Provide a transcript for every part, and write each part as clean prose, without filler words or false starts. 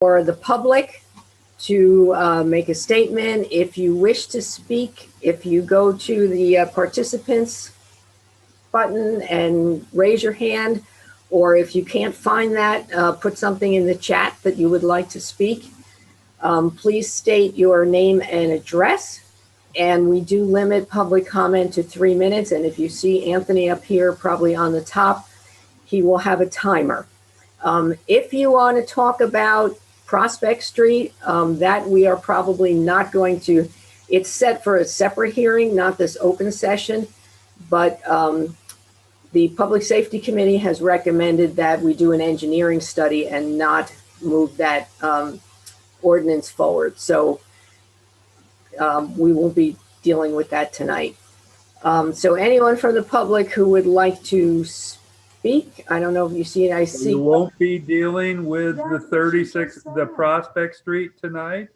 for the public to make a statement. If you wish to speak, if you go to the participants button and raise your hand, or if you can't find that, put something in the chat that you would like to speak. Please state your name and address. And we do limit public comment to 3 minutes. And if you see Anthony up here, probably on the top, he will have a timer. If you want to talk about Prospect Street, that we are probably not going to, it's set for a separate hearing, not this open session, but the Public Safety Committee has recommended that we do an engineering study and not move that ordinance forward. So we won't be dealing with that tonight. So anyone from the public who would like to speak, I don't know if you see it. I see. You won't be dealing with the Prospect Street tonight?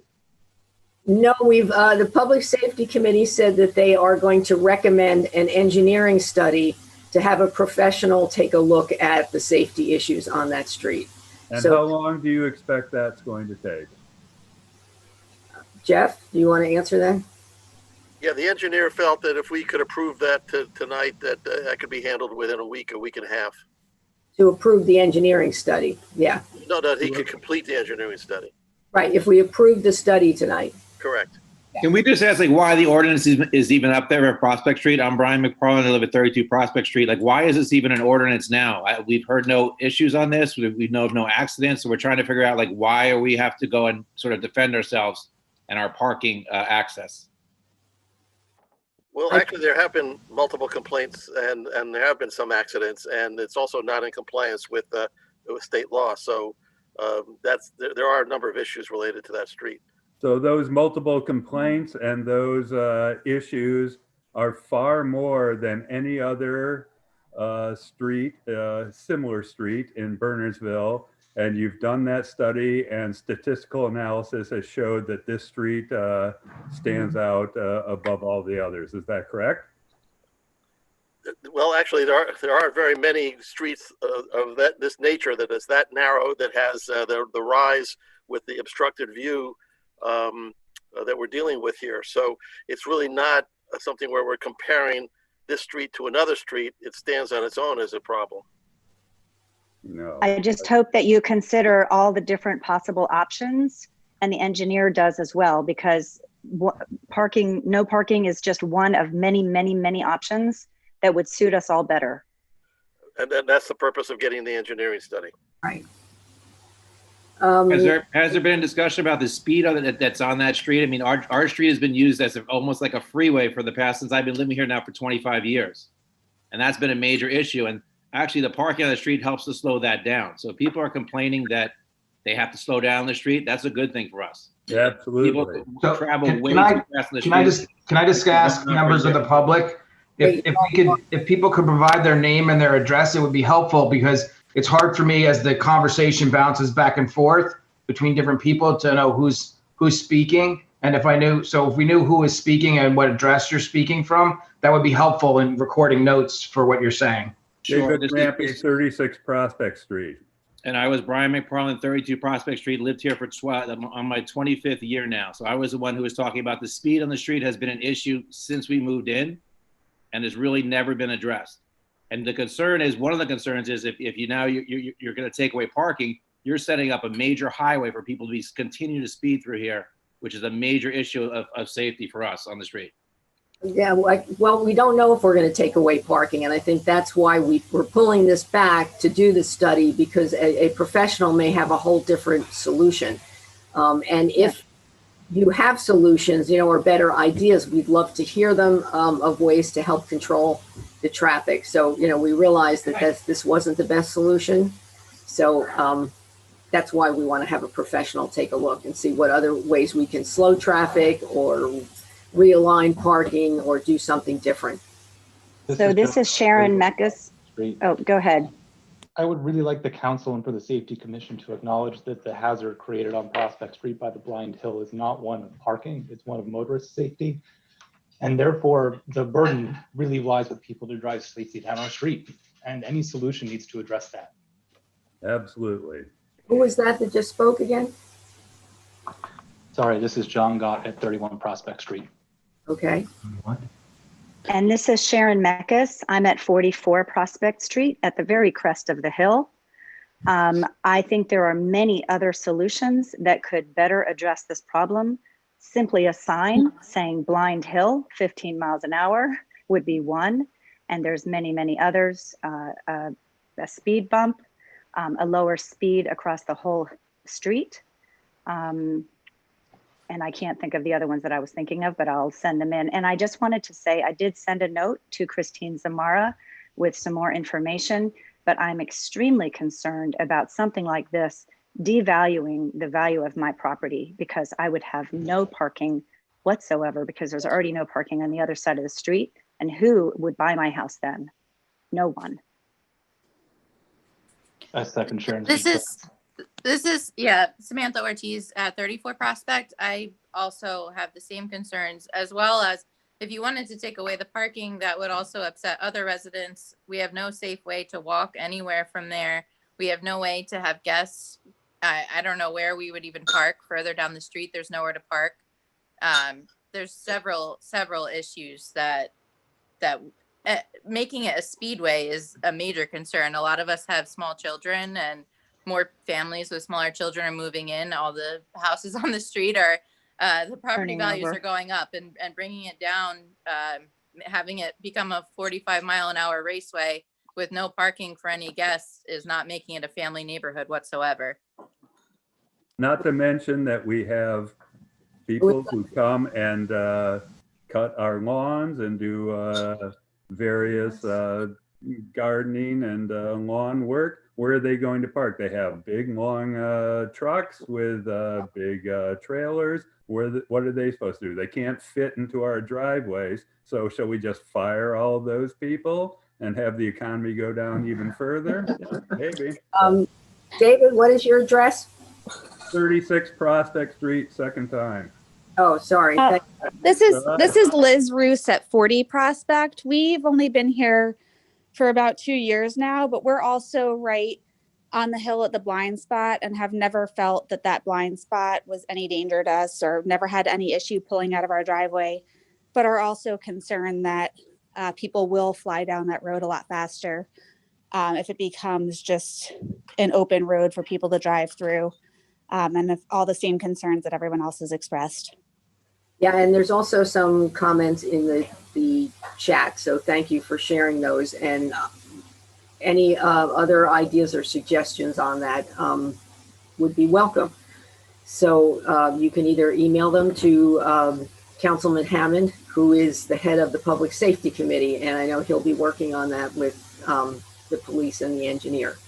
No, the Public Safety Committee said that they are going to recommend an engineering study to have a professional take a look at the safety issues on that street. And how long do you expect that's going to take? Jeff, do you want to answer that? Yeah, the engineer felt that if we could approve that tonight, that that could be handled within a week and a half. To approve the engineering study, yeah. No, he could complete the engineering study. Right, if we approve the study tonight. Correct. Can we just ask, like, why the ordinance is even up there at Prospect Street? I'm Brian McFarland. I live at 32 Prospect Street. Like, why is this even an ordinance now? We've heard no issues on this. We know of no accidents. So we're trying to figure out, like, why we have to go and sort of defend ourselves and our parking access. Well, actually, there have been multiple complaints and there have been some accidents, and it's also not in compliance with state law. So there are a number of issues related to that street. So those multiple complaints and those issues are far more than any other street, similar street in Bernardsville. And you've done that study, and statistical analysis has showed that this street stands out above all the others. Is that correct? Well, actually, there aren't very many streets of this nature that is that narrow, that has the rise with the obstructed view that we're dealing with here. So it's really not something where we're comparing this street to another street. It stands on its own as a problem. No. I just hope that you consider all the different possible options, and the engineer does as well, because no parking is just one of many, many, many options that would suit us all better. And then that's the purpose of getting the engineering study. Right. Has there been a discussion about the speed of it that's on that street? I mean, our street has been used as almost like a freeway for the past, since I've been living here now for 25 years. And that's been a major issue. And actually, the parking on the street helps to slow that down. So people are complaining that they have to slow down the street. That's a good thing for us. Yeah, absolutely. People travel way too fast on the street. Can I just ask members of the public, if people could provide their name and their address, it would be helpful, because it's hard for me as the conversation bounces back and forth between different people to know who's speaking. And if we knew who is speaking and what address you're speaking from, that would be helpful in recording notes for what you're saying. Sure. David Rampy, 36 Prospect Street. And I was Brian McFarland, 32 Prospect Street, lived here on my 25th year now. So I was the one who was talking about the speed on the street has been an issue since we moved in, and has really never been addressed. And the concern is, one of the concerns is, if you're going to take away parking, you're setting up a major highway for people to continue to speed through here, which is a major issue of safety for us on the street. Yeah, well, we don't know if we're going to take away parking, and I think that's why we're pulling this back to do the study, because a professional may have a whole different solution. And if you have solutions, or better ideas, we'd love to hear them, of ways to help control the traffic. So, we realize that this wasn't the best solution. So that's why we want to have a professional take a look and see what other ways we can slow traffic or realign parking or do something different. So this is Sharon Meckes. Oh, go ahead. I would really like the council and for the Safety Commission to acknowledge that the hazard created on Prospect Street by the Blind Hill is not one of parking, it's one of motorist safety. And therefore, the burden really lies with people to drive safely down our street. And any solution needs to address that. Absolutely. Who was that just spoke again? Sorry, this is John Gott at 31 Prospect Street. Okay. And this is Sharon Meckes. I'm at 44 Prospect Street at the very crest of the hill. I think there are many other solutions that could better address this problem. Simply a sign saying Blind Hill, 15 miles an hour would be one. And there's many, many others. A speed bump, a lower speed across the whole street. And I can't think of the other ones that I was thinking of, but I'll send them in. And I just wanted to say, I did send a note to Christine Zamara with some more information, but I'm extremely concerned about something like this devaluing the value of my property, because I would have no parking whatsoever because there's already no parking on the other side of the street. And who would buy my house then? No one. I second Sharon's. This is yeah, Samantha Ortiz at 34 Prospect. I also have the same concerns, as well as if you wanted to take away the parking, that would also upset other residents. We have no safe way to walk anywhere from there. We have no way to have guests. I don't know where we would even park. Further down the street, there's nowhere to park. There's several issues that making it a speedway is a major concern. A lot of us have small children, and more families with smaller children are moving in. All the houses on the street are, the property values are going up, and bringing it down, having it become a 45-mile-an-hour raceway with no parking for any guests is not making it a family neighborhood whatsoever. Not to mention that we have people who come and cut our lawns and do various gardening and lawn work. Where are they going to park? They have big, long trucks with big trailers. What are they supposed to do? They can't fit into our driveways. So shall we just fire all of those people and have the economy go down even further? Yeah, maybe. David, what is your address? 36 Prospect Street, second time. Oh, sorry. This is Liz Roos at 40 Prospect. We've only been here for about 2 years now, but we're also right on the hill at the blind spot and have never felt that blind spot was any danger to us, or never had any issue pulling out of our driveway, but are also concerned that people will fly down that road a lot faster if it becomes just an open road for people to drive through, and if all the same concerns that everyone else has expressed. Yeah, and there's also some comments in the chat, so thank you for sharing those. And any other ideas or suggestions on that would be welcome. So you can either email them to Councilman Hammond, who is the head of the Public Safety Committee, and I know he'll be working on that with the police and the engineer.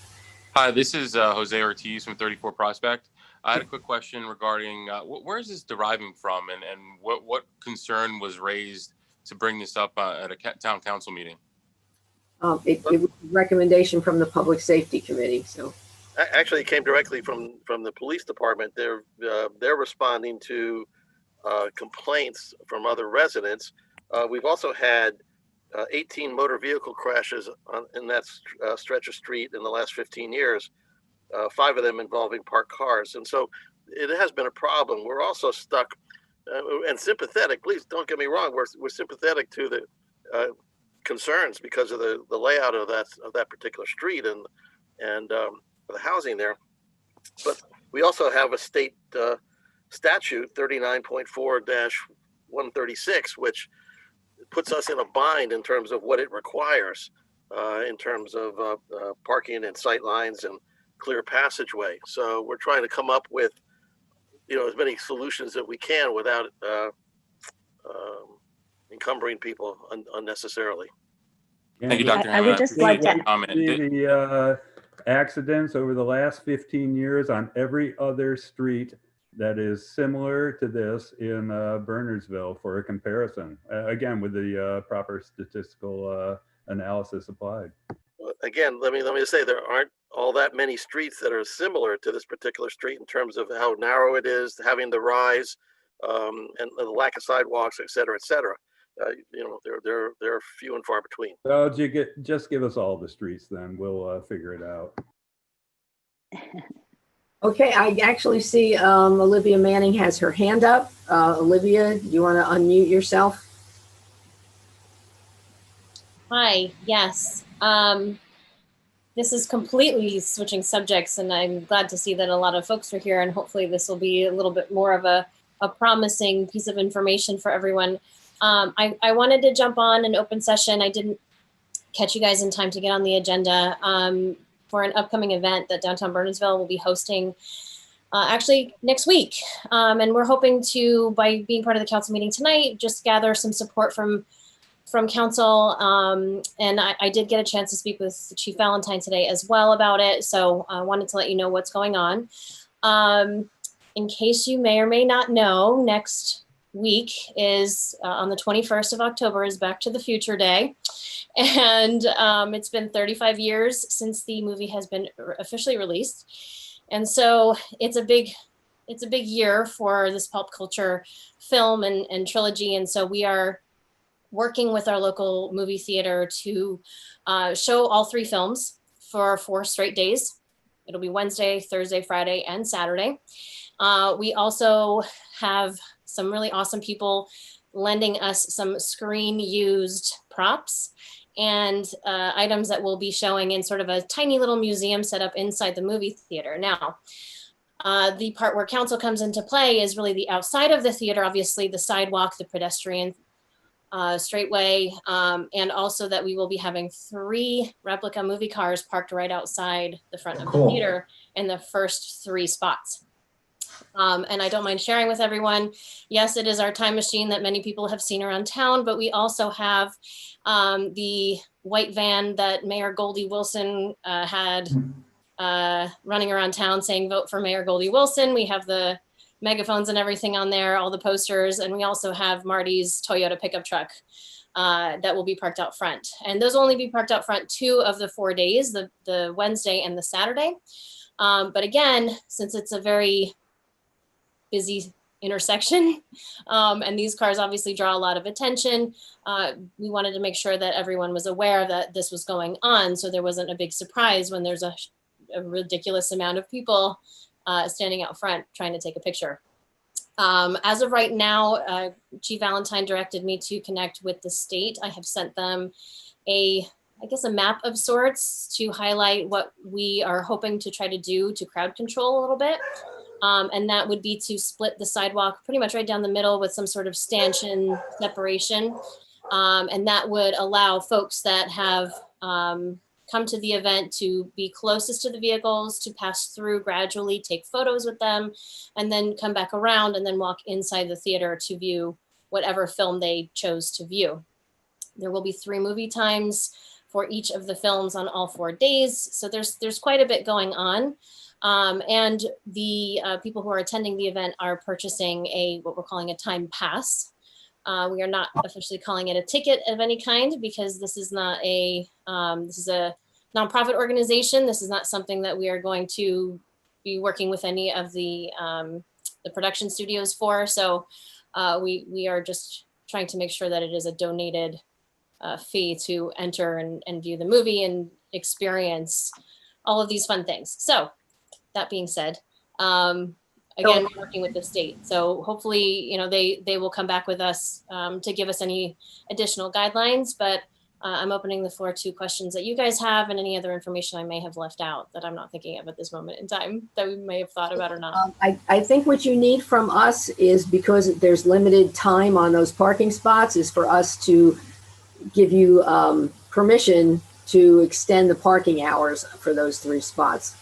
Hi, this is Jose Ortiz from 34 Prospect. I had a quick question regarding where is this deriving from, and what concern was raised to bring this up at a town council meeting? It was a recommendation from the Public Safety Committee. So actually, it came directly from the police department. They're responding to complaints from other residents. We've also had 18 motor vehicle crashes in that stretch of street in the last 15 years. 5 of them involving parked cars. And so it has been a problem. We're also stuck and sympathetic. Please don't get me wrong. We're sympathetic to the concerns because of the layout of that particular street and the housing there. But we also have a state statute 39.4-136, which puts us in a bind in terms of what it requires in terms of parking and sight lines and clear passageway. So we're trying to come up with, as many solutions that we can without encumbering people unnecessarily. Thank you, Dr. I would just like to the accidents over the last 15 years on every other street that is similar to this in Bernardsville for a comparison, again, with the proper statistical analysis applied. Again, let me just say there aren't all that many streets that are similar to this particular street in terms of how narrow it is, having the rise, and the lack of sidewalks, et cetera, et cetera. They're few and far between. Well, just give us all the streets, then we'll figure it out. Okay, I actually see Olivia Manning has her hand up. Olivia, do you want to unmute yourself? Hi, yes. This is completely switching subjects, and I'm glad to see that a lot of folks are here, and hopefully this will be a little bit more of a promising piece of information for everyone. I wanted to jump on an open session. I didn't catch you guys in time to get on the agenda for an upcoming event that Downtown Burnsville will be hosting actually next week. And we're hoping to, by being part of the council meeting tonight, just gather some support from council. And I did get a chance to speak with Chief Valentine today as well about it. So I wanted to let you know what's going on. In case you may or may not know, next week is on the 21st of October is Back to the Future Day. And it's been 35 years since the movie has been officially released. And so it's a big year for this pulp culture film and trilogy. And so we are working with our local movie theater to show all 3 films for 4 straight days. It'll be Wednesday, Thursday, Friday, and Saturday. We also have some really awesome people lending us some screen used props and items that we'll be showing in sort of a tiny little museum set up inside the movie theater. Now, the part where council comes into play is really the outside of the theater, obviously the sidewalk, the pedestrian straightway, and also that we will be having 3 replica movie cars parked right outside the front of the theater in the first 3 spots. And I don't mind sharing with everyone, yes, it is our time machine that many people have seen around town, but we also have the white van that Mayor Goldie Wilson had running around town saying, vote for Mayor Goldie Wilson. We have the megaphones and everything on there, all the posters, and we also have Marty's Toyota pickup truck that will be parked out front. And those will only be parked out front 2 of the 4 days, the Wednesday and the Saturday. But again, since it's a very busy intersection, and these cars obviously draw a lot of attention, we wanted to make sure that everyone was aware that this was going on, so there wasn't a big surprise when there's a ridiculous amount of people standing out front trying to take a picture. As of right now, Chief Valentine directed me to connect with the state. I have sent them I guess a map of sorts to highlight what we are hoping to try to do to crowd control a little bit. And that would be to split the sidewalk pretty much right down the middle with some sort of stanchion separation. And that would allow folks that have come to the event to be closest to the vehicles, to pass through gradually, take photos with them, and then come back around and then walk inside the theater to view whatever film they chose to view. There will be 3 movie times for each of the films on all 4 days. So there's quite a bit going on. And the people who are attending the event are purchasing what we're calling a time pass. We are not officially calling it a ticket of any kind because this is not this is a nonprofit organization. This is not something that we are going to be working with any of the production studios for. So we are just trying to make sure that it is a donated fee to enter and view the movie and experience all of these fun things. So that being said, again, we're working with the state. So hopefully, they will come back with us to give us any additional guidelines, but I'm opening the floor to questions that you guys have and any other information I may have left out that I'm not thinking of at this moment in time that we may have thought about or not. I think what you need from us is, because there's limited time on those parking spots, is for us to give you permission to extend the parking hours for those 3 spots.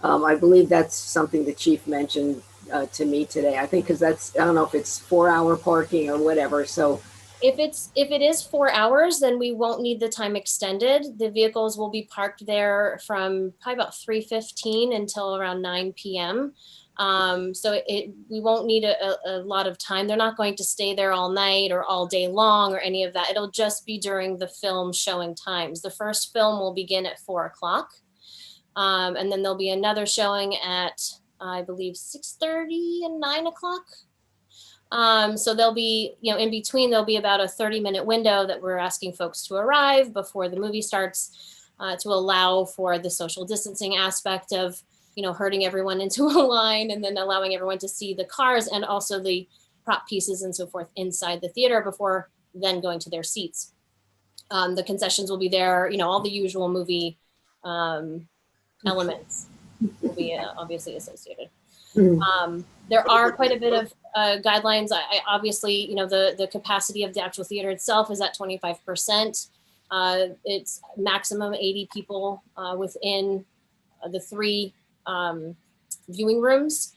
I believe that's something the chief mentioned to me today. I think because I don't know if it's 4-hour parking or whatever. So if it is 4 hours, then we won't need the time extended. The vehicles will be parked there from probably about 3:15 until around 9 p.m. So we won't need a lot of time. They're not going to stay there all night or all day long or any of that. It'll just be during the film showing times. The first film will begin at 4 o'clock. And then there'll be another showing at, I believe, 6:30 and 9 o'clock. So there'll be, in between, there'll be about a 30-minute window that we're asking folks to arrive before the movie starts to allow for the social distancing aspect of herding everyone into a line and then allowing everyone to see the cars and also the prop pieces and so forth inside the theater before then going to their seats. The concessions will be there, all the usual movie elements will be obviously associated. There are quite a bit of guidelines. I obviously, the capacity of the actual theater itself is at 25%. It's maximum 80 people within the 3 viewing rooms.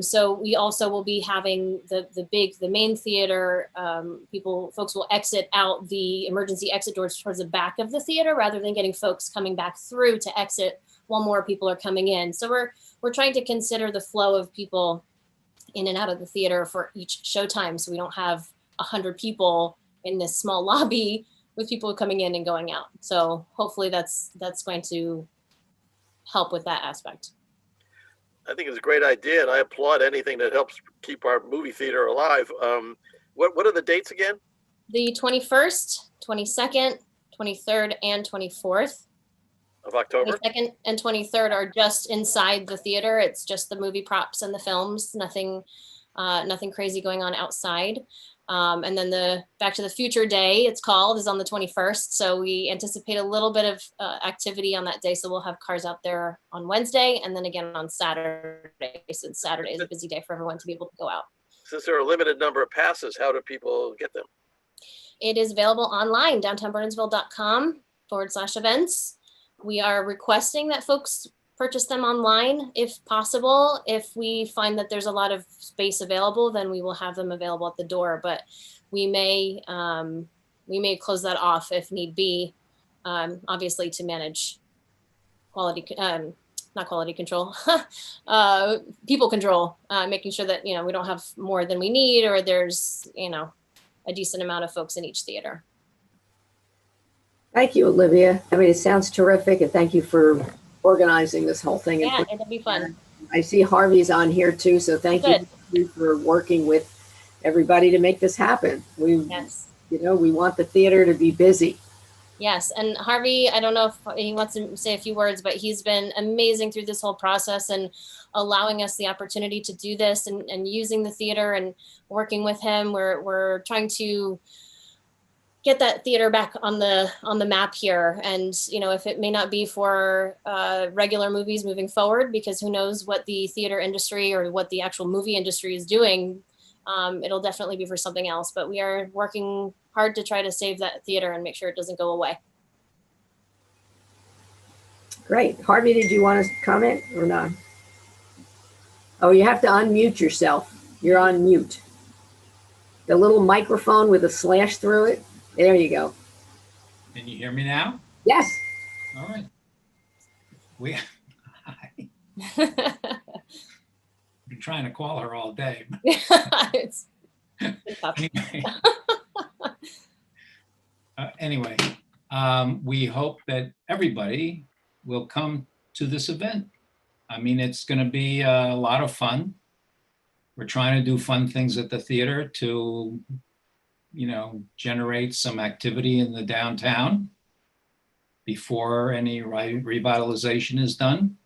So we also will be having the main theater. Folks will exit out the emergency exit doors towards the back of the theater rather than getting folks coming back through to exit while more people are coming in. So we're trying to consider the flow of people in and out of the theater for each showtime. So we don't have 100 people in this small lobby with people coming in and going out. So hopefully that's going to help with that aspect. I think it's a great idea, and I applaud anything that helps keep our movie theater alive. What are the dates again? The 21st, 22nd, 23rd, and 24th. Of October? 22nd and 23rd are just inside the theater. It's just the movie props and the films, nothing crazy going on outside. And then the Back to the Future Day, it's called, is on the 21st. So we anticipate a little bit of activity on that day. So we'll have cars out there on Wednesday and then again on Saturday. Since Saturday is a busy day for everyone to be able to go out. Since there are a limited number of passes, how do people get them? It is available online, downtownburnsville.com/events. We are requesting that folks purchase them online if possible. If we find that there's a lot of space available, then we will have them available at the door, but we may close that off if need be, obviously to manage quality, not quality control, people control, making sure that, we don't have more than we need, or there's, a decent amount of folks in each theater. Thank you, Olivia. I mean, it sounds terrific, and thank you for organizing this whole thing. Yeah, it'll be fun. I see Harvey's on here too, so thank you for working with everybody to make this happen. We want the theater to be busy. Yes, and Harvey, I don't know if he wants to say a few words, but he's been amazing through this whole process and allowing us the opportunity to do this and using the theater and working with him. We're trying to get that theater back on the map here. And, if it may not be for regular movies moving forward, because who knows what the theater industry or what the actual movie industry is doing, it'll definitely be for something else. But we are working hard to try to save that theater and make sure it doesn't go away. Great. Harvey, did you want to comment or not? Oh, you have to unmute yourself. You're on mute. The little microphone with a slash through it. There you go. Can you hear me now? Yes. All right. Been trying to call her all day. Anyway, we hope that everybody will come to this event. I mean, it's going to be a lot of fun. We're trying to do fun things at the theater to generate some activity in the downtown before any revitalization is done.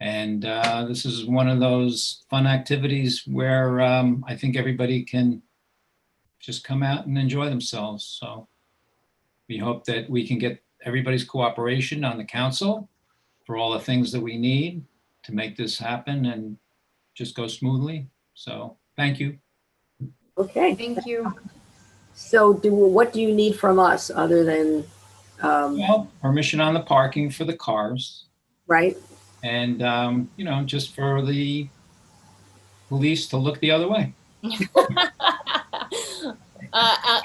And this is one of those fun activities where I think everybody can just come out and enjoy themselves. So we hope that we can get everybody's cooperation on the council for all the things that we need to make this happen and just go smoothly. So thank you. Okay. Thank you. So what do you need from us other than? Well, permission on the parking for the cars. Right. And, just for the police to look the other way.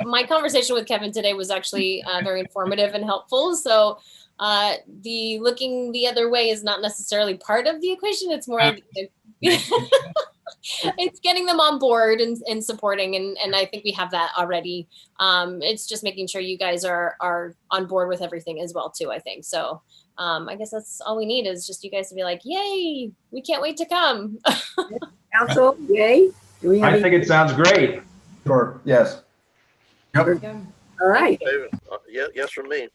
My conversation with Kevin today was actually very informative and helpful. So the looking the other way is not necessarily part of the equation. It's more it's getting them on board and supporting. And I think we have that already. It's just making sure you guys are on board with everything as well, too, I think. So I guess that's all we need is just you guys to be like, yay, we can't wait to come. Council, yay. I think it sounds great. Sure. Yes. Yep. All right. Yes, from me.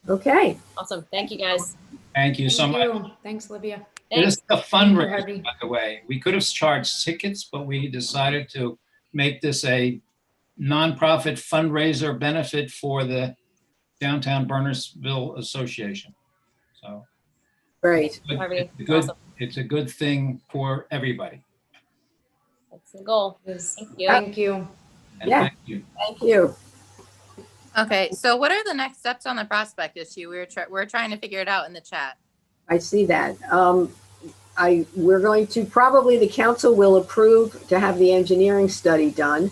Okay. Awesome. Thank you, guys. Thank you so much. Thanks, Olivia. It is Thanks. a Thank you, fundraiser, Harvey. by the way. We could have charged tickets, but we decided to make this a nonprofit fundraiser benefit for the Downtown Burnersville Association. So Great. Harvey, it's good. awesome. It's a good thing for everybody. That's the goal. Yes. Thank you. Thank you. And Yeah. thank you. Thank you. Okay, so what are the next steps on the prospect issue? We're trying to figure it out in the chat. I see that. We're going to, probably the council will approve to have the engineering study done.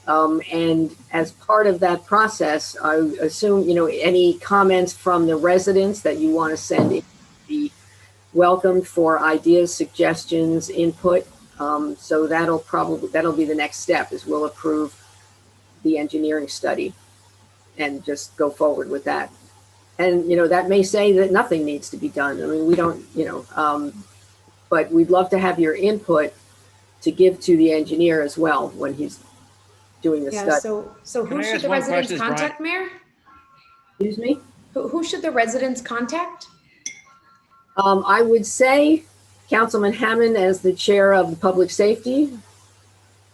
And as part of that process, I assume, any comments from the residents that you want to send in be welcomed for ideas, suggestions, input. So that'll be the next step, is we'll approve the engineering study and just go forward with that. And, that may say that nothing needs to be done. I mean, we don't, but we'd love to have your input to give to the engineer as well when he's doing the Yeah, study. so Can who I should ask the one residents question, Brian? contact, Mayor? Excuse me? Who should the residents contact? I would say Councilman Hammond as the chair of the public safety,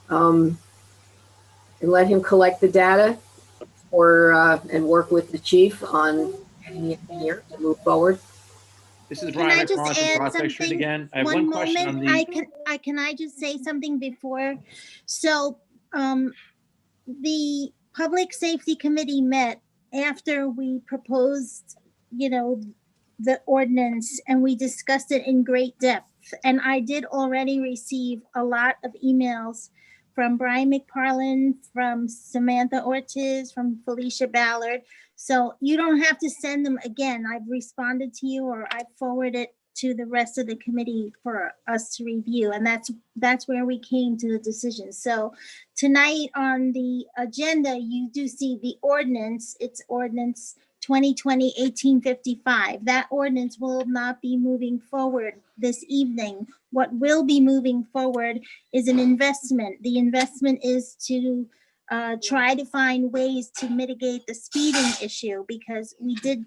and let him collect the data and work with the chief on getting the engineer to move forward. This is Can Brian I just McFarland from add Prospect Street something? again. I have one question on moment. the. Can I just say something before? So, the Public Safety Committee met after we proposed, the ordinance, and we discussed it in great depth. And I did already receive a lot of emails from Brian McFarland, from Samantha Ortiz, from Felicia Ballard. So you don't have to send them again. I've responded to you, or I've forwarded to the rest of the committee for us to review. And that's where we came to the decision. So tonight on the agenda, you do see the ordinance. It's ordinance 2020-1855. That ordinance will not be moving forward this evening. What will be moving forward is an investment. The investment is to try to find ways to mitigate the speeding issue, because we did,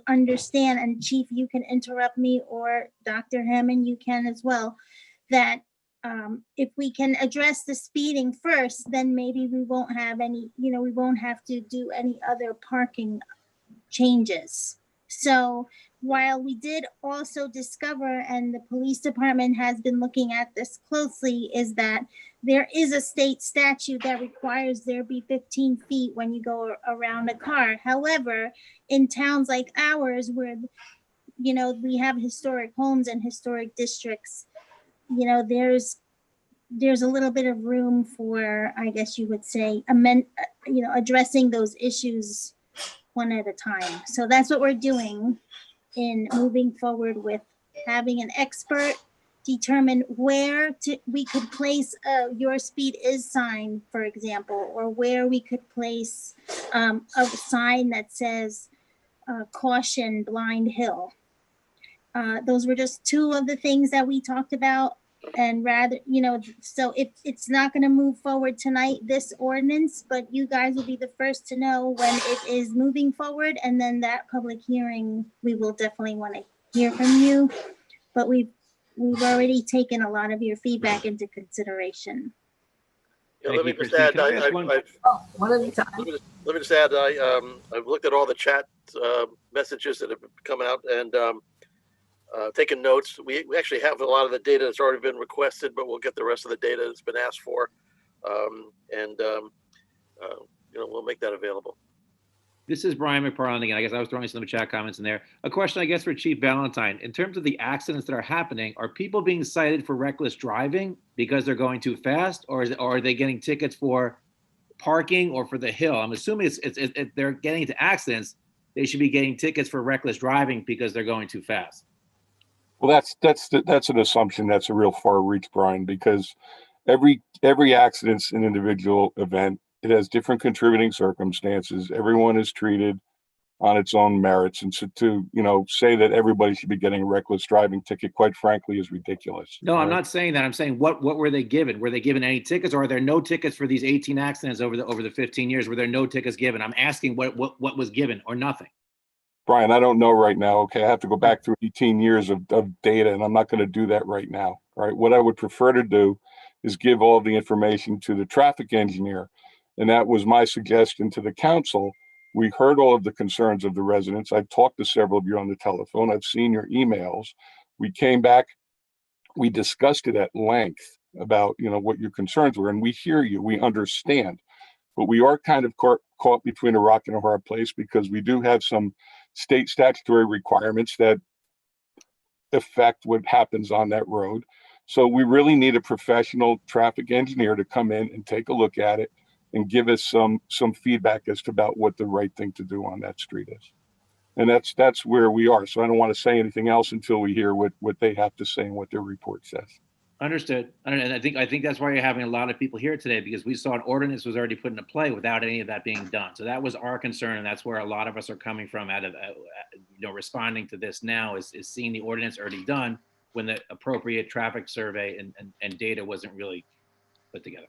understand, and Chief, you can interrupt me, or Dr. Hammond, you can as well, that if we can address the speeding first, then maybe we won't have any, we won't have to do any other parking changes. So while we did also discover, and the police department has been looking at this closely, is that there is a state statute that requires there be 15 feet when you go around a car. However, in towns like ours, where, we have historic homes and historic districts, there's a little bit of room for, I guess you would say, addressing those issues one at a time. So that's what we're doing in moving forward with having an expert determine where we could place your speed is sign, for example, or where we could place a sign that says caution Blind Hill. Those were just two of the things that we talked about. And rather, so it's not going to move forward tonight, this ordinance, but you guys will be the first to know when it is moving forward. And then that public hearing, we will definitely want to hear from you. But we've already taken a lot of your feedback into consideration. Yeah, Thank let me you, just Christine. add, Can I ask one- One at a time. let me just add, I've looked at all the chat messages that have come out, and taken notes. We actually have a lot of the data that's already been requested, but we'll get the rest of the data that's been asked for, we'll make that available. This is Brian McFarland again. I guess I was throwing some chat comments in there. A question, I guess, for Chief Valentine. In terms of the accidents that are happening, are people being cited for reckless driving because they're going too fast, or are they getting tickets for parking or for the hill? I'm assuming if they're getting into accidents, they should be getting tickets for reckless driving because they're going too fast. Well, that's an assumption. That's a real far reach, Brian, because every accident's an individual event. It has different contributing circumstances. Everyone is treated on its own merits, and so to say that everybody should be getting a reckless driving ticket, quite frankly, is ridiculous. No, I'm not saying that. I'm saying what were they given? Were they given any tickets, or are there no tickets for these 18 accidents over the 15 years? Were there no tickets given? I'm asking what was given, or nothing. Brian, I don't know right now. Okay, I have to go back through 18 years of data, and I'm not going to do that right now. All right, what I would prefer to do is give all the information to the traffic engineer, and that was my suggestion to the council. We heard all of the concerns of the residents. I've talked to several of you on the telephone. I've seen your emails. We came back, we discussed it at length about, you know, what your concerns were, and we hear you, we understand. But we are kind of caught between a rock and a hard place because we do have some state statutory requirements that affect what happens on that road. So we really need a professional traffic engineer to come in and take a look at it and give us some feedback as to about what the right thing to do on that street is. And that's where we are. So I don't want to say anything else until we hear what they have to say and what their report says. Understood. And I think that's why you're having a lot of people here today, because we saw an ordinance was already put into play without any of that being done. So that was our concern, and that's where a lot of us are coming from out of responding to this now is seeing the ordinance already done when the appropriate traffic survey and data wasn't really put together.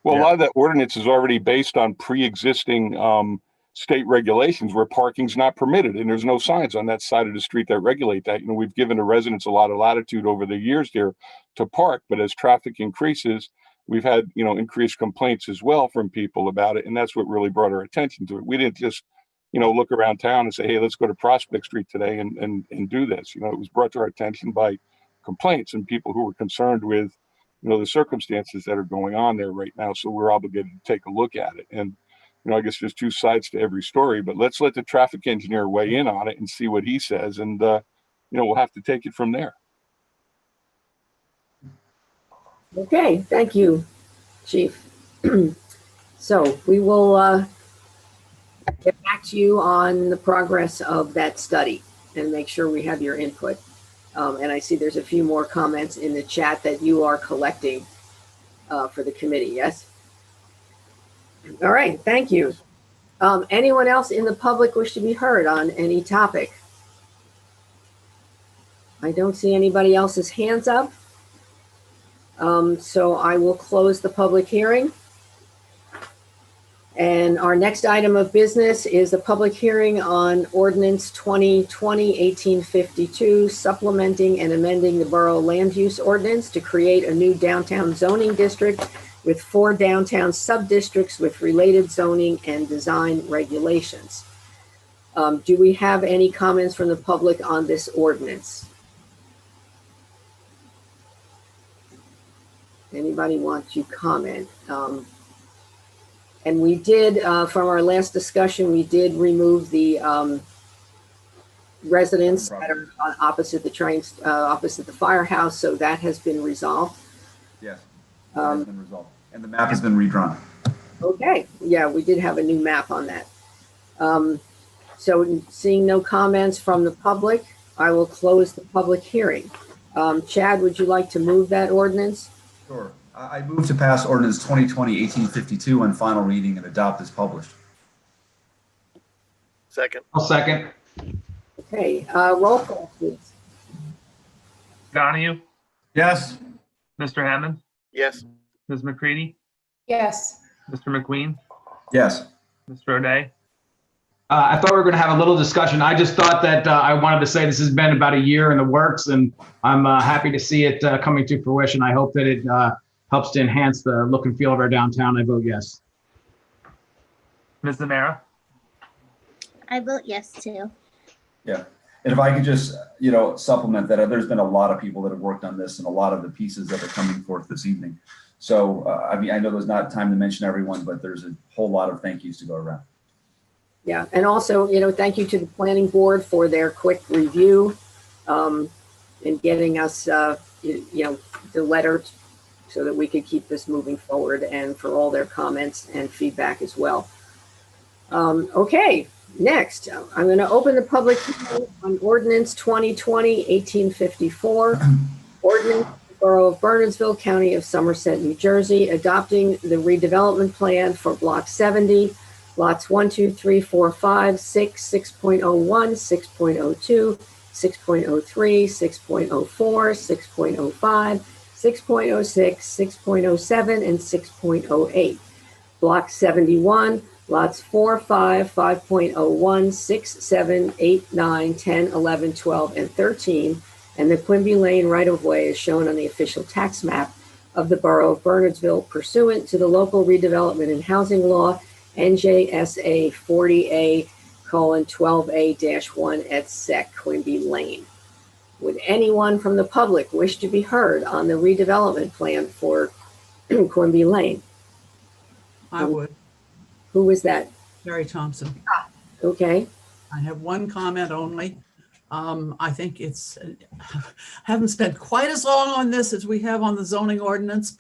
Well, a lot of that ordinance is already based on pre-existing state regulations where parking's not permitted, and there's no signs on that side of the street that regulate that. You know, we've given the residents a lot of latitude over the years there to park, but as traffic increases, we've had, you know, increased complaints as well from people about it, and that's what really brought our attention to it. We didn't just, you know, look around town and say, hey, let's go to Prospect Street today and do this. You know, it was brought to our attention by complaints and people who were concerned with, you know, the circumstances that are going on there right now. So we're obligated to take a look at it. And, you know, I guess there's two sides to every story, but let's let the traffic engineer weigh in on it and see what he says. And, you know, we'll have to take it from there. Okay, thank you, Chief. So we will get back to you on the progress of that study and make sure we have your input. And I see there's a few more comments in the chat that you are collecting for the committee, yes? All right, thank you. Anyone else in the public wish to be heard on any topic? I don't see anybody else's hands up. So I will close the public hearing. And our next item of business is a public hearing on Ordinance 2020-1852, supplementing and amending the Borough Land Use Ordinance to create a new downtown zoning district with 4 downtown sub-districts with related zoning and design regulations. Do we have any comments from the public on this ordinance? Anybody want to comment? And we did, from our last discussion, we did remove the residents that are opposite the trains, opposite the firehouse, so that has been resolved. Yes, that has been resolved. And the map has been redrawn. Okay, yeah, we did have a new map on that. So seeing no comments from the public, I will close the public hearing. Chad, would you like to move that ordinance? Sure. I move to pass ordinance 2020-1852 on final reading and adopt as published. Second. I'll second. Okay, roll call, please. Donahue? Yes. Mr. Hammond? Yes. Ms. McCready? Yes. Mr. McQueen? Yes. Mr. O'Day? I thought we were going to have a little discussion. I just thought that I wanted to say this has been about a year in the works, and I'm happy to see it coming to fruition. I hope that it helps to enhance the look and feel of our downtown. I vote yes. Ms. Zamara? I vote yes too. Yeah. And if I could just, you know, supplement that, there's been a lot of people that have worked on this and a lot of the pieces that are coming forth this evening. So, I mean, I know there's not time to mention everyone, but there's a whole lot of thank yous to go around. Yeah, and also, you know, thank you to the planning board for their quick review and getting us, you know, the letter so that we could keep this moving forward, and for all their comments and feedback as well. Okay, next, I'm going to open the public hearing on Ordinance 2020-1854, Ordinance Borough of Bernardsville, County of Somerset, New Jersey, adopting the redevelopment plan for Block 70, Lots 1, 2, 3, 4, 5, 6, 6.01, 6.02, 6.03, 6.04, 6.05, 6.06, 6.07, and 6.08. Block 71, Lots 4, 5, 5.01, 6, 7, 8, 9, 10, 11, 12, and 13, and the Quimby Lane right-of-way is shown on the official tax map of the Borough of Bernardsville pursuant to the local redevelopment and housing law, NJSA 40A:12A-1 et sec, Quimby Lane. Would anyone from the public wish to be heard on the redevelopment plan for Quimby Lane? I would. Who was that? Mary Thompson. Okay. I have one comment only. I think it's, haven't spent quite as long on this as we have on the zoning ordinance,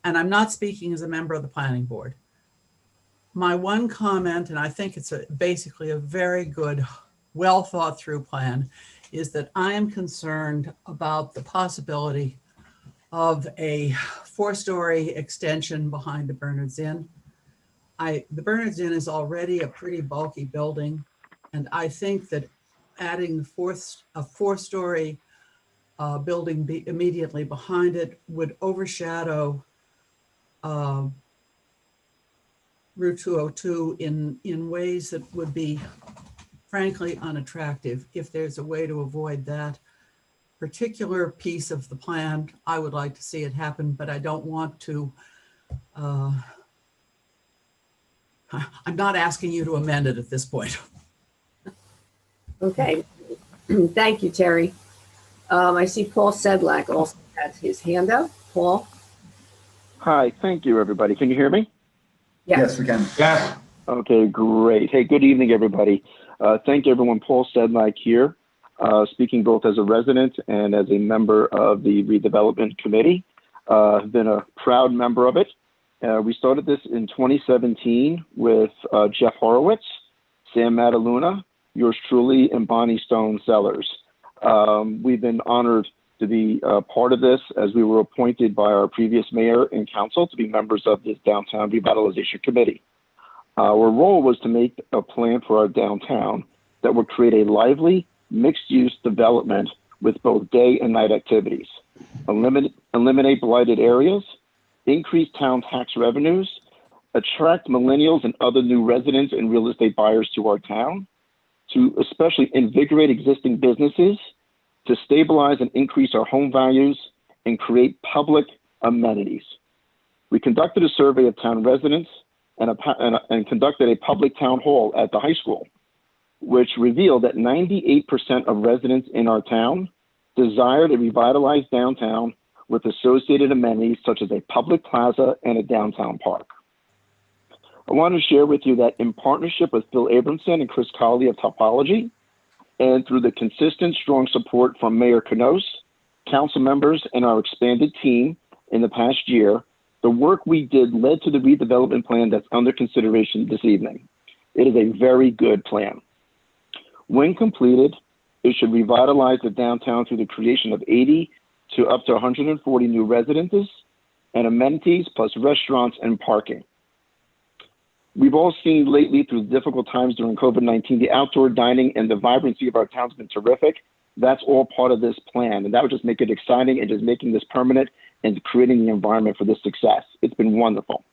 and I'm not speaking as a member of the planning board. My one comment, and I think it's basically a very good, well thought through plan, is that I am concerned about the possibility of a 4-story extension behind the Bernards Inn. The Bernards Inn is already a pretty bulky building, and I think that adding a 4-story building immediately behind it would overshadow Route 202 in ways that would be frankly unattractive. If there's a way to avoid that particular piece of the plan, I would like to see it happen, but I don't want to, I'm not asking you to amend it at this point. Okay, thank you, Terry. I see Paul Sedlak also has his hand up. Paul? Hi, thank you, everybody. Can you hear me? Yes, we can. Yes. Okay, great. Hey, good evening, everybody. Thank you, everyone. Paul Sedlak here, speaking both as a resident and as a member of the redevelopment committee. I've been a proud member of it. We started this in 2017 with Jeff Horowitz, Sam Mataluna, yours truly, and Bonnie Stone Sellers. We've been honored to be part of this as we were appointed by our previous mayor and council to be members of this downtown revitalization committee. Our role was to make a plan for our downtown that would create a lively, mixed-use development with both day and night activities, eliminate blighted areas, increase town tax revenues, attract millennials and other new residents and real estate buyers to our town, to especially invigorate existing businesses, to stabilize and increase our home values, and create public amenities. We conducted a survey of town residents and conducted a public town hall at the high school, which revealed that 98% of residents in our town desired a revitalized downtown with associated amenities such as a public plaza and a downtown park. I want to share with you that in partnership with Phil Abramson and Chris Colley of Topology, and through the consistent, strong support from Mayor Canos, council members, and our expanded team in the past year, the work we did led to the redevelopment plan that's under consideration this evening. It is a very good plan. When completed, it should revitalize the downtown through the creation of 80 to up to 140 new residences and amenities, plus restaurants and parking. We've all seen lately through difficult times during COVID-19, the outdoor dining and the vibrancy of our town's been terrific. That's all part of this plan. And that would just make it exciting and just making this permanent and creating the environment for this success. It's been wonderful.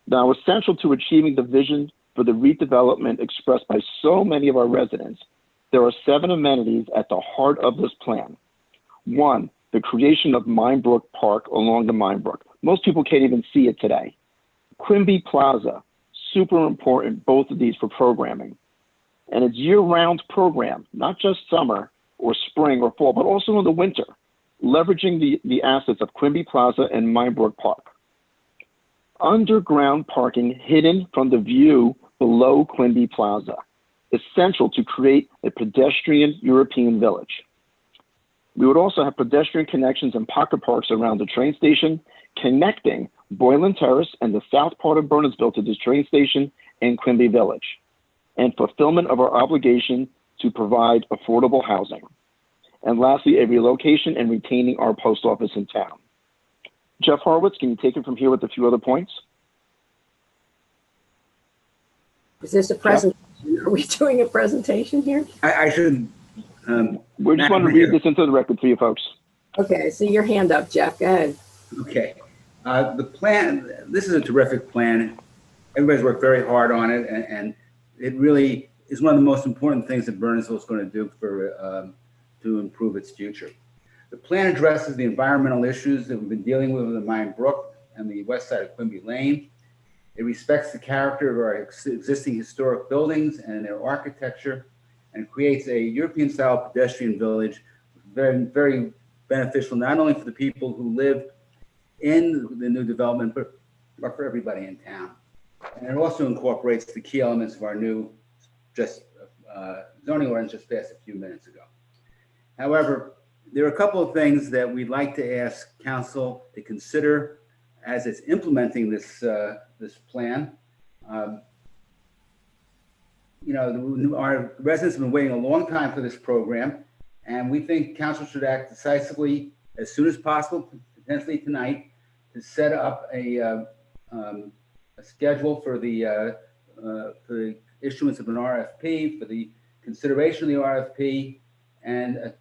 Now, essential to achieving the vision for the redevelopment expressed by so many of our residents, there are 7 amenities at the heart of this plan. 1, the creation of Minebrook Park along the Minebrook. Most people can't even see it today. Quimby Plaza, super important, both of these for programming. And it's year-round program, not just summer or spring or fall, but also in the winter, leveraging the assets of Quimby Plaza and Minebrook Park. Underground parking hidden from the view below Quimby Plaza, essential to create a pedestrian European village. We would also have pedestrian connections and pocket parks around the train station, connecting Boylan Terrace and the south part of Bernardsville to this train station and Quimby Village, and fulfillment of our obligation to provide affordable housing. And lastly, a relocation and retaining our post office in town. Jeff Horowitz, can you take it from here with a few other points? Is this a presentation? Jeff? Are we doing a presentation here? I should. We just want to read this into the record for you folks. Okay, I see your hand up, Jeff. Go ahead. Okay. The plan, this is a terrific plan. everybody's worked very hard on it, and it really is one of the most important things that Burnsville is going to do to improve its future. The plan addresses the environmental issues that we've been dealing with in the Mine Brook and the west side of Quimby Lane. It respects the character of our existing historic buildings and their architecture, and creates a European-style pedestrian village, very, very beneficial not only for the people who live in the new development, but for everybody in town. And it also incorporates the key elements of our new zoning ordinance just passed a few minutes ago. However, there are a couple of things that we'd like to ask council to consider as it's implementing this plan. Our residents have been waiting a long time for this program, and we think council should act decisively as soon as possible, potentially tonight, to set up a schedule for the issuance of an RFP, for the consideration of the RFP, and a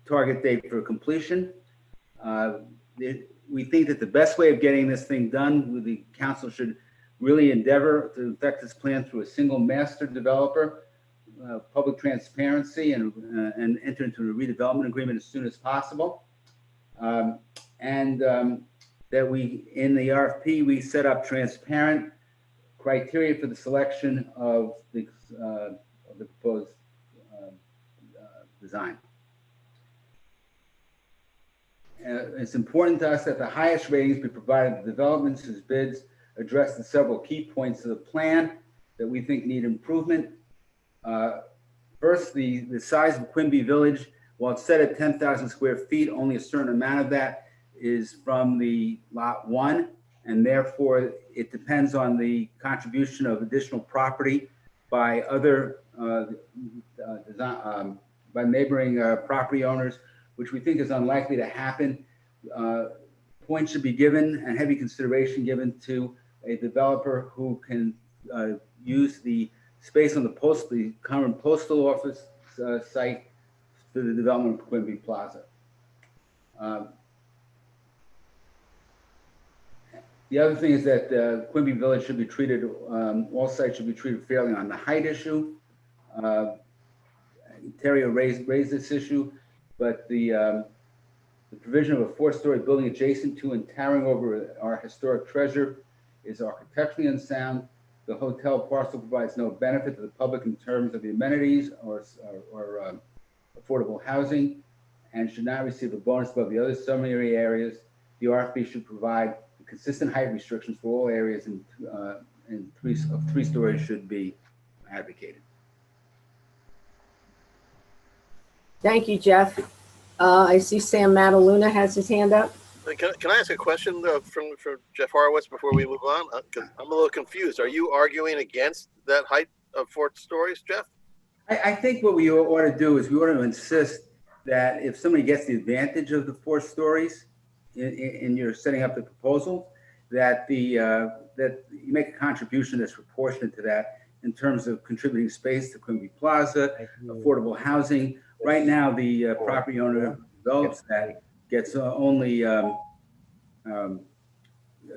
target date for completion. We think that the best way of getting this thing done, the council should really endeavor to effect this plan through a single master developer, public transparency, and enter into a redevelopment agreement as soon as possible. That we, in the RFP, we set up transparent criteria for the selection of the proposed design. It's important to us that the highest ratings be provided to developments whose bids address the several key points of the plan that we think need improvement. First, the size of Quimby Village, while it's set at 10,000 square feet, only a certain amount of that is from the lot 1, and therefore it depends on the contribution of additional property by other by neighboring property owners, which we think is unlikely to happen. Points should be given and heavy consideration given to a developer who can use the space on the current postal office site for the development of Quimby Plaza. The other thing is that Quimby Village should be treated, all sites should be treated fairly on the height issue. Terry raised this issue, but the provision of a 4-story building adjacent to and towering over our historic treasure is architecturally unsound. The hotel parcel provides no benefit to the public in terms of the amenities or affordable housing, and should not receive a bonus above the other summary areas. The RFP should provide consistent height restrictions for all areas, and 3 stories should be advocated. Thank you, Jeff. I see Sam Mataluna has his hand up. Can I ask a question from Jeff Horowitz before we move on? Because I'm a little confused. Are you arguing against that height of 4 stories, Jeff? I think what we ought to do is we ought to insist that if somebody gets the advantage of the 4 stories in your setting up the proposal, that that you make a contribution that's proportionate to that in terms of contributing space to Quimby Plaza, affordable housing. Right now, the property owner develops that, gets only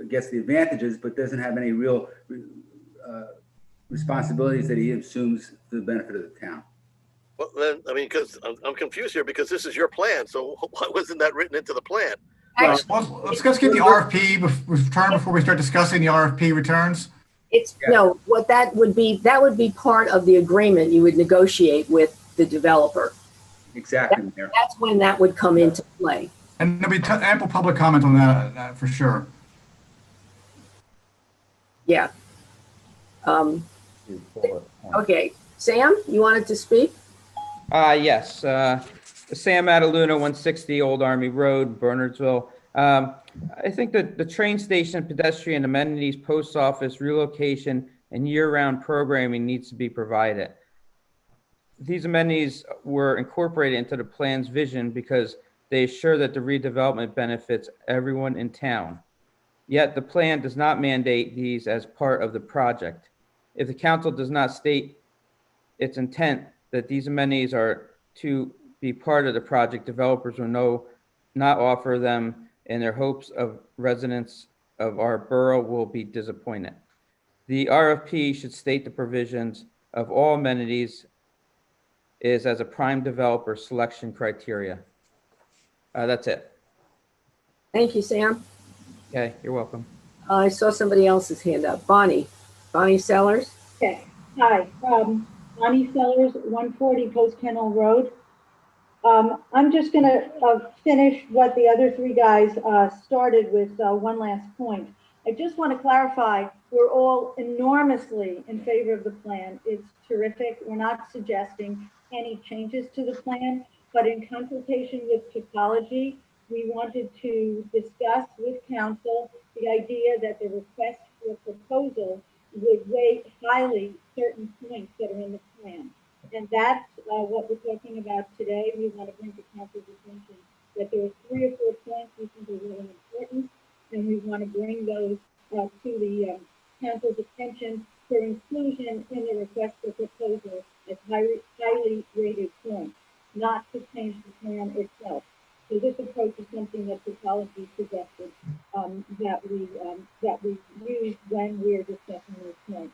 gets the advantages, but doesn't have any real responsibilities that he assumes for the benefit of the town. Well, then, I mean, because I'm confused here because this is your plan. So why wasn't that written into the plan? Well, let's get the RFP return before we start discussing the RFP returns. No, what that would be part of the agreement you would negotiate with the developer. Exactly. That's when that would come into play. And there'll be ample public comment on that for sure. Yeah. Okay, Sam, you wanted to speak? Yes. Sam Mataluna, 160 Old Army Road, Bernardsville. I think that the train station, pedestrian amenities, post office, relocation, and year-round programming needs to be provided. These amenities were incorporated into the plan's vision because they assure that the redevelopment benefits everyone in town. Yet the plan does not mandate these as part of the project. If the council does not state its intent that these amenities are to be part of the project, developers will not offer them in their hopes of residents of our borough will be disappointed. The RFP should state the provisions of all amenities is as a prime developer selection criteria. That's it. Thank you, Sam. Okay, you're welcome. I saw somebody else's hand up. Bonnie Sellers. Okay, hi, Bonnie Sellers, 140 Post Kennel Road. I'm just gonna finish what the other three guys started with one last point. I just want to clarify, we're all enormously in favor of the plan. It's terrific. We're not suggesting any changes to the plan, but in consultation with topology, we wanted to discuss with council the idea that the request for proposal would weigh highly certain points that are in the plan. And that's what we're talking about today. We want to bring to council's attention that there are 3 or 4 points we think are really important, and we want to bring those to the council's attention for inclusion in the request for proposal as highly rated points, not to change the plan itself. So this approach is something that topology suggested that we use when we're discussing these points.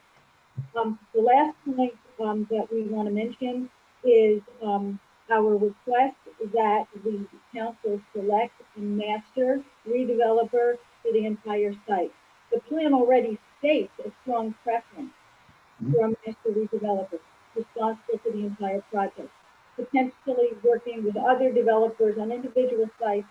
The last point that we want to mention is our request that the council select a master redeveloper for the entire site. The plan already states a strong preference for a master redeveloper responsible for the entire project, potentially working with other developers on individual sites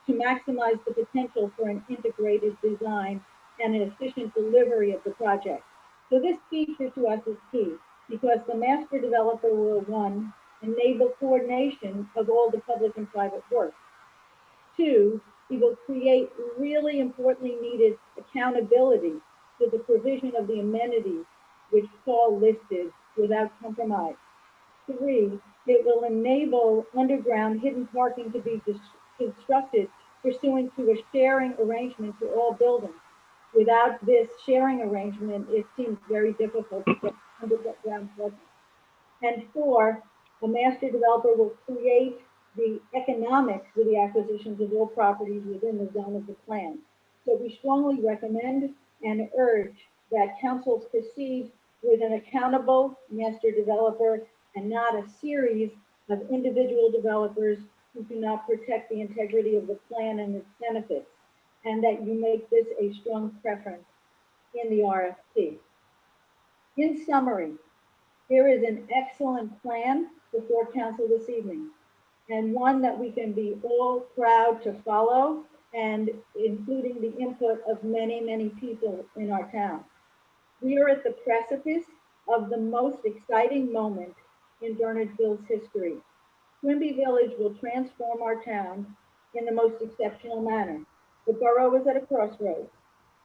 to maximize the potential for an integrated design and an efficient delivery of the project. So this feature to us is key because the master developer will, 1, enable coordination of all the public and private work. 2, he will create really importantly needed accountability to the provision of the amenities which Paul listed without compromise. 3, it will enable underground hidden parking to be constructed pursuant to a sharing arrangement for all buildings. Without this sharing arrangement, it seems very difficult to get underground parking. And 4, a master developer will create the economics for the acquisitions of all properties within the zone of the plan. So we strongly recommend and urge that councils proceed with an accountable master developer and not a series of individual developers who do not protect the integrity of the plan and its benefits, and that you make this a strong preference in the RFP. In summary, here is an excellent plan before council this evening, and one that we can be all proud to follow, and including the input of many, many people in our town. We are at the precipice of the most exciting moment in Bernardsville's history. Quimby Village will transform our town in the most exceptional manner. The borough is at a crossroads.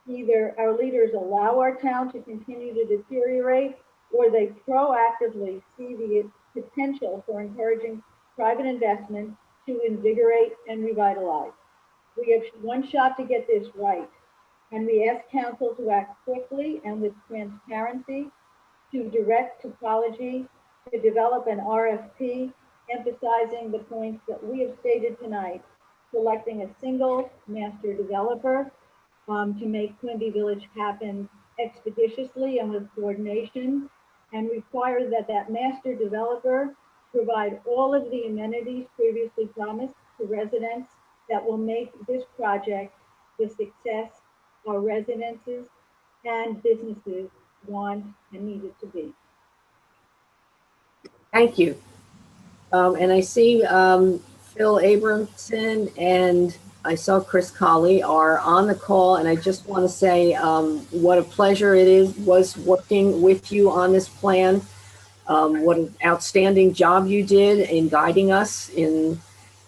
Either our leaders allow our town to continue to deteriorate, or they proactively see the potential for encouraging private investment to invigorate and revitalize. We have one shot to get this right, and we ask council to act quickly and with transparency to direct topology to develop an RFP emphasizing the points that we have stated tonight, selecting a single master developer to make Quimby Village happen expeditiously and with coordination, and require that that master developer provide all of the amenities previously promised to residents that will make this project the success our residences and businesses want and need it to be. Thank you. And I see Phil Abramson and I saw Chris Colley are on the call, and I just want to say what a pleasure it was working with you on this plan. What an outstanding job you did in guiding us in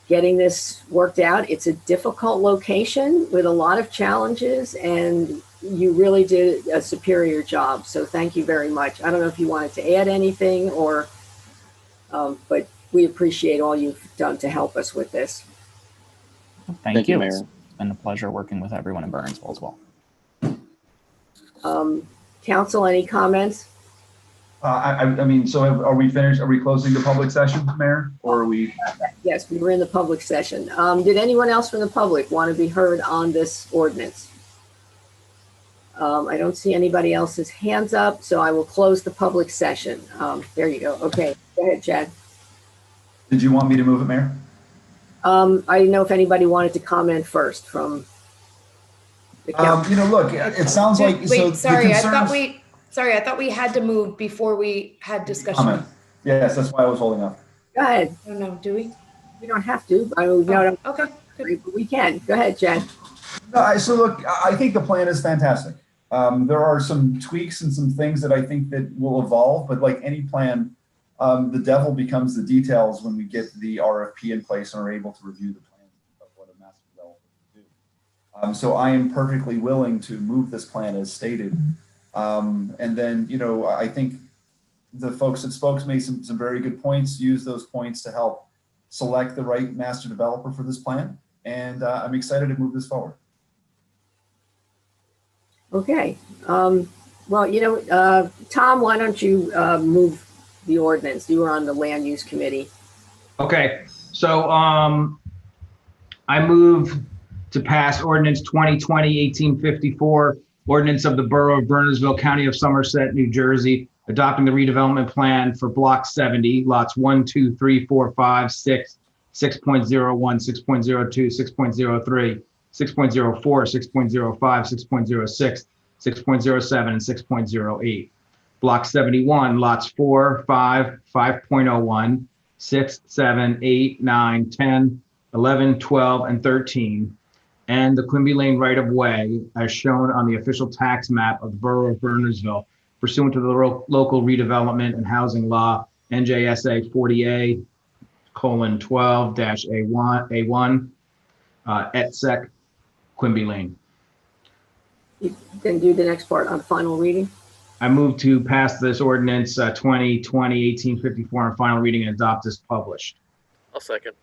getting this worked out. It's a difficult location with a lot of challenges, and you really did a superior job. So thank you very much. I don't know if you wanted to add anything or, but we appreciate all you've done to help us with this. Thank you, Mayor. It's been a pleasure working with everyone in Burnsville as well. Council, any comments? I mean, so are we finished? Are we closing the public session, Mayor? Or are we? Yes, we were in the public session. Did anyone else from the public want to be heard on this ordinance? I don't see anybody else's hands up, so I will close the public session. There you go. Okay, go ahead, Chad. Did you want me to move it, Mayor? I didn't know if anybody wanted to comment first from the council. You know, look, it sounds like Wait, sorry, I thought concerns- I thought we had to move before we had discussion. comment. Yes, that's why I was holding up. Go ahead. I don't know, do we? We don't have to. I mean, no, Okay. but we can. Go ahead, Chad. No, so look, I think the plan is fantastic. There are some tweaks and some things that I think that will evolve, but like any plan, the devil becomes the details when we get the RFP in place and are able to review the plan of what a master developer can do. So I am perfectly willing to move this plan as stated. And then, you know, I think the folks at Spokes made some very good points, use those points to help select the right master developer for this plan. And I'm excited to move this forward. Okay. Well, you know, Tom, why don't you move the ordinance? You were on the land use committee. Okay, so I move to pass ordinance 2020-1854, ordinance of the Borough of Bernardsville, County of Somerset, New Jersey, adopting the redevelopment plan for Block 70, lots 1, 2, 3, 4, 5, 6, 6.01, 6.02, 6.03, 6.04, 6.05, 6.06, 6.07, and 6.08. Block 71, lots 4, 5, 5.01, 6, 7, 8, 9, 10, 11, 12, and 13, and the Quimby Lane right-of-way as shown on the official tax map of the Borough of Bernardsville pursuant to the local redevelopment and housing law, NJSA 40A:12-A1, et sec, Quimby Lane. You can do the next part on final reading. I move to pass this ordinance 2020-1854 on final reading and adopt as published. I'll second.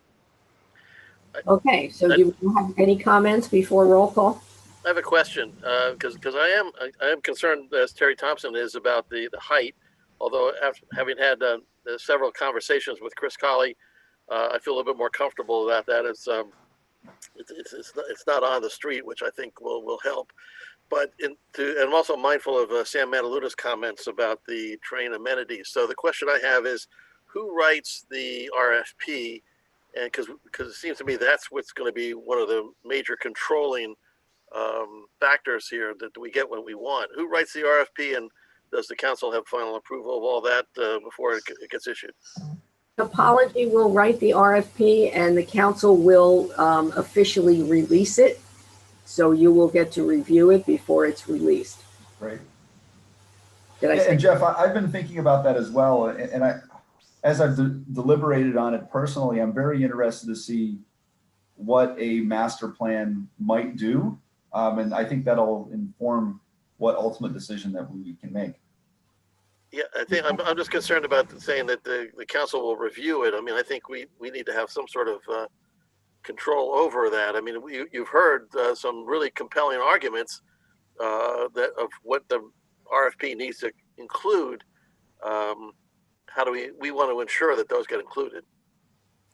Okay, so do you have any comments before roll call? I have a question because I am concerned, as Terry Thompson is, about the height. Although after having had several conversations with Chris Colley, I feel a little bit more comfortable about that. It's not on the street, which I think will help. But and I'm also mindful of Sam Mataluna's comments about the train amenities. So the question I have is, who writes the RFP? And because it seems to me that's what's going to be one of the major controlling factors here that we get what we want. Who writes the RFP, and does the council have final approval of all that before it gets issued? Topology will write the RFP and the council will officially release it. So you will get to review it before it's released. Right. And Jeff, I've been thinking about that as well. And as I've deliberated on it personally, I'm very interested to see what a master plan might do. And I think that'll inform what ultimate decision that we can make. Yeah, I think I'm just concerned about saying that the council will review it. I mean, I think we need to have some sort of control over that. I mean, you've heard some really compelling arguments that of what the RFP needs to include. How do we want to ensure that those get included?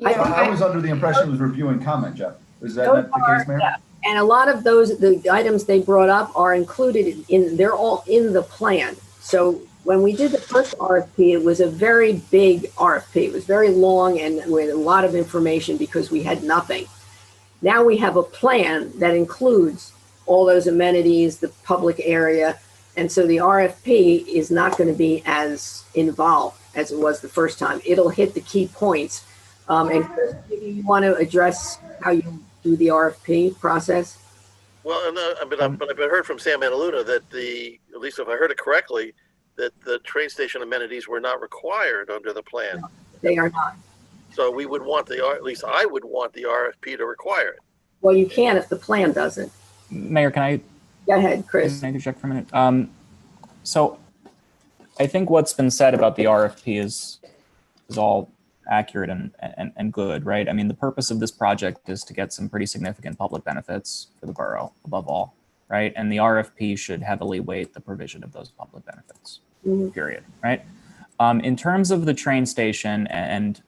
I was under the impression it was review and comment, Jeff. Is that not the case, Mayor? Yeah. And a lot of the items they brought up are included they're all in the plan. So when we did the first RFP, it was a very big RFP. It was very long and with a lot of information because we had nothing. Now we have a plan that includes all those amenities, the public area. And so the RFP is not going to be as involved as it was the first time. It'll hit the key points. And Chris, maybe you want to address how you do the RFP process? Well, but I've heard from Sam Manaluna that at least if I heard it correctly, that the train station amenities were not required under the plan. No, they are not. So we would want at least I would want the RFP to require it. Well, you can if the plan doesn't. Mayor, can I? Go ahead, Chris. Can I interject for a minute? So I think what's been said about the RFP is all accurate and good, right? I mean, the purpose of this project is to get some pretty significant public benefits for the borough, above all, right? And the RFP should heavily weight the provision of those public benefits, period, right? In terms of the train station and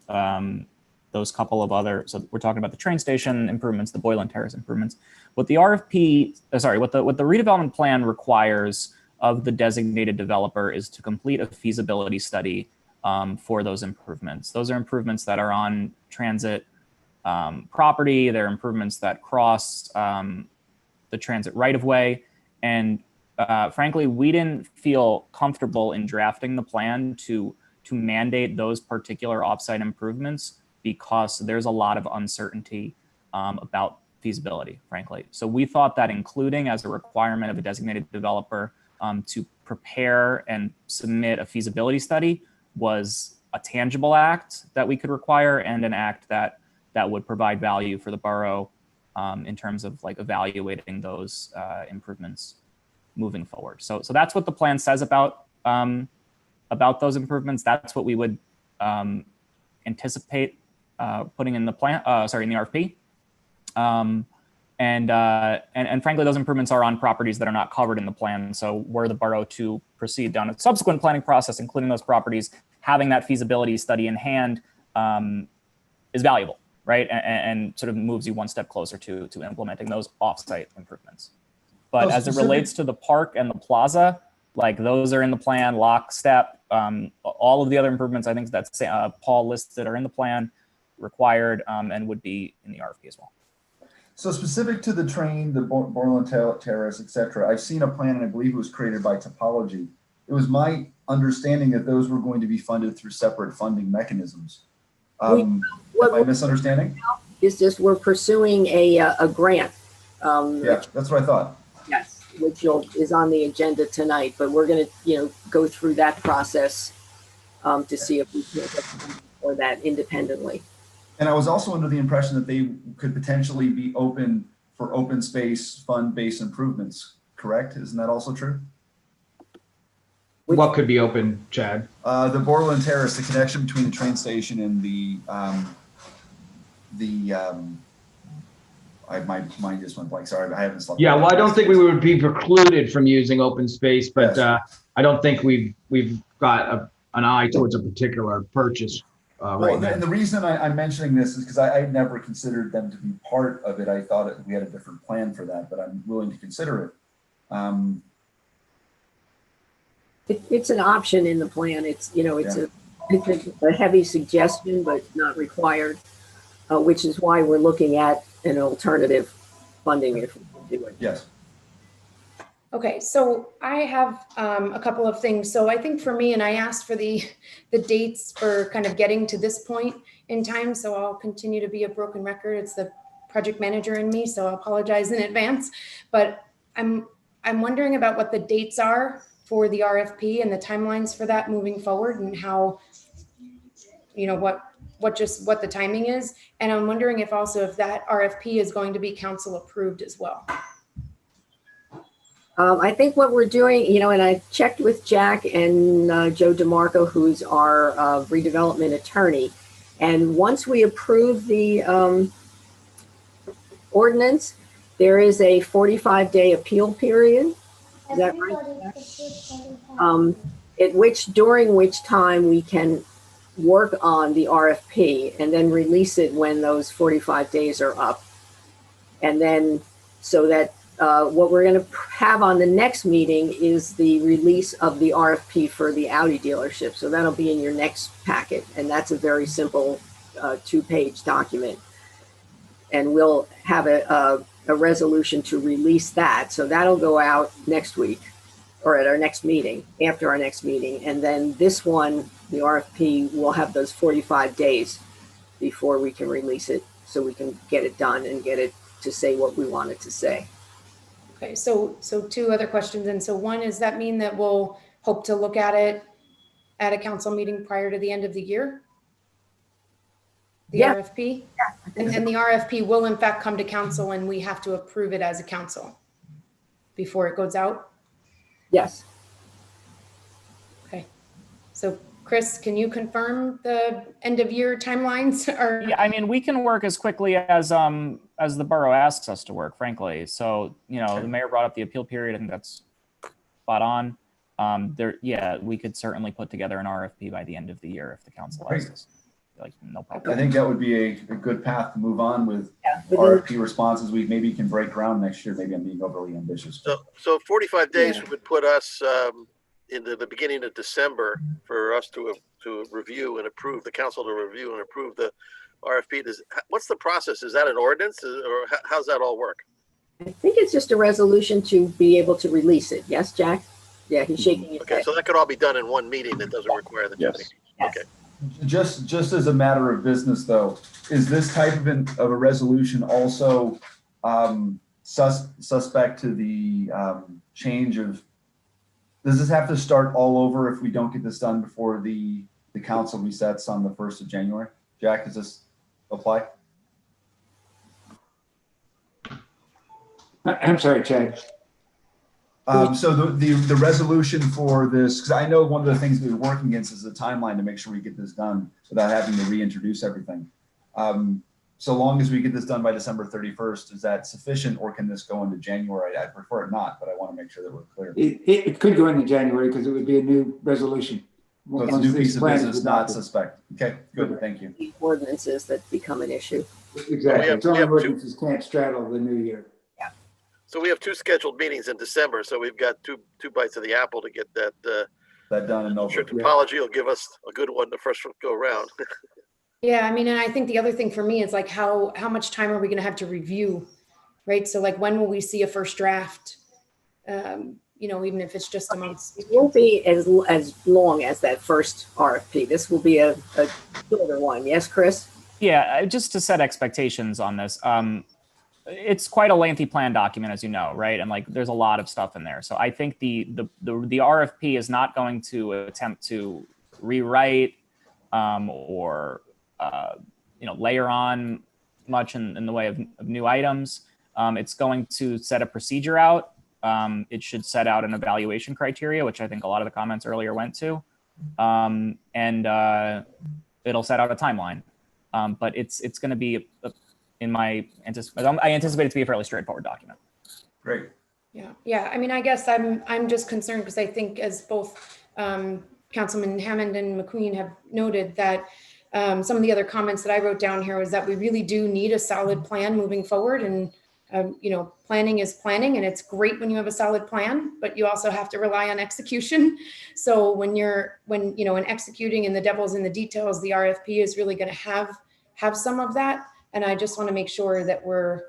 the those couple of other, so we're talking about the train station improvements, the Boylan Terrace improvements. What the RFP, what the redevelopment plan requires of the designated developer is to complete a feasibility study for those improvements. Those are improvements that are on transit property. They're improvements that cross the transit right-of-way. And frankly, we didn't feel comfortable in drafting the plan to mandate those particular offsite improvements because there's a lot of uncertainty about feasibility, frankly. So we thought that including as a requirement of a designated developer to prepare and submit a feasibility study was a tangible act that we could require and an act that would provide value for the borough in terms of like evaluating those improvements moving forward. So that's what the plan says about those improvements. That's what we would anticipate putting in the plan, in the RFP. And frankly, those improvements are on properties that are not covered in the plan. So were the borough to proceed down a subsequent planning process, including those properties, having that feasibility study in hand is valuable, right? And sort of moves you one step closer to implementing those offsite improvements. But as it relates to the park and the plaza, like those are in the plan, lockstep. All of the other improvements, I think that's Paul listed, are in the plan, required, and would be in the RFP as well. So specific to the train, the Boylan Terrace, et cetera, I've seen a plan, and I believe it was created by Topology. It was my understanding that those were going to be funded through separate funding mechanisms. Am I misunderstanding? It's just we're pursuing a grant. Yeah, that's what I thought. Yes, which is on the agenda tonight, but we're going to, go through that process to see if we can get for that independently. And I was also under the impression that they could potentially be open for open space fund-based improvements, correct? Isn't that also true? What could be open, Chad? The Boylan Terrace, the connection between the train station and my mind just went blank. Sorry, I haven't slept. Yeah, well, I don't think we would be precluded from using open space, but Yes. I don't think we've got an eye towards a particular purchase right now. And the reason I'm mentioning this is because I never considered them to be part of it. I thought we had a different plan for that, but I'm willing to consider it. It's an option in the plan. It's, it's a heavy suggestion, but not required, which is why we're looking at an alternative funding if we can do it. Yes. Okay, so I have a couple of things. So I think for me, and I asked for the dates for kind of getting to this point in time, so I'll continue to be a broken record. It's the project manager in me, so I apologize in advance. But I'm wondering about what the dates are for the RFP and the timelines for that moving forward, and how, what the timing is. And I'm wondering if that RFP is going to be council approved as well. I think what we're doing, and I checked with Jack and Joe DeMarco, who's our redevelopment attorney. And once we approve the ordinance, there is a 45-day appeal period. Is that right? During which time we can work on the RFP and then release it when those 45 days are up. And then so that what we're going to have on the next meeting is the release of the RFP for the Audi dealership. So that'll be in your next packet. And that's a very simple 2-page document. And we'll have a resolution to release that. So that'll go out next week or at our next meeting, after our next meeting. And then this one, the RFP, will have those 45 days before we can release it, so we can get it done and get it to say what we want it to say. Okay, so 2 other questions. And so one, does that mean that we'll hope to look at it at a council meeting prior to the end of the year? The RFP? Yeah. And the RFP will in fact come to council and we have to approve it as a council before it goes out? Yes. Okay. So Chris, can you confirm the end of year timelines? Yeah, I mean, we can work as quickly as the borough asks us to work, frankly. So, the mayor brought up the appeal period. I think that's spot on. We could certainly put together an RFP by the end of the year if the council asks us. like no problem. I think that would be a good path to move on with within- RFP responses. We maybe can break ground next year. Maybe I'm being overly ambitious. So 45 days would put us into the beginning of December for us to review and approve, the council to review and approve the RFP. What's the process? Is that an ordinance, or how's that all work? I think it's just a resolution to be able to release it. Yes, Jack? Yeah, he's shaking his Okay, head. so that could all be done in one meeting. That doesn't require the two meetings. Yes. Okay. Just as a matter of business, though, is this type of a resolution also suspect to the change of? Does this have to start all over if we don't get this done before the council resets on the 1st of January? Jack, does this apply? I'm sorry, Chad. So the resolution for this, because I know one of the things we're working against is the timeline to make sure we get this done without having to reintroduce everything. So long as we get this done by December 31st, is that sufficient, or can this go into January? I prefer it not, but I want to make sure that we're clear. It could go into January because it would be a new resolution. So it's a new piece of business, not suspect. Okay, good, thank you. The ordinances that become an issue. Exactly. Zoning ordinances can't straddle the new year. So we have 2 scheduled meetings in December. So we've got two bites of the apple to get that done. And I'm sure topology will give us a good one the first go around. Yeah, I mean, and I think the other thing for me is like how much time are we going to have to review, right? So like when will we see a first draft? Even if it's just a month. It won't be as long as that first RFP. This will be a shorter one. Yes, Chris? Yeah, just to set expectations on this. It's quite a lengthy plan document, as you know, right? And like, there's a lot of stuff in there. So I think the RFP is not going to attempt to rewrite or layer on much in the way of new items. It's going to set a procedure out. It should set out an evaluation criteria, which I think a lot of the comments earlier went to, and it'll set out a timeline. But it's going to be I anticipate it to be a fairly straightforward document. Great. Yeah. I mean, I guess I'm just concerned because I think, as both Councilman Hammond and McQueen have noted, that some of the other comments that I wrote down here was that we really do need a solid plan moving forward. And planning is planning, and it's great when you have a solid plan, but you also have to rely on execution. So when executing and the devil's in the details, the RFP is really going to have some of that. And I just want to make sure that we're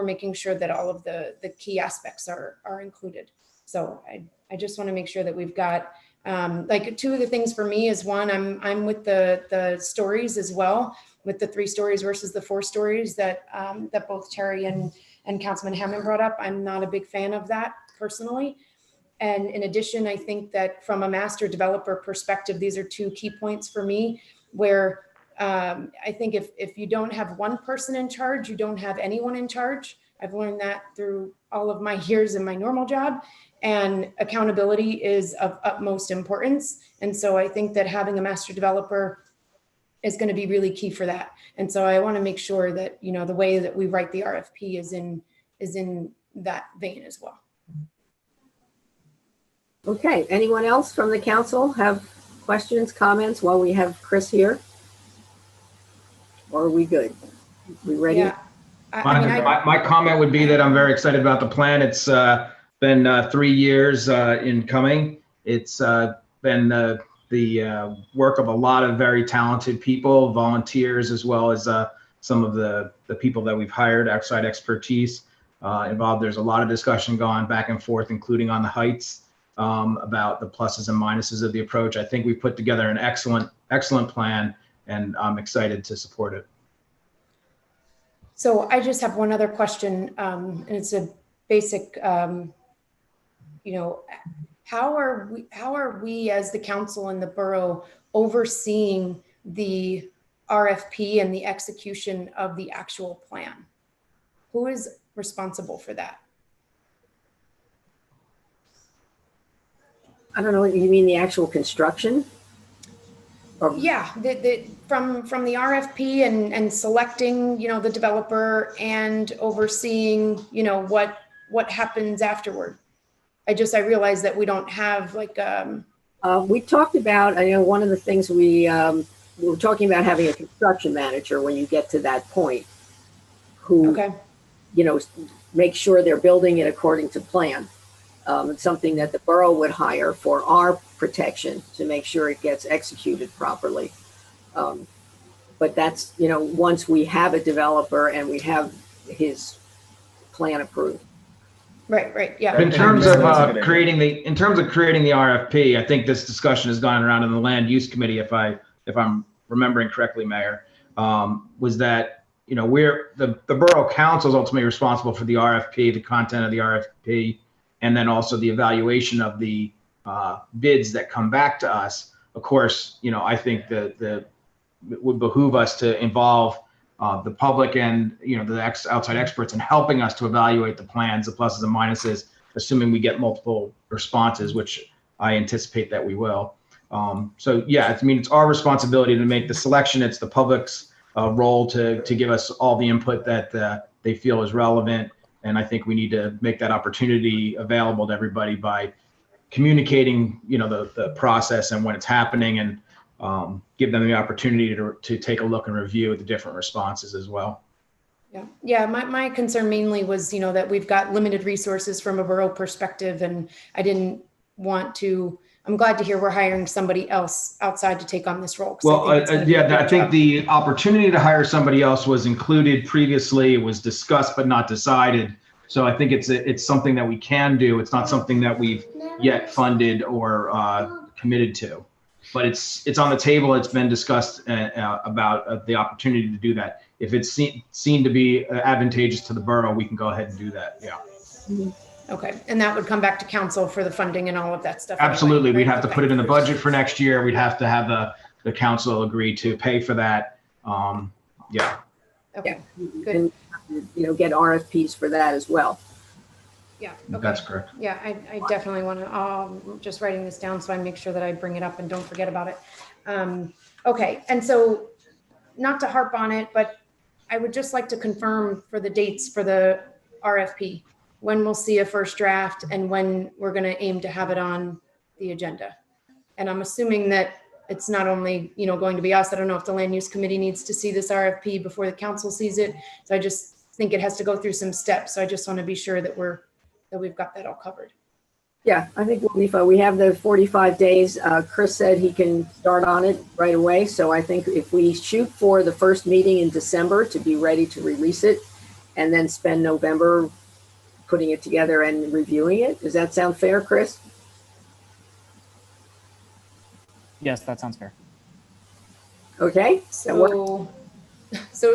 making sure that all of the key aspects are included. So I just want to make sure that we've got like 2 of the things for me is, one, I'm with the stories as well, with the 3 stories versus the 4 stories that both Terry and Councilman Hammond brought up. I'm not a big fan of that personally. And in addition, I think that from a master developer perspective, these are 2 key points for me where I think if you don't have one person in charge, you don't have anyone in charge. I've learned that through all of my years in my normal job, and accountability is of utmost importance. And so I think that having a master developer is going to be really key for that. And so I want to make sure that, the way that we write the RFP is in that vein as well. Okay. Anyone else from the council have questions, comments while we have Chris here? Or are we good? We ready? Yeah. My comment would be that I'm very excited about the plan. It's been 3 years in coming. It's been the work of a lot of very talented people, volunteers, as well as some of the people that we've hired, outside expertise involved. There's a lot of discussion going back and forth, including on the Heights, about the pluses and minuses of the approach. I think we put together an excellent plan, and I'm excited to support it. So I just have one other question, and it's a basic, how are we as the council and the borough overseeing the RFP and the execution of the actual plan? Who is responsible for that? I don't know. You mean the actual construction? Yeah, from the RFP and selecting, the developer, and overseeing, what happens afterward. I realize that we don't have like. We talked about. I know one of the things we we're talking about having a construction manager when you get to that point, who, Okay. you know, make sure they're building it according to plan. It's something that the borough would hire for our protection to make sure it gets executed properly. But that's, you know, once we have a developer and we have his plan approved. Right, yeah. In terms of creating the RFP, I think this discussion has gone around in the land use committee, if I'm remembering correctly, Mayor, was that, you know, the borough council is ultimately responsible for the RFP, the content of the RFP, and then also the evaluation of the bids that come back to us. Of course, you know, I think that it would behoove us to involve the public and, you know, the outside experts in helping us to evaluate the plans, the pluses and minuses, assuming we get multiple responses, which I anticipate that we will. So yeah, I mean, it's our responsibility to make the selection. It's the public's role to give us all the input that they feel is relevant. And I think we need to make that opportunity available to everybody by communicating, you know, the process and when it's happening, and give them the opportunity to take a look and review the different responses as well. Yeah. My concern mainly was, you know, that we've got limited resources from a borough perspective, and I didn't want to. I'm glad to hear we're hiring somebody else outside to take on this role. Well, I think the opportunity to hire somebody else was included previously. It was discussed but not decided. So I think it's something that we can do. It's not something that we've yet funded or committed to, but it's on the table. It's been discussed about the opportunity to do that. If it's seen to be advantageous to the borough, we can go ahead and do that. Yeah. Okay, and that would come back to council for the funding and all of that stuff. Absolutely. Anyway, We'd have to put it in the budget for next year. We'd have to have the council agree to pay for that. Yeah. Okay, good. And, you know, get RFPs for that as well. Yeah. Okay. That's correct. Yeah, I definitely want to, just writing this down so I make sure that I bring it up and don't forget about it. Okay, and so not to harp on it, but I would just like to confirm for the dates for the RFP, when we'll see a first draft and when we're going to aim to have it on the agenda. And I'm assuming that it's not only, you know, going to be us. I don't know if the land use committee needs to see this RFP before the council sees it. So I just think it has to go through some steps. So I just want to be sure that we've got that all covered. Yeah, I think we'll be fine. We have the 45 days. Chris said he can start on it right away. So I think if we shoot for the first meeting in December to be ready to release it, and then spend November putting it together and reviewing it. Does that sound fair, Chris? Yes, that sounds fair. Okay. So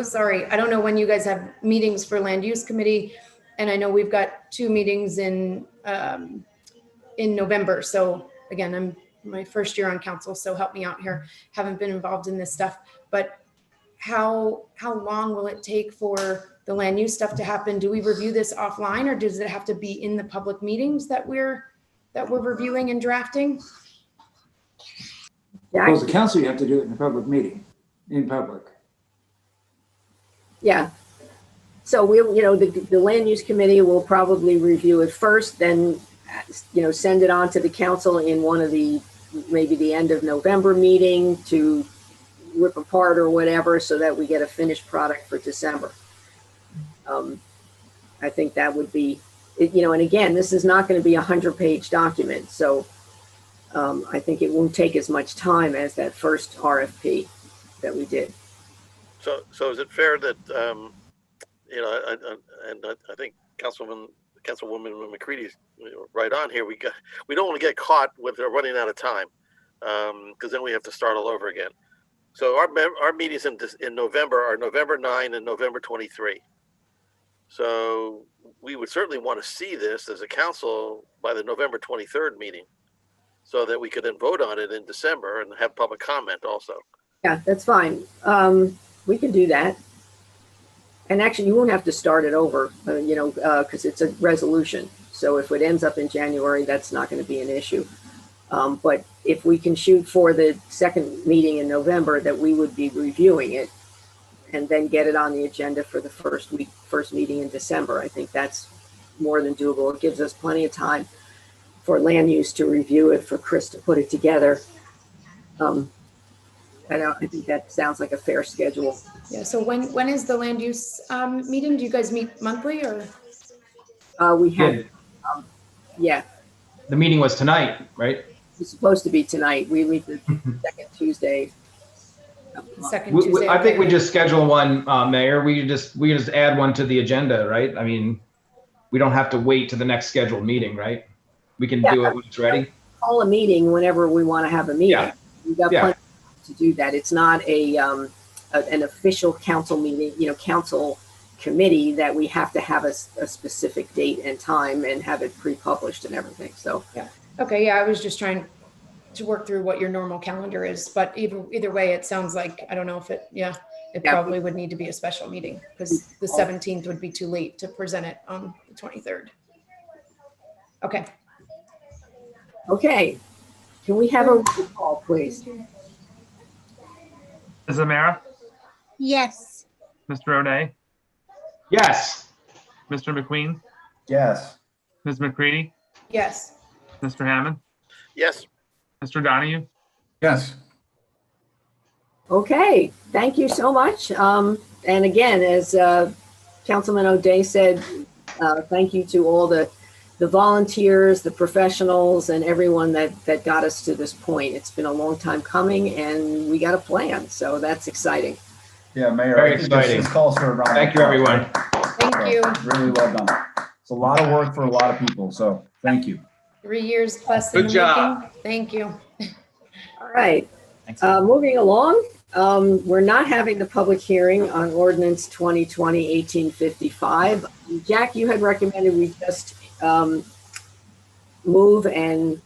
sorry. I don't know when you guys have meetings for land use committee, and I know we've got 2 meetings in November. So again, I'm my first year on council, so help me out here. Haven't been involved in this stuff, but how long will it take for the land use stuff to happen? Do we review this offline, or does it have to be in the public meetings that we're reviewing and drafting? Well, as a council, you have to do it in a public meeting, in public. Yeah. So we'll, you know, the land use committee will probably review it first, then, you know, send it on to the council in one of the, maybe the end of November meeting to rip apart or whatever, so that we get a finished product for December. I think that would be, you know, and again, this is not going to be a 100-page document. So I think it won't take as much time as that first RFP that we did. So is it fair that, you know, and I think Councilwoman McCready's right on here. We don't want to get caught with running out of time, because then we have to start all over again. So our meetings in November are November 9 and November 23. So we would certainly want to see this as a council by the November 23rd meeting, so that we could then vote on it in December and have public comment also. Yeah, that's fine. We can do that. And actually, you won't have to start it over, you know, because it's a resolution. So if it ends up in January, that's not going to be an issue. But if we can shoot for the second meeting in November, that we would be reviewing it and then get it on the agenda for the first meeting in December, I think that's more than doable. It gives us plenty of time for land use to review it, for Chris to put it together. I think that sounds like a fair schedule. Yeah, so when is the land use meeting? Do you guys meet monthly or? We have, Yeah. Yeah, The meeting was tonight, right? it's supposed to be tonight. We meet the second Tuesday. Second Tuesday. I think we okay. just schedule one, Mayor. We just add one to the agenda, right? I mean, we don't have to wait to the next scheduled meeting, right? We can do it when it's ready. Call a meeting whenever we want to have a meeting. Yeah. We've got plenty to do that. It's not an official council meeting, council committee that we have to have a specific date and time and have it pre-published and everything. So yeah. Okay. Yeah, I was just trying to work through what your normal calendar is, but either way, it sounds like, I don't know if it probably would need to be a special meeting because the 17th would be too late to present it on the 23rd. Okay. Okay. Can we have a roll call, please? Ms. Amara, Yes. Mr. O'Day, Yes. Mr. McQueen, Yes. Ms. McCready, Yes. Mr. Hammond, Yes. Mr. Donahue. Yes. Okay, thank you so much. And again, as Councilman O'Day said, thank you to all the volunteers, the professionals, and everyone that got us to this point. It's been a long time coming, and we got a plan, so that's exciting. Yeah, Mayor. Very I think exciting. This calls for a round of Thank you, applause, everyone. right? Thank you. Really well done. It's a lot of work for a lot of people, so thank you. 3 years plus in Good the job. making. Thank you. All right, moving along. We're not having the public hearing on ordinance 2020-1855. Jack, you had recommended we just move and.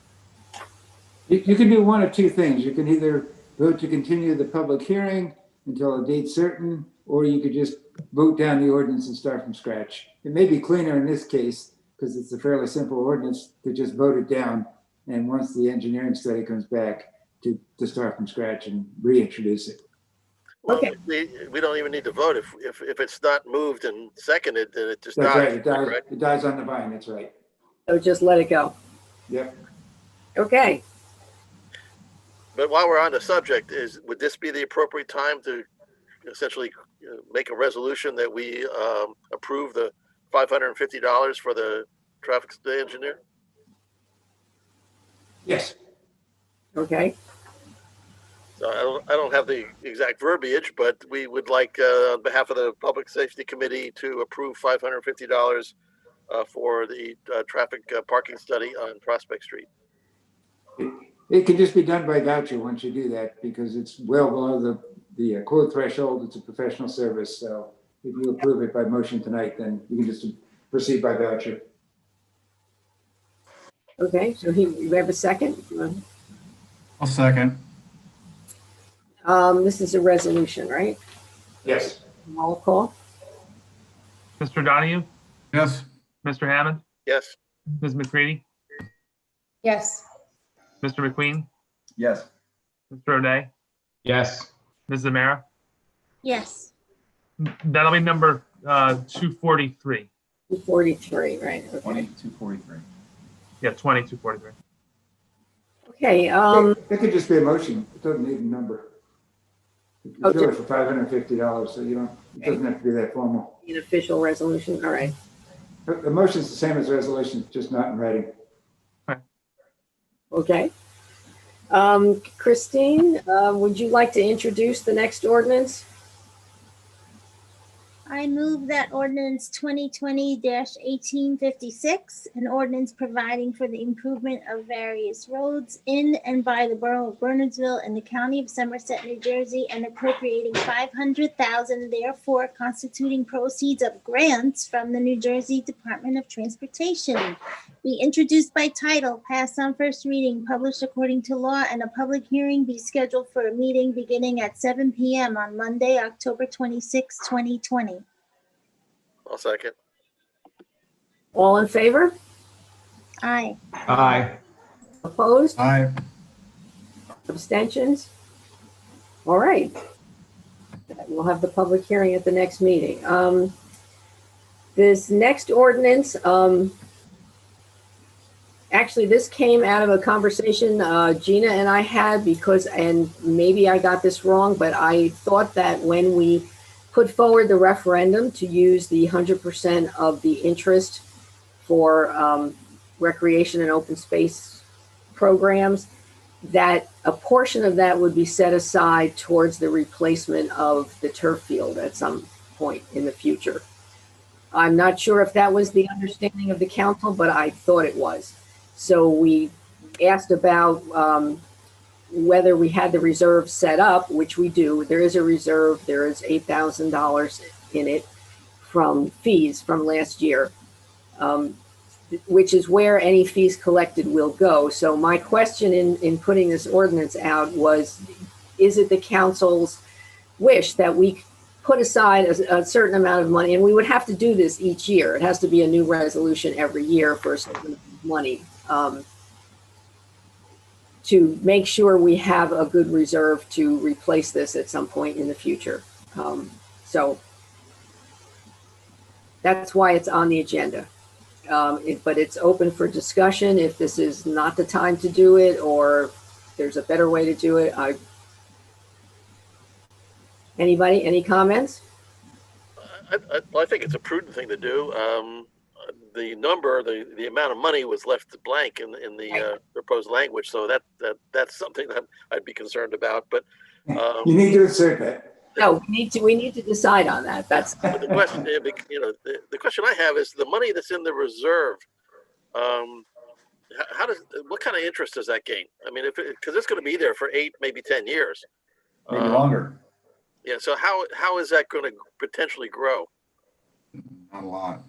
You can do one of two things. You can either vote to continue the public hearing until a date certain, or you could just vote down the ordinance and start from scratch. It may be cleaner in this case because it's a fairly simple ordinance to just vote it down. And once the engineering study comes back, to start from scratch and reintroduce it. Well, Okay. we don't even need to vote if it's not moved and seconded, then it just That's dies. right. It dies on the vine. That's right. So just let it go. Yep. Okay. But while we're on the subject, would this be the appropriate time to essentially make a resolution that we approve the $550 for the traffic study engineer? Yes. Okay. So I don't have the exact verbiage, but we would like, on behalf of the Public Safety Committee, to approve $550 for the traffic parking study on Prospect Street. It can just be done by voucher once you do that because it's well below the quote threshold. It's a professional service. So if you approve it by motion tonight, then you can just proceed by voucher. Okay, so we have a second. I'll second. This is a resolution, right? Yes. Roll call. Mr. Donahue, Yes. Mr. Hammond, Yes. Ms. McCready, Yes. Mr. McQueen, Yes. Mr. O'Day, Yes. Ms. Amara. Yes. That'll be number 243. 243, right? Okay. 2243. Yeah, 2243. Okay. It could just be a motion. It doesn't need a number. You do it for $550, so you don't. It doesn't have to be that formal. An official resolution. All right. The motion's the same as resolution, just not in writing. Okay. Christine, would you like to introduce the next ordinance? I move that ordinance 2020-1856, an ordinance providing for the improvement of various roads in and by the Borough of Bernardsville and the County of Somerset, New Jersey, and appropriating $500,000, therefore constituting proceeds of grants from the New Jersey Department of Transportation. Be introduced by title, passed on first reading, published according to law, and a public hearing be scheduled for a meeting beginning at 7 p.m. on Monday, October 26, 2020. I'll second. All in favor? Aye. Aye. Opposed? Aye. Abstentions? All right. We'll have the public hearing at the next meeting. This next ordinance, Actually, this came out of a conversation Gina and I had and maybe I got this wrong, but I thought that when we put forward the referendum to use the 100% of the interest for recreation and open space programs, that a portion of that would be set aside towards the replacement of the turf field at some point in the future. I'm not sure if that was the understanding of the council, but I thought it was. So we asked about whether we had the reserve set up, which we do. There is a reserve. There is $8,000 in it from fees from last year, which is where any fees collected will go. So my question in putting this ordinance out was, is it the council's wish that we put aside a certain amount of money, and we would have to do this each year. It has to be a new resolution every year for a certain amount of money to make sure we have a good reserve to replace this at some point in the future. So that's why it's on the agenda. But it's open for discussion if this is not the time to do it or there's a better way to do it. Anybody, any comments? I think it's a prudent thing to do. The number, the amount of money was left blank in the proposed language, so that's something that I'd be concerned about. But you need to assert that. No, we need to decide on that. That's the question. The question I have is the money that's in the reserve. What kind of interest does that gain? I mean, because it's going to be there for 8, maybe 10 years, maybe longer. Yeah. So how is that going to potentially grow? Not a lot.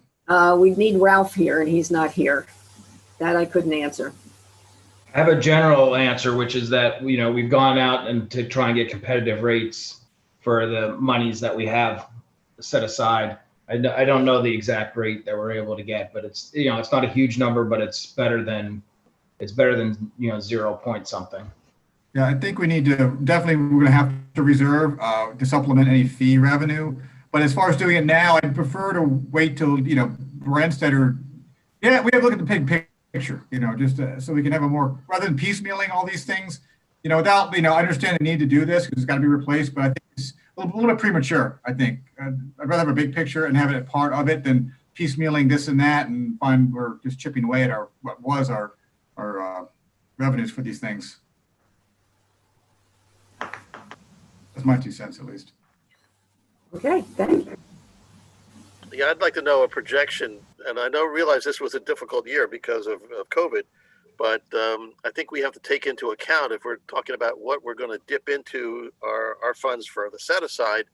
We need Ralph here, and he's not here. That I couldn't answer. I have a general answer, which is that we've gone out and to try and get competitive rates for the monies that we have set aside. I don't know the exact rate that we're able to get, but it's it's not a huge number, but it's better than 0 point something. Yeah, I think we need to we're going to have to reserve to supplement any fee revenue. But as far as doing it now, I'd prefer to wait till Brandstetter. Yeah, we have to look at the big picture. Just so we can have a more rather than piecemealing all these things. Without I understand the need to do this because it's got to be replaced, but I think it's a little bit premature. I think I'd rather have a big picture and have it a part of it than piecemealing this and that and find we're just chipping away at what was our revenues for these things. That's my 2 cents, at least. Okay, thank you. Yeah, I'd like to know a projection, and I realize this was a difficult year because of COVID, but I think we have to take into account if we're talking about what we're going to dip into our funds for the set aside,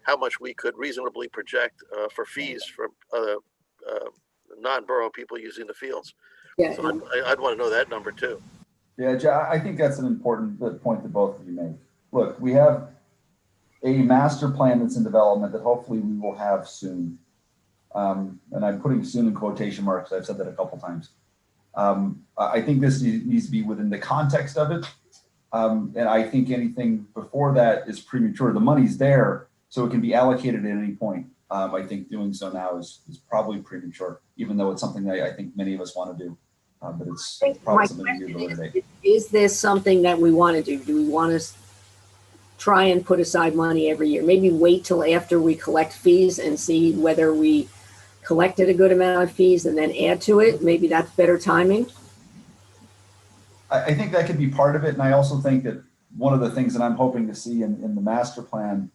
how much we could reasonably project for fees from non-borough people using the fields. Yeah, so I'd want to know that number too. Yeah, I think that's an important point that both of you make. Look, we have a master plan that's in development that hopefully we will have soon. And I'm putting soon in quotation marks. I've said that a couple times. I think this needs to be within the context of it. And I think anything before that is premature. The money's there, so it can be allocated at any point. I think doing so now is probably premature, even though it's something that I think many of us want to do. But it's probably something we do today. Is this something that we want to do? Do we want to try and put aside money every year? Maybe wait till after we collect fees and see whether we collected a good amount of fees and then add to it. Maybe that's better timing. I think that could be part of it. And I also think that one of the things that I'm hoping to see in the master plan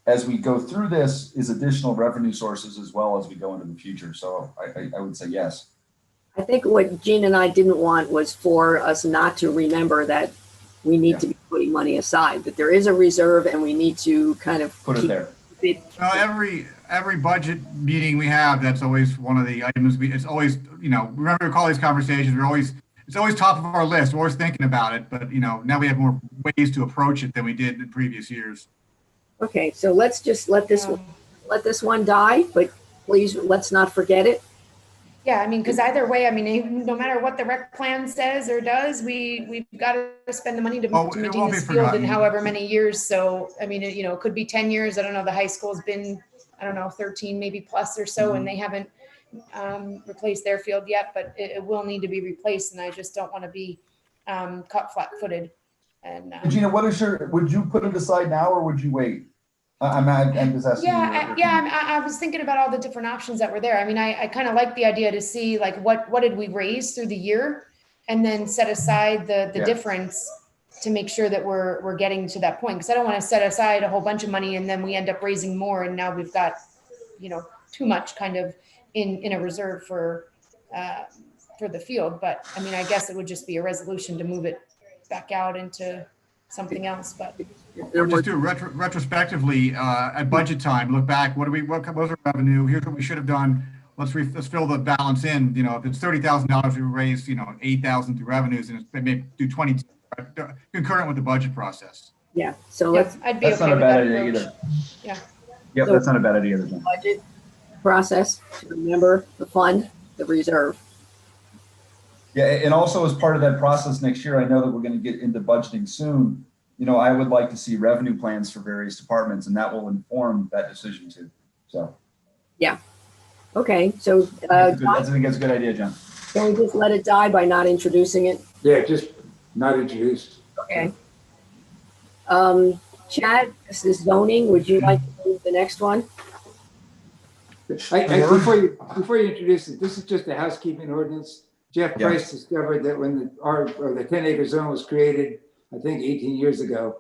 as we go through this is additional revenue sources as well as we go into the future. So I would say yes. I think what Gene and I didn't want was for us not to remember that we need to be putting money aside, that there is a reserve and we need to kind of put it there. Every budget meeting we have, that's always one of the items. It's always, remember we call these conversations, it's always top of our list. We're always thinking about it, but now we have more ways to approach it than we did in previous years. Okay, so let's just let this one die, but please let's not forget it. Yeah, I mean, because either way, I mean, no matter what the rec plan says or does, we've got to spend the money to maintain this field in however many years. So, I mean, it could be 10 years. I don't know. The high school's been, I don't know, 13 maybe plus or so, and they haven't replaced their field yet, but it will need to be replaced, and I just don't want to be caught flat-footed. And Regina, would you put it aside now or would you wait? I'm just asking. I was thinking about all the different options that were there. I mean, I kind of like the idea to see like what did we raise through the year, and then set aside the difference to make sure that we're getting to that point. Because I don't want to set aside a whole bunch of money and then we end up raising more, and now we've got, too much kind of in a reserve for the field. But I mean, I guess it would just be a resolution to move it back out into something else. But Or just do it retrospectively at budget time. Look back. What was our revenue? Here's what we should have done. Let's fill the balance in. If it's $30,000, we raised $8,000 through revenues, and maybe do 22 concurrent with the budget process. Yeah. So I'd be that's okay not a with bad that idea approach. either. Yeah. Yep, So- that's not a bad idea either. Jen. Budget process to remember the fund, the reserve. Yeah, and also as part of that process next year, I know that we're going to get into budgeting soon. I would like to see revenue plans for various departments, and that will inform that decision too. So. Yeah. Okay. So I think that's a good idea, John. can we just let it die by not introducing it? Yeah, just not introduced. Okay. Chad, this is zoning. Would you like to move the next one? Before you introduce it, this is just a housekeeping ordinance. Jeff Price discovered that when the 10-acre zone was created, I think 18 years ago,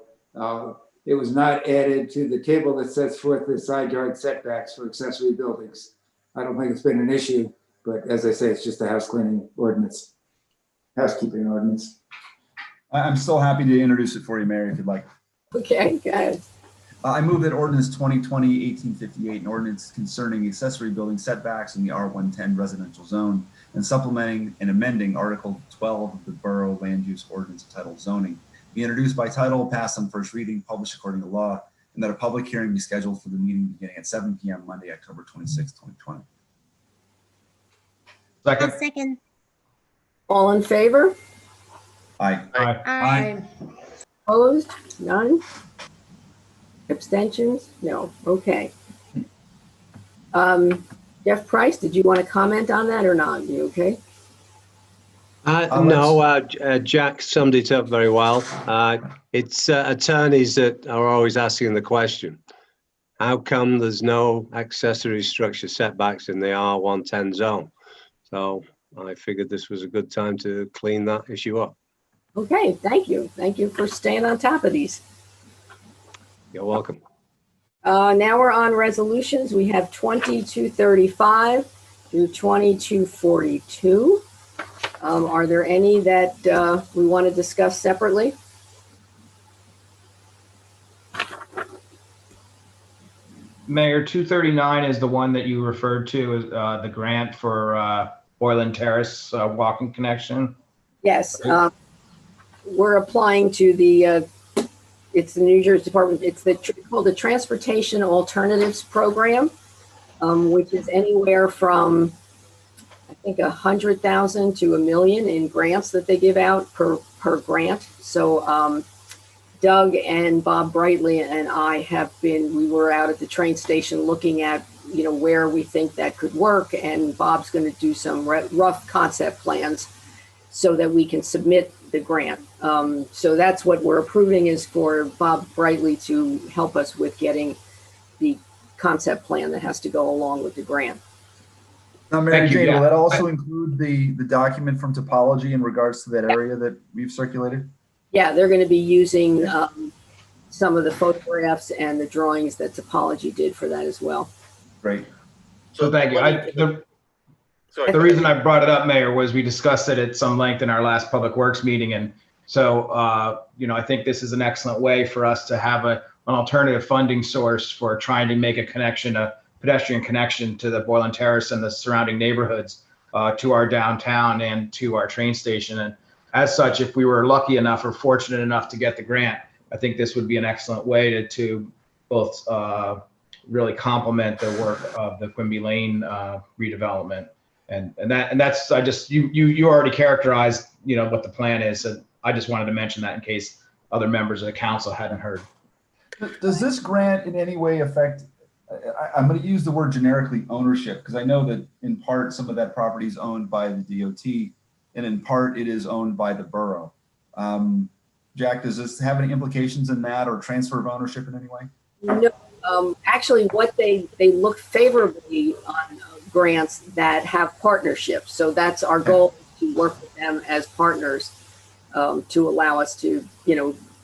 it was not added to the table that sets forth the side yard setbacks for accessory buildings. I don't think it's been an issue, but as I say, it's just a housekeeping ordinance. I'm still happy to introduce it for you, Mary, if you'd like. Okay, guys. I move that ordinance 2020-1858, an ordinance concerning accessory building setbacks in the R110 residential zone, and supplementing and amending Article 12 of the Borough Land Use Ordinance entitled Zoning, be introduced by title, passed on first reading, published according to law, and that a public hearing be scheduled for the meeting beginning at 7 p.m. Monday, October 26, 2020. I'll second. All in favor? Aye. Aye. Opposed? None? Abstentions? No. Okay. Jeff Price, did you want to comment on that or not? You okay? No, Jack summed it up very well. It's attorneys that are always asking the question, how come there's no accessory structure setbacks in the R110 zone? So I figured this was a good time to clean that issue up. Okay, thank you. Thank you for staying on top of these. You're welcome. Now we're on resolutions. We have 2235 through 2242. Are there any that we want to discuss separately? Mayor, 239 is the one that you referred to as the grant for Boylan Terrace walking connection. Yes. We're applying to the it's the New Jersey Department. It's called the Transportation Alternatives Program, which is anywhere from I think 100,000 to $1 million in grants that they give out per grant. So Doug and Bob Brightly and I we were out at the train station looking at where we think that could work, and Bob's going to do some rough concept plans so that we can submit the grant. So that's what we're approving, is for Bob Brightly to help us with getting the concept plan that has to go along with the grant. Now, Mary Jane, will that also include the document from Topology in regards to that area that we've circulated? Yeah, they're going to be using some of the photographs and the drawings that Topology did for that as well. Great. So thank you. The reason I brought it up, Mayor, was we discussed it at some length in our last Public Works meeting. And so, I think this is an excellent way for us to have an alternative funding source for trying to make a pedestrian connection to the Boylan Terrace and the surrounding neighborhoods, to our downtown and to our train station. And as such, if we were lucky enough or fortunate enough to get the grant, I think this would be an excellent way to both really complement the work of the Quimby Lane redevelopment. And that's you already characterized what the plan is, and I just wanted to mention that in case other members of the council hadn't heard. Does this grant in any way affect I'm going to use the word generically ownership, because I know that in part some of that property is owned by the DOT, and in part it is owned by the borough. Jack, does this have any implications in that, or transfer of ownership in any way? No, actually, what they look favorably on grants that have partnerships. So that's our goal, to work with them as partners to allow us to,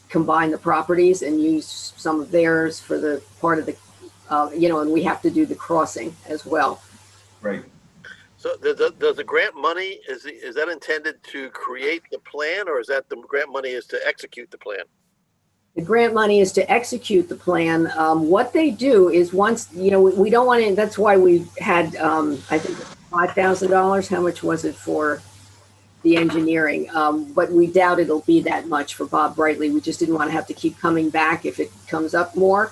combine the properties and use some of theirs for the part of the, and we have to do the crossing as well. Right. So does the grant money, is that intended to create the plan, or is that the grant money is to execute the plan? The grant money is to execute the plan. What they do is once, we don't want to, that's why we had, I think, $5,000. How much was it for the engineering? But we doubt it'll be that much for Bob Brightly. We just didn't want to have to keep coming back if it comes up more.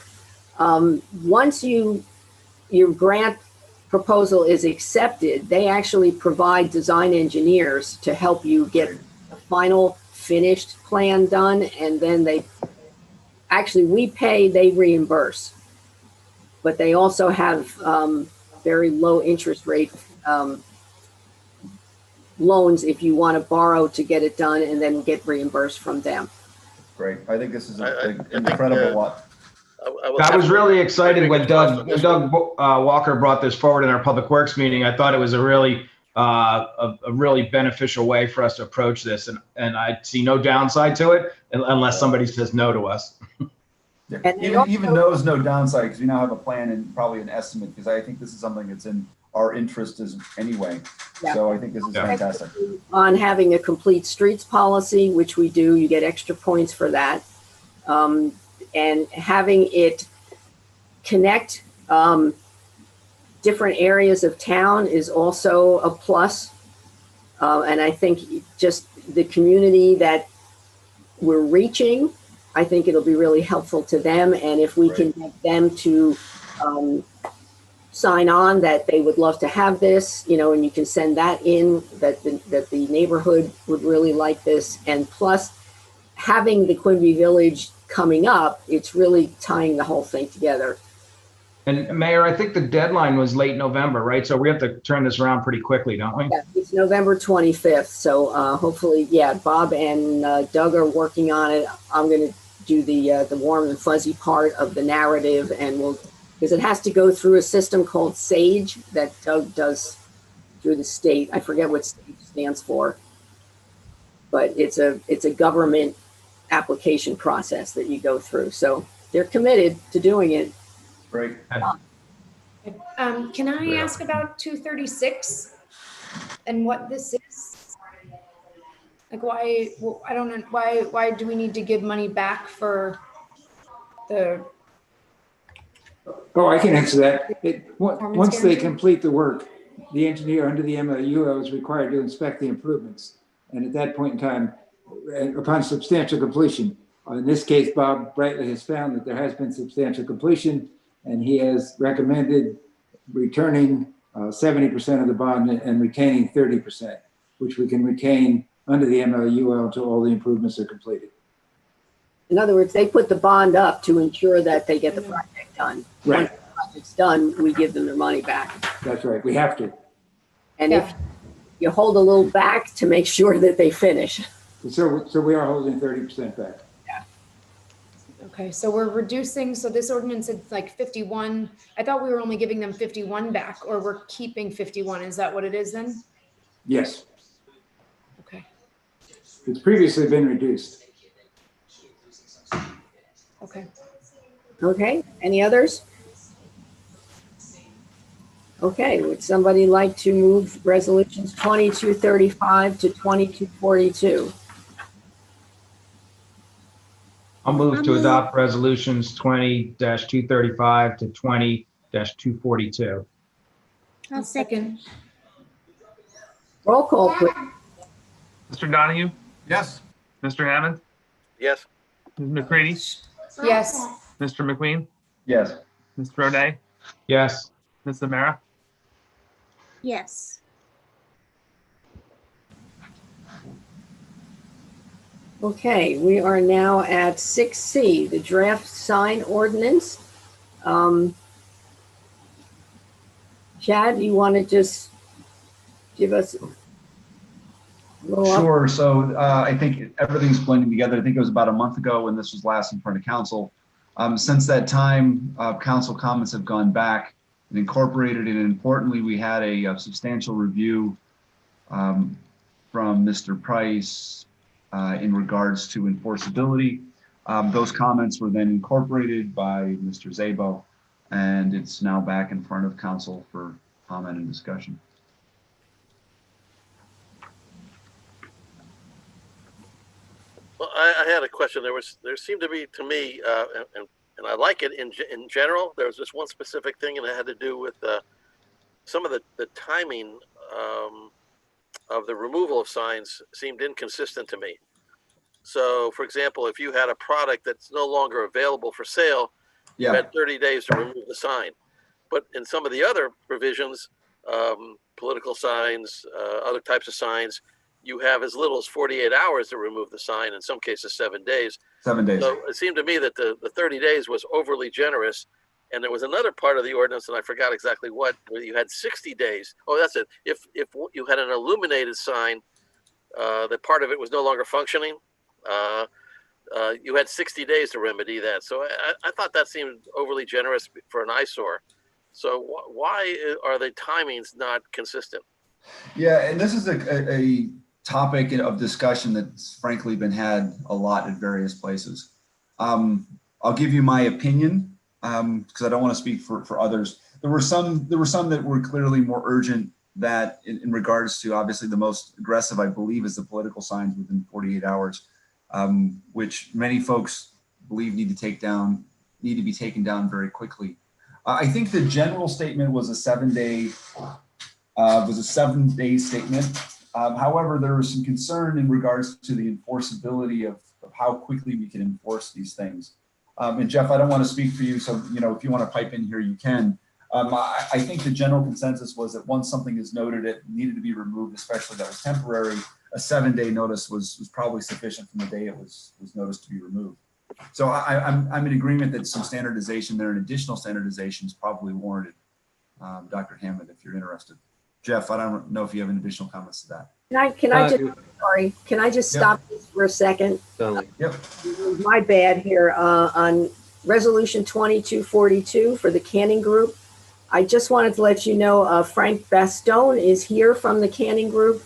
Once your grant proposal is accepted, they actually provide design engineers to help you get the final finished plan done, and then we pay, they reimburse. But they also have very low interest rate loans if you want to borrow to get it done and then get reimbursed from them. Great. I think this is an incredible lot. I was really excited when Doug Walker brought this forward in our Public Works meeting. I thought it was a really beneficial way for us to approach this, and I see no downside to it unless somebody says no to us. Yeah. Even knows no downside, because we now have a plan and probably an estimate, because I think this is something that's in our interest anyway. Yeah. So I think this is fantastic. On having a complete streets policy, which we do, you get extra points for that. And having it connect different areas of town is also a plus. And I think just the community that we're reaching, I think it'll be really helpful to them. And if we can get them to sign on that they would love to have this, and you can send that in, that the neighborhood would really like this. And plus, having the Quimby Village coming up, it's really tying the whole thing together. And Mayor, I think the deadline was late November, right? So we have to turn this around pretty quickly, don't we? Yeah, it's November 25th. So hopefully, Bob and Doug are working on it. I'm going to do the warm and fuzzy part of the narrative, and because it has to go through a system called SAGE that Doug does through the state. I forget what SAGE stands for, but it's a government application process that you go through. So they're committed to doing it. Great. Can I ask about 236 and what this is? Like why, I don't know, why do we need to give money back for the... Oh, I can answer that. Once they complete the work, the engineer under the MLUO is required to inspect the improvements. And at that point in time, upon substantial completion, in this case, Bob Brightly has found that there has been substantial completion, and he has recommended returning 70% of the bond and retaining 30%, which we can retain under the MLUO until all the improvements are completed. In other words, they put the bond up to ensure that they get the project done. Right. Once the project's done, we give them their money back. That's right. We have to. And if you hold a little back to make sure that they finish. So we are holding 30% back. Yeah. Okay, so we're reducing, so this ordinance is like 51. I thought we were only giving them 51 back, or we're keeping 51. Is that what it is then? Yes. Okay. It's previously been reduced. Okay. Okay, any others? Okay, would somebody like to move resolutions 2235 to 2242? I'll move to adopt resolutions 20-235 to 20-242. I'll second. Roll call, please. Mr. Donahue? Yes. Mr. Hammond? Yes. Ms. McCready? Yes. Mr. McQueen? Yes. Mr. O'Day? Yes. Ms. Zamara? Yes. Okay, we are now at 6C, the draft sign ordinance. Chad, you want to just give us a little Sure. So I think everything's blending together. I think it was about a month ago when this was last in front of council. Since that time, council comments have gone back and incorporated, and importantly, we had a substantial review from Mr. Price in regards to enforceability. Those comments were then incorporated by Mr. Zabo, and it's now back in front of council for comment and discussion. Well, I had a question. There seemed to be, to me, and I like it in general. There was just one specific thing, and it had to do with some of the timing of the removal of signs seemed inconsistent to me. So, for example, if you had a product that's no longer available for sale, you had 30 days to remove the sign. But in some of the other provisions, political signs, other types of signs, you have as little as 48 hours to remove the sign, in some cases 7 days. 7 days. So it seemed to me that the 30 days was overly generous. And there was another part of the ordinance, and I forgot exactly what, where you had 60 days. Oh, that's it. If you had an illuminated sign, that part of it was no longer functioning, you had 60 days to remedy that. So I thought that seemed overly generous for an eyesore. So why are the timings not consistent? Yeah, and this is a topic of discussion that's frankly been had a lot at various places. I'll give you my opinion because I don't want to speak for others. There were some that were clearly more urgent, that in regards to, obviously the most aggressive, I believe, is the political signs within 48 hours, which many folks believe need to be taken down very quickly. I think the general statement was a 7-day statement. However, there was some concern in regards to the enforceability of how quickly we can enforce these things. And Jeff, I don't want to speak for you, so if you want to pipe in here, you can. I think the general consensus was that once something is noted, it needed to be removed, especially that was temporary. A 7-day notice was probably sufficient from the day it was noticed to be removed. So I'm in agreement that some standardization there and additional standardization is probably warranted. Dr. Hammond, if you're interested. Jeff, I don't know if you have any additional comments to that. Can I just stop this for a second? Yep. My bad here. On resolution 2242 for the Canning Group, I just wanted to let you know Frank Bastone is here from the Canning Group.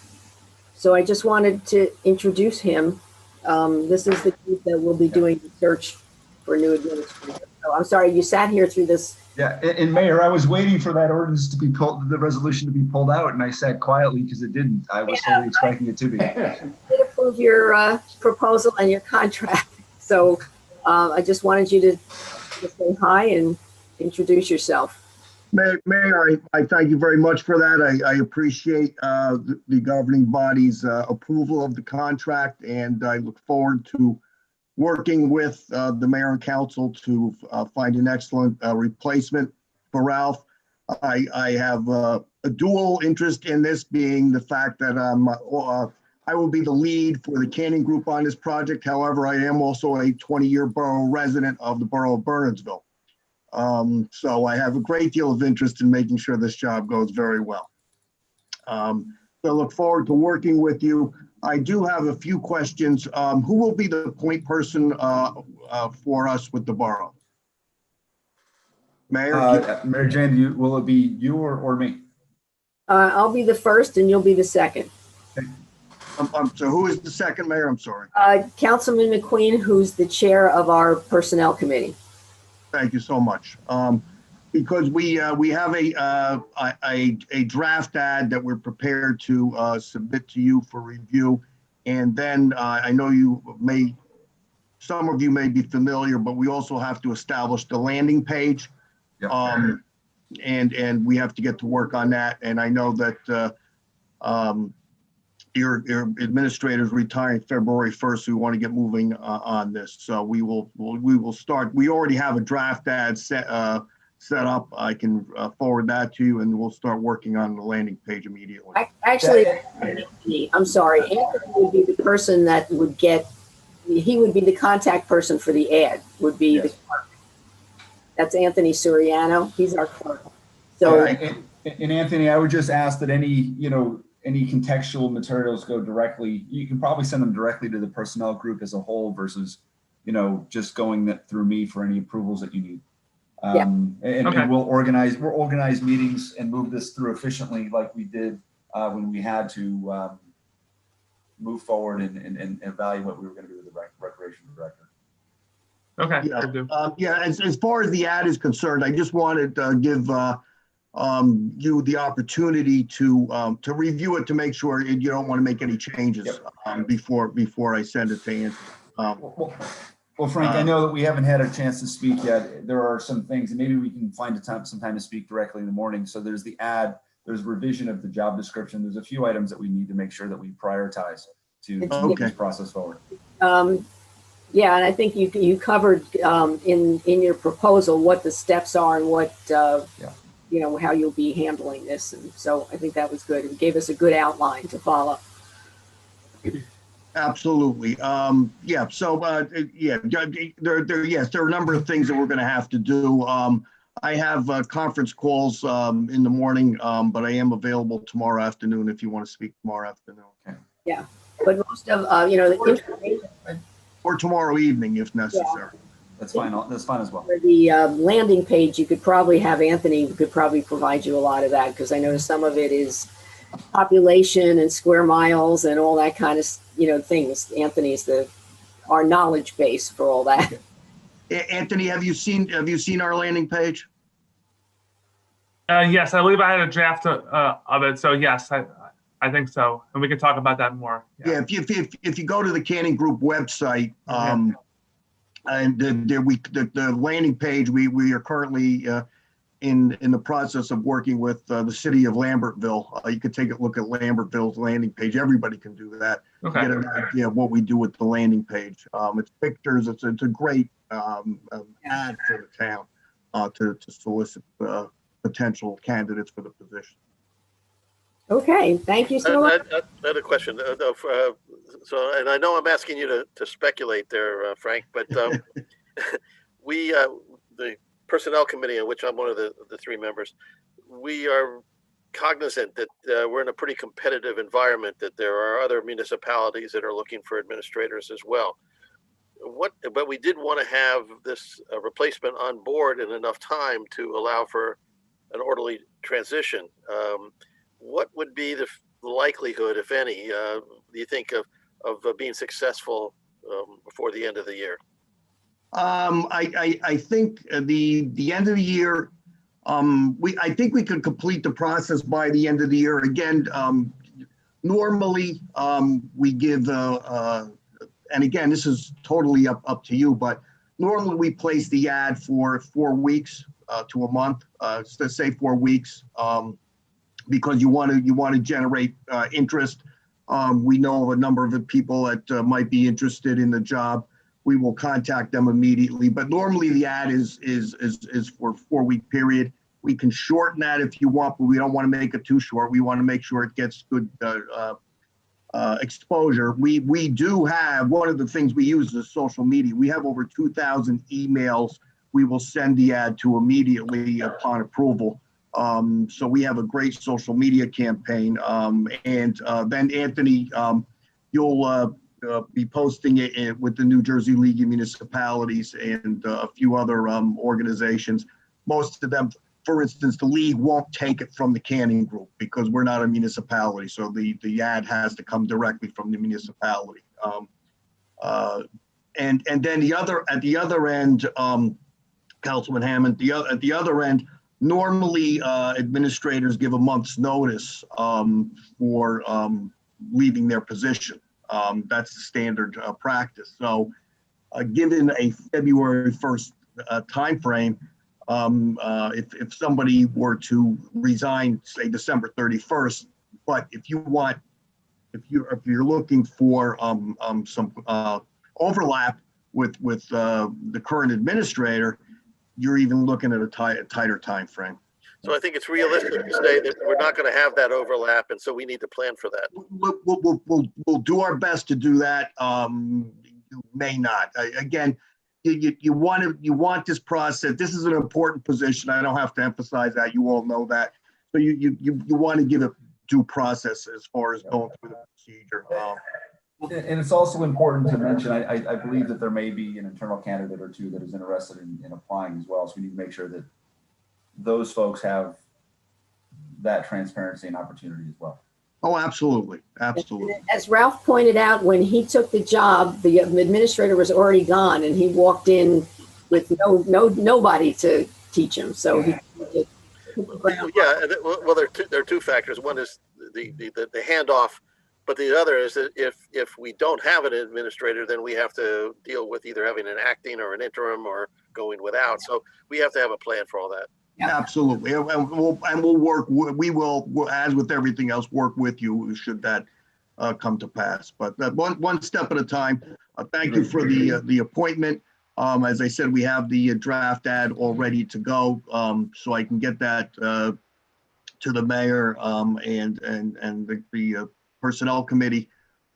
So I just wanted to introduce him. This is the group that will be doing the search for new administrators. So I'm sorry, you sat here through this. Yeah, and Mayor, I was waiting for that ordinance to be pulled, the resolution to be pulled out, and I sat quietly because it didn't. I was fully expecting it to be. I did approve your proposal and your contract. So I just wanted you to say hi and introduce yourself. Mayor, I thank you very much for that. I appreciate the governing body's approval of the contract, and I look forward to working with the mayor and council to find an excellent replacement for Ralph. I have a dual interest in this, being the fact that I will be the lead for the Canning Group on this project. However, I am also a 20-year borough resident of the borough of Bernardsville. So I have a great deal of interest in making sure this job goes very well. So I look forward to working with you. I do have a few questions. Who will be the point person for us with the borough? Mayor? Mayor Jane, will it be you or me? I'll be the first and you'll be the second. So who is the second, Mayor? I'm sorry. Councilman McQueen, who's the chair of our personnel committee. Thank you so much. Because we have a draft ad that we're prepared to submit to you for review. And then I know some of you may be familiar, but we also have to establish the landing page. Yep. And we have to get to work on that. And I know that your administrator is retiring February 1st. So we want to get moving on this. So we will start. We already have a draft ad set up. I can forward that to you, and we'll start working on the landing page immediately. Actually, Anthony, I'm sorry. Anthony would be the person that would he would be the contact person for the ad, would be the clerk. That's Anthony Suriano. He's our clerk. So, And Anthony, I would just ask that any contextual materials go directly, you can probably send them directly to the personnel group as a whole versus, just going through me for any approvals that you need. And we'll organize meetings and move this through efficiently like we did when we had to move forward and evaluate what we were going to do with the recreation director. Okay. Yeah. As far as the ad is concerned, I just wanted to give you the opportunity to review it to make sure you don't want to make any changes before I send it to Anthony. Well, Frank, I know that we haven't had a chance to speak yet. There are some things, and maybe we can find some time to speak directly in the morning. So there's the ad, there's revision of the job description. There's a few items that we need to make sure that we prioritize to move this process forward. Yeah, and I think you covered in your proposal what the steps are and what how you'll be handling this, and so I think that was good. It gave us a good outline to follow. Absolutely. Yeah. So, there are a number of things that we're going to have to do. I have conference calls in the morning, but I am available tomorrow afternoon if you want to speak tomorrow afternoon. Okay. Yeah, but most of the information, or tomorrow evening if necessary. Yeah. That's fine. That's fine as well. For the landing page, you could probably have Anthony provide you a lot of that, because I know some of it is population and square miles and all that kind of things. Anthony's our knowledge base for all that. Anthony, have you seen our landing page? Yes, I believe I had a draft of it. So yes, I think so, and we can talk about that more. Yeah, if you go to the Canning Group website, and the landing page, we are currently in the process of working with the city of Lambertville. You could take a look at Lambertville's landing page. Everybody can do that. Okay. Get an idea of what we do with the landing page. It's pictures. It's a great ad for the town to solicit potential candidates for the position. Okay, thank you so much. I had a question. So, and I know I'm asking you to speculate there, Frank, but the Personnel Committee, in which I'm one of the three members, we are cognizant that we're in a pretty competitive environment, that there are other municipalities that are looking for administrators as well. But we did want to have this replacement on board in enough time to allow for an orderly transition. What would be the likelihood, if any, do you think, of being successful before the end of the year? I think the end of the year, I think we could complete the process by the end of the year. Again, normally we give, and again, this is totally up to you, but normally we place the ad for 4 weeks to a month, let's say 4 weeks, because you want to generate interest. We know of a number of people that might be interested in the job. We will contact them immediately, but normally the ad is for a 4-week period. We can shorten that if you want, but we don't want to make it too short. We want to make sure it gets good exposure. We do have, one of the things we use is social media. We have over 2,000 emails we will send the ad to immediately upon approval. So we have a great social media campaign. And then Anthony, you'll be posting it with the New Jersey League of Municipalities and a few other organizations. Most of them, for instance, the league won't take it from the Canning Group because we're not a municipality. So the ad has to come directly from the municipality. And then at the other end, Councilman Hammond, at the other end, normally administrators give a month's notice for leaving their position. That's the standard practice. So given a February 1st timeframe, if somebody were to resign, say December 31st, but if you're looking for some overlap with the current administrator, you're even looking at a tighter time frame. So I think it's realistic to say that we're not going to have that overlap, and so we need to plan for that. We'll do our best to do that. You may not. Again, you want this process. This is an important position. I don't have to emphasize that. You all know that. So you want to give it due process as far as going through the procedure. And it's also important to mention, I believe that there may be an internal candidate or two that is interested in applying as well. So we need to make sure that those folks have that transparency and opportunity as well. Oh, absolutely. Absolutely. As Ralph pointed out, when he took the job, the administrator was already gone and he walked in with nobody to teach him. So he Yeah, well, there are two factors. One is the handoff, but the other is that if we don't have an administrator, then we have to deal with either having an acting or an interim or going without. So we have to have a plan for all that. Yeah. Absolutely. And we'll work, we will, as with everything else, work with you should that come to pass. But one step at a time. Thank you for the appointment. As I said, we have the draft ad all ready to go, so I can get that to the mayor and the personnel committee.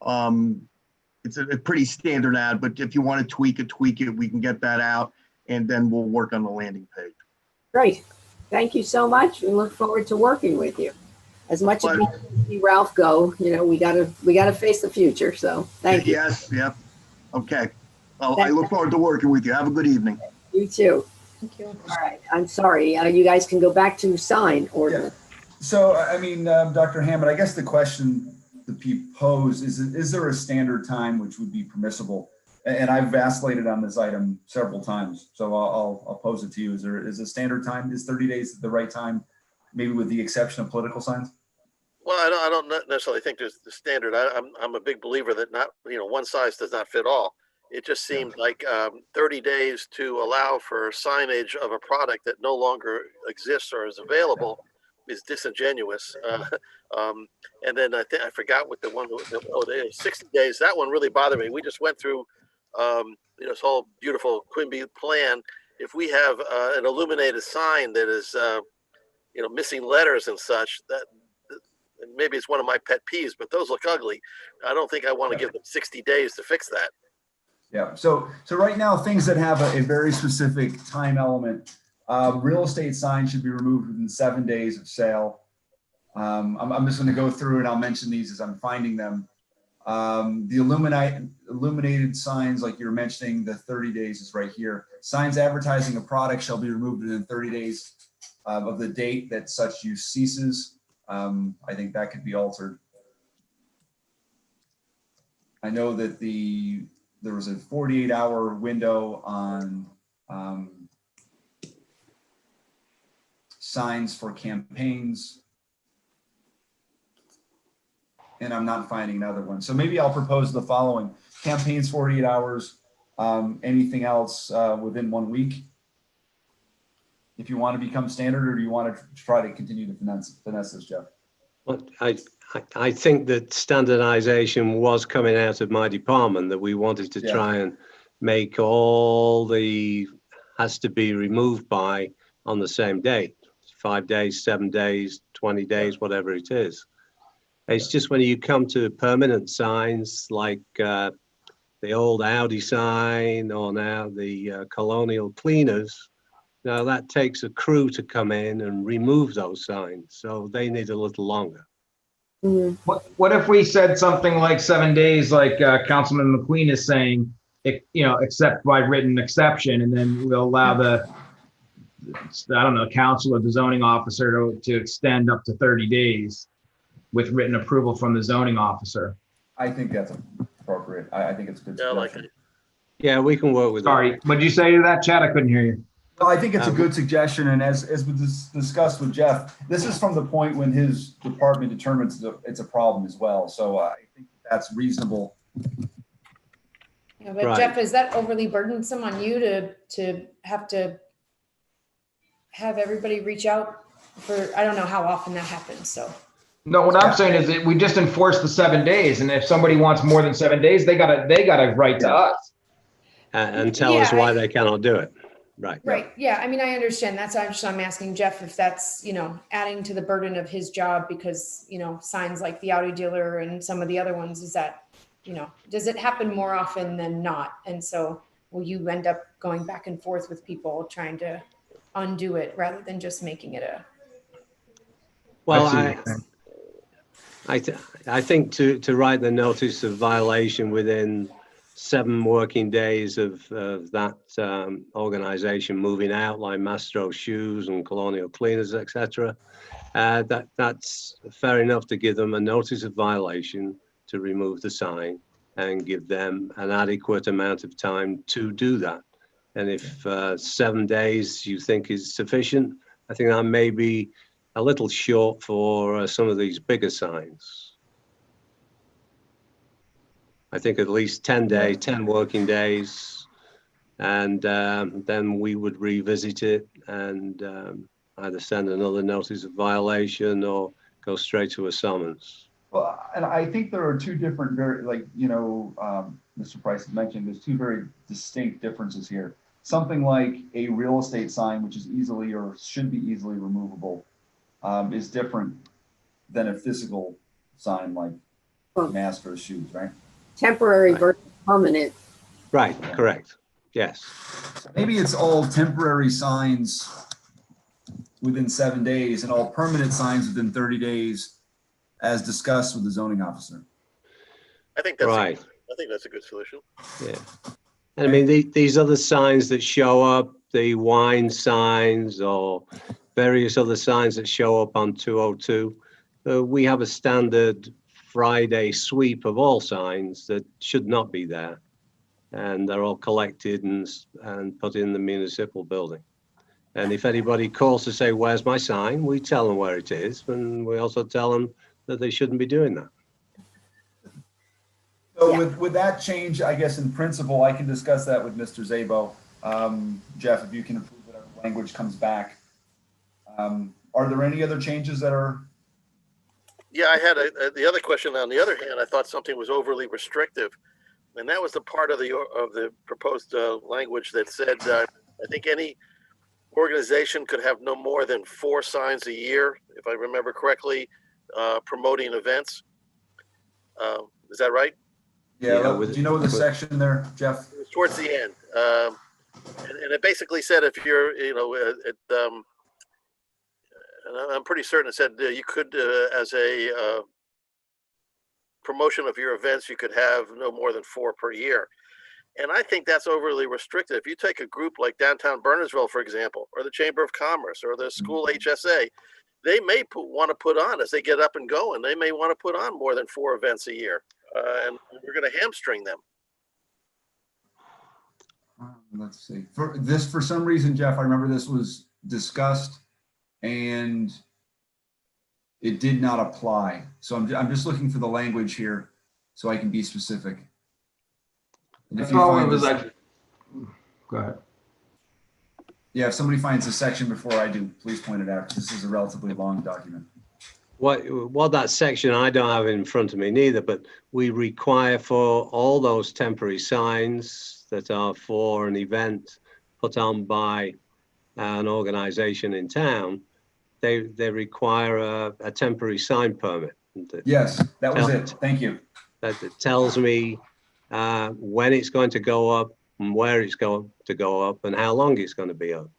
It's a pretty standard ad, but if you want to tweak it, we can get that out, and then we'll work on the landing page. Great. Thank you so much. We look forward to working with you. As much as we see Ralph go, we gotta face the future. So thank you. Yes. Yep. Okay. Well, I look forward to working with you. Have a good evening. You too. Thank you. All right. I'm sorry. You guys can go back to sign ordinance. So, I mean, Dr. Hammond, I guess the question that people pose is there a standard time which would be permissible? And I've vacillated on this item several times, so I'll pose it to you. Is a standard time? Is 30 days the right time? Maybe with the exception of political signs. Well, I don't necessarily think there's the standard. I'm a big believer that one size does not fit all. It just seemed like 30 days to allow for signage of a product that no longer exists or is available is disingenuous. And then I forgot what the one, 60 days, that one really bothered me. We just went through this whole beautiful Quimby plan. If we have an illuminated sign that is, missing letters and such, that maybe it's one of my pet peeves, but those look ugly. I don't think I want to give them 60 days to fix that. Yeah. So right now, things that have a very specific time element, real estate signs should be removed within 7 days of sale. I'm just going to go through and I'll mention these as I'm finding them. The illuminated signs, like you're mentioning, the 30 days is right here. Signs advertising a product shall be removed within 30 days of the date that such use ceases. I think that could be altered. I know that there was a 48-hour window on signs for campaigns. And I'm not finding another one. So maybe I'll propose the following: campaigns 48 hours, anything else within 1 week. If you want to become standard, or do you want to try to continue to finesse this, Jeff? Well, I think that standardization was coming out of my department, that we wanted to try and make all the has to be removed by on the same date, 5 days, 7 days, 20 days, whatever it is. It's just when you come to permanent signs like the old Audi sign or now the Colonial Cleaners, now that takes a crew to come in and remove those signs. So they need a little longer. Mm-hmm. What if we said something like 7 days, like Councilman McQueen is saying, except by written exception, and then we'll allow the council or the zoning officer to extend up to 30 days with written approval from the zoning officer. I think that's appropriate. I think it's good. Yeah, I like it. Yeah, we can work with that. Sorry, what did you say to that, Chad? I couldn't hear you. Well, I think it's a good suggestion, and as we discussed with Jeff, this is from the point when his department determines it's a problem as well. So I think that's reasonable. Yeah, but Jeff, is that overly burdensome on you to have everybody reach out for? I don't know how often that happens. So. No, what I'm saying is that we just enforce the 7 days, and if somebody wants more than 7 days, they gotta write to us and tell us why they cannot do it. Right. Right. Yeah. I mean, I understand. That's I'm asking Jeff if that's, adding to the burden of his job because, signs like the Audi dealer and some of the other ones, is that, does it happen more often than not? And so will you end up going back and forth with people trying to undo it rather than just making it Well, I I think to write the notice of violation within 7 working days of that organization moving out, like Mastro Shoes and Colonial Cleaners, etc., that's fair enough to give them a notice of violation to remove the sign and give them an adequate amount of time to do that. And if 7 days you think is sufficient, I think that may be a little short for some of these bigger signs. I think at least 10 working days, and then we would revisit it and either send another notice of violation or go straight to a summons. Well, and I think there are two different, Mr. Price has mentioned, there's two very distinct differences here. Something like a real estate sign, which is easily or should be easily removable, is different than a physical sign like Master Shoes, right? Temporary versus permanent. Right, correct. Yes. Maybe it's all temporary signs within 7 days and all permanent signs within 30 days as discussed with the zoning officer. I think that's right. I think that's a good solution. Yeah. And I mean, these other signs that show up, the wine signs or various other signs that show up on 202, we have a standard Friday sweep of all signs that should not be there. And they're all collected and put in the municipal building. And if anybody calls to say, where's my sign? We tell them where it is. And we also tell them that they shouldn't be doing that. So with that change, I guess in principle, I can discuss that with Mr. Szabo. Jeff, if you can approve whatever language comes back. Are there any other changes that are? Yeah, I had the other question. On the other hand, I thought something was overly restrictive, and that was the part of the proposed language that said I think any organization could have no more than 4 signs a year, if I remember correctly, promoting events. Is that right? Yeah. Do you know the section there, Jeff? It's towards the end, and it basically said if you're, and I'm pretty certain it said you could, as a promotion of your events, you could have no more than 4 per year. And I think that's overly restricted. If you take a group like Downtown Bernardsville, for example, or the Chamber of Commerce or the school HSA, they may want to put on, as they get up and going, they may want to put on more than 4 events a year. And we're going to hamstring them. Let's see. For some reason, Jeff, I remember this was discussed and it did not apply. So I'm just looking for the language here so I can be specific. And if you find go ahead. Yeah, if somebody finds a section before I do, please point it out. This is a relatively long document. What that section, I don't have it in front of me neither, but we require for all those temporary signs that are for an event put on by an organization in town, they require a temporary sign permit. Yes, that was it. Thank you. That tells me when it's going to go up and where it's going to go up and how long it's going to be up.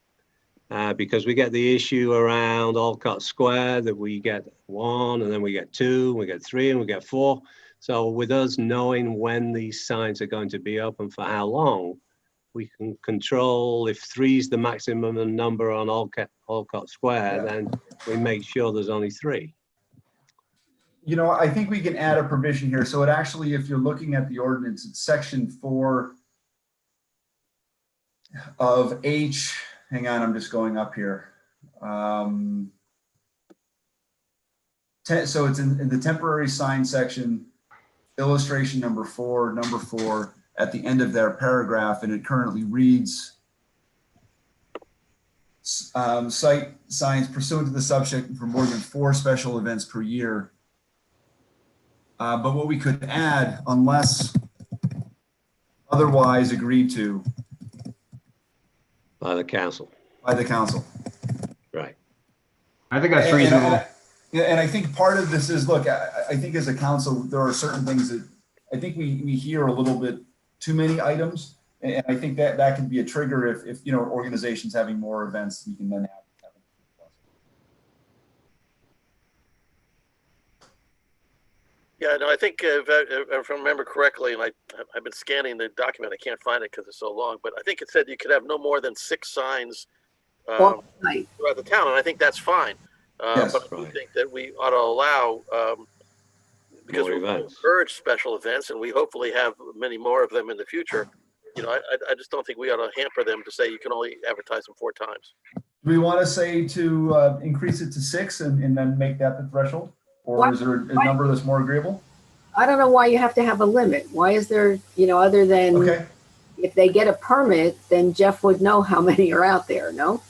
Because we get the issue around Alcott Square that we get 1 and then we get 2, and we get 3 and we get 4. So with us knowing when these signs are going to be up and for how long, we can control if 3 is the maximum number on Alcott Square, then we make sure there's only 3. You know, I think we can add a provision here. So it actually, if you're looking at the ordinance, it's section 4 of H. Hang on, I'm just going up here. So it's in the temporary sign section, illustration number 4, at the end of their paragraph, and it currently reads, site signs pursuant to the subject for more than 4 special events per year. But what we could add, unless otherwise agreed to by the council. By the council. Right. I think that's reasonable. And I think part of this is, look, I think as a council, there are certain things that I think we hear a little bit too many items. And I think that could be a trigger if organizations having more events, we can then have. Yeah, no, I think if I remember correctly, and I've been scanning the document, I can't find it because it's so long, but I think it said you could have no more than 6 signs throughout the town, and I think that's fine. Yes. But I do think that we ought to allow, because we encourage special events, and we hopefully have many more of them in the future. You know, I just don't think we ought to hamper them to say you can only advertise them 4 times. Do we want to say to increase it to 6 and then make that the threshold? Or is there a number that's more agreeable? I don't know why you have to have a limit. Why is there, you know, other than if they get a permit, then Jeff would know how many are out there, no?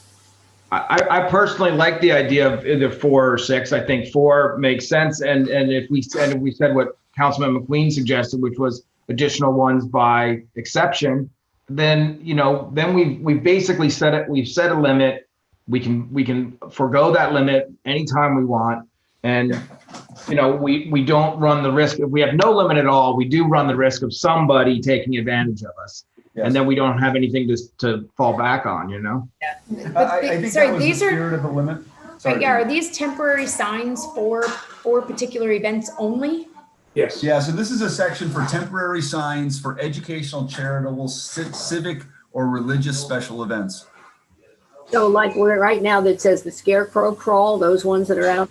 I personally like the idea of either 4 or 6. I think 4 makes sense. And if we said what Councilman McQueen suggested, which was additional ones by exception, then, you know, then we've basically set it, we've set a limit. We can forego that limit anytime we want. And, you know, we don't run the risk. If we have no limit at all, we do run the risk of somebody taking advantage of us. Yes. And then we don't have anything to fall back on, you know? Yeah. I think that was the spirit of the limit. Sorry, yeah, are these temporary signs for particular events only? Yes. Yeah, so this is a section for temporary signs for educational, charitable, civic, or religious special events. So like we're right now that says the Scarecrow Crawl, those ones that are out.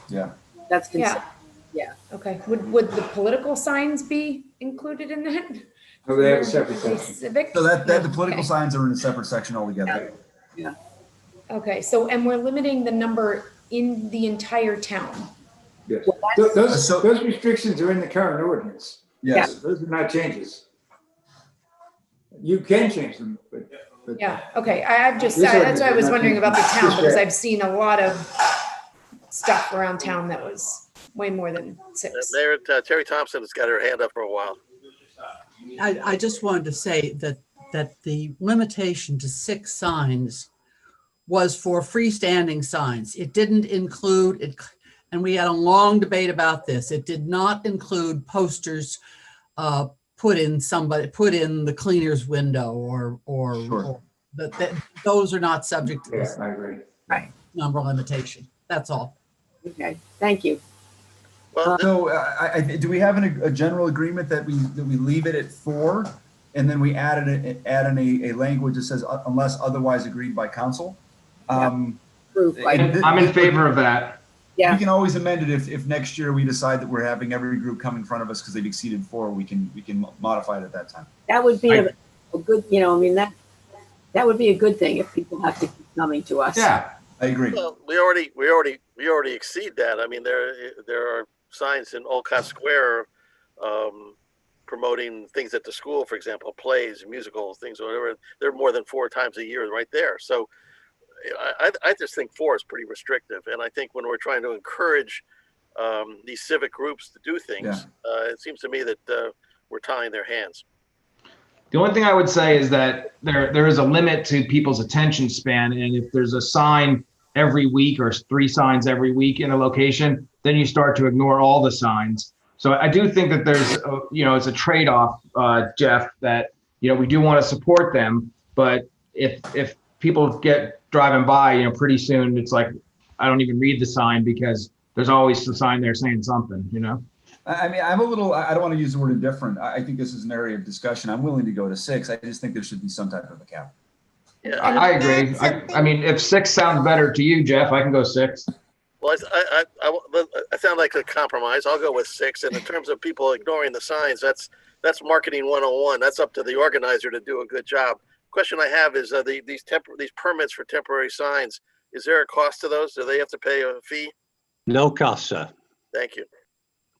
Yeah. That's considered. Yeah. Okay. Would the political signs be included in that? Oh, they have a separate section. Civic? So that the political signs are in a separate section altogether. Yeah. Okay. So, and we're limiting the number in the entire town. Yes. Those restrictions are in the current ordinance. Yes. Those are not changes. You can change them, but yeah. Okay. I've just, that's why I was wondering about the town, because I've seen a lot of stuff around town that was way more than 6. Mayor Terry Thompson has got her hand up for a while. I just wanted to say that the limitation to 6 signs was for freestanding signs. It didn't include it, and we had a long debate about this. It did not include posters put in the cleaner's window or those are not subject to this. I agree. Right. Number limitation. That's all. Okay. Thank you. Well, so do we have a general agreement that we leave it at 4, and then we add in a language that says unless otherwise agreed by council? I'm in favor of that. Yeah. We can always amend it if next year we decide that we're having every group come in front of us because they've exceeded 4. We can modify it at that time. That would be a good, you know, I mean that would be a good thing if people have to keep coming to us. Yeah, I agree. Well, we already exceed that. I mean, there are signs in Olcott Square promoting things at the school, for example, plays, musicals, things, whatever. They're more than 4 times a year right there. So I just think 4 is pretty restrictive. And I think when we're trying to encourage these civic groups to do things, it seems to me that we're tying their hands. The only thing I would say is that there is a limit to people's attention span. And if there's a sign every week or 3 signs every week in a location, then you start to ignore all the signs. So I do think that there's, it's a trade-off, Jeff, that, we do want to support them. But if people get driving by, pretty soon it's like, I don't even read the sign because there's always a sign there saying something, I mean, I don't want to use the word indifferent. I think this is an area of discussion. I'm willing to go to 6. I just think there should be some type of a cap. Yeah. I agree. I mean, if 6 sounds better to you, Jeff, I can go 6. Well, I sound like a compromise. I'll go with 6. And in terms of people ignoring the signs, that's marketing 101. That's up to the organizer to do a good job. Question I have is these permits for temporary signs. Is there a cost to those? Do they have to pay a fee? No cost, sir. Thank you.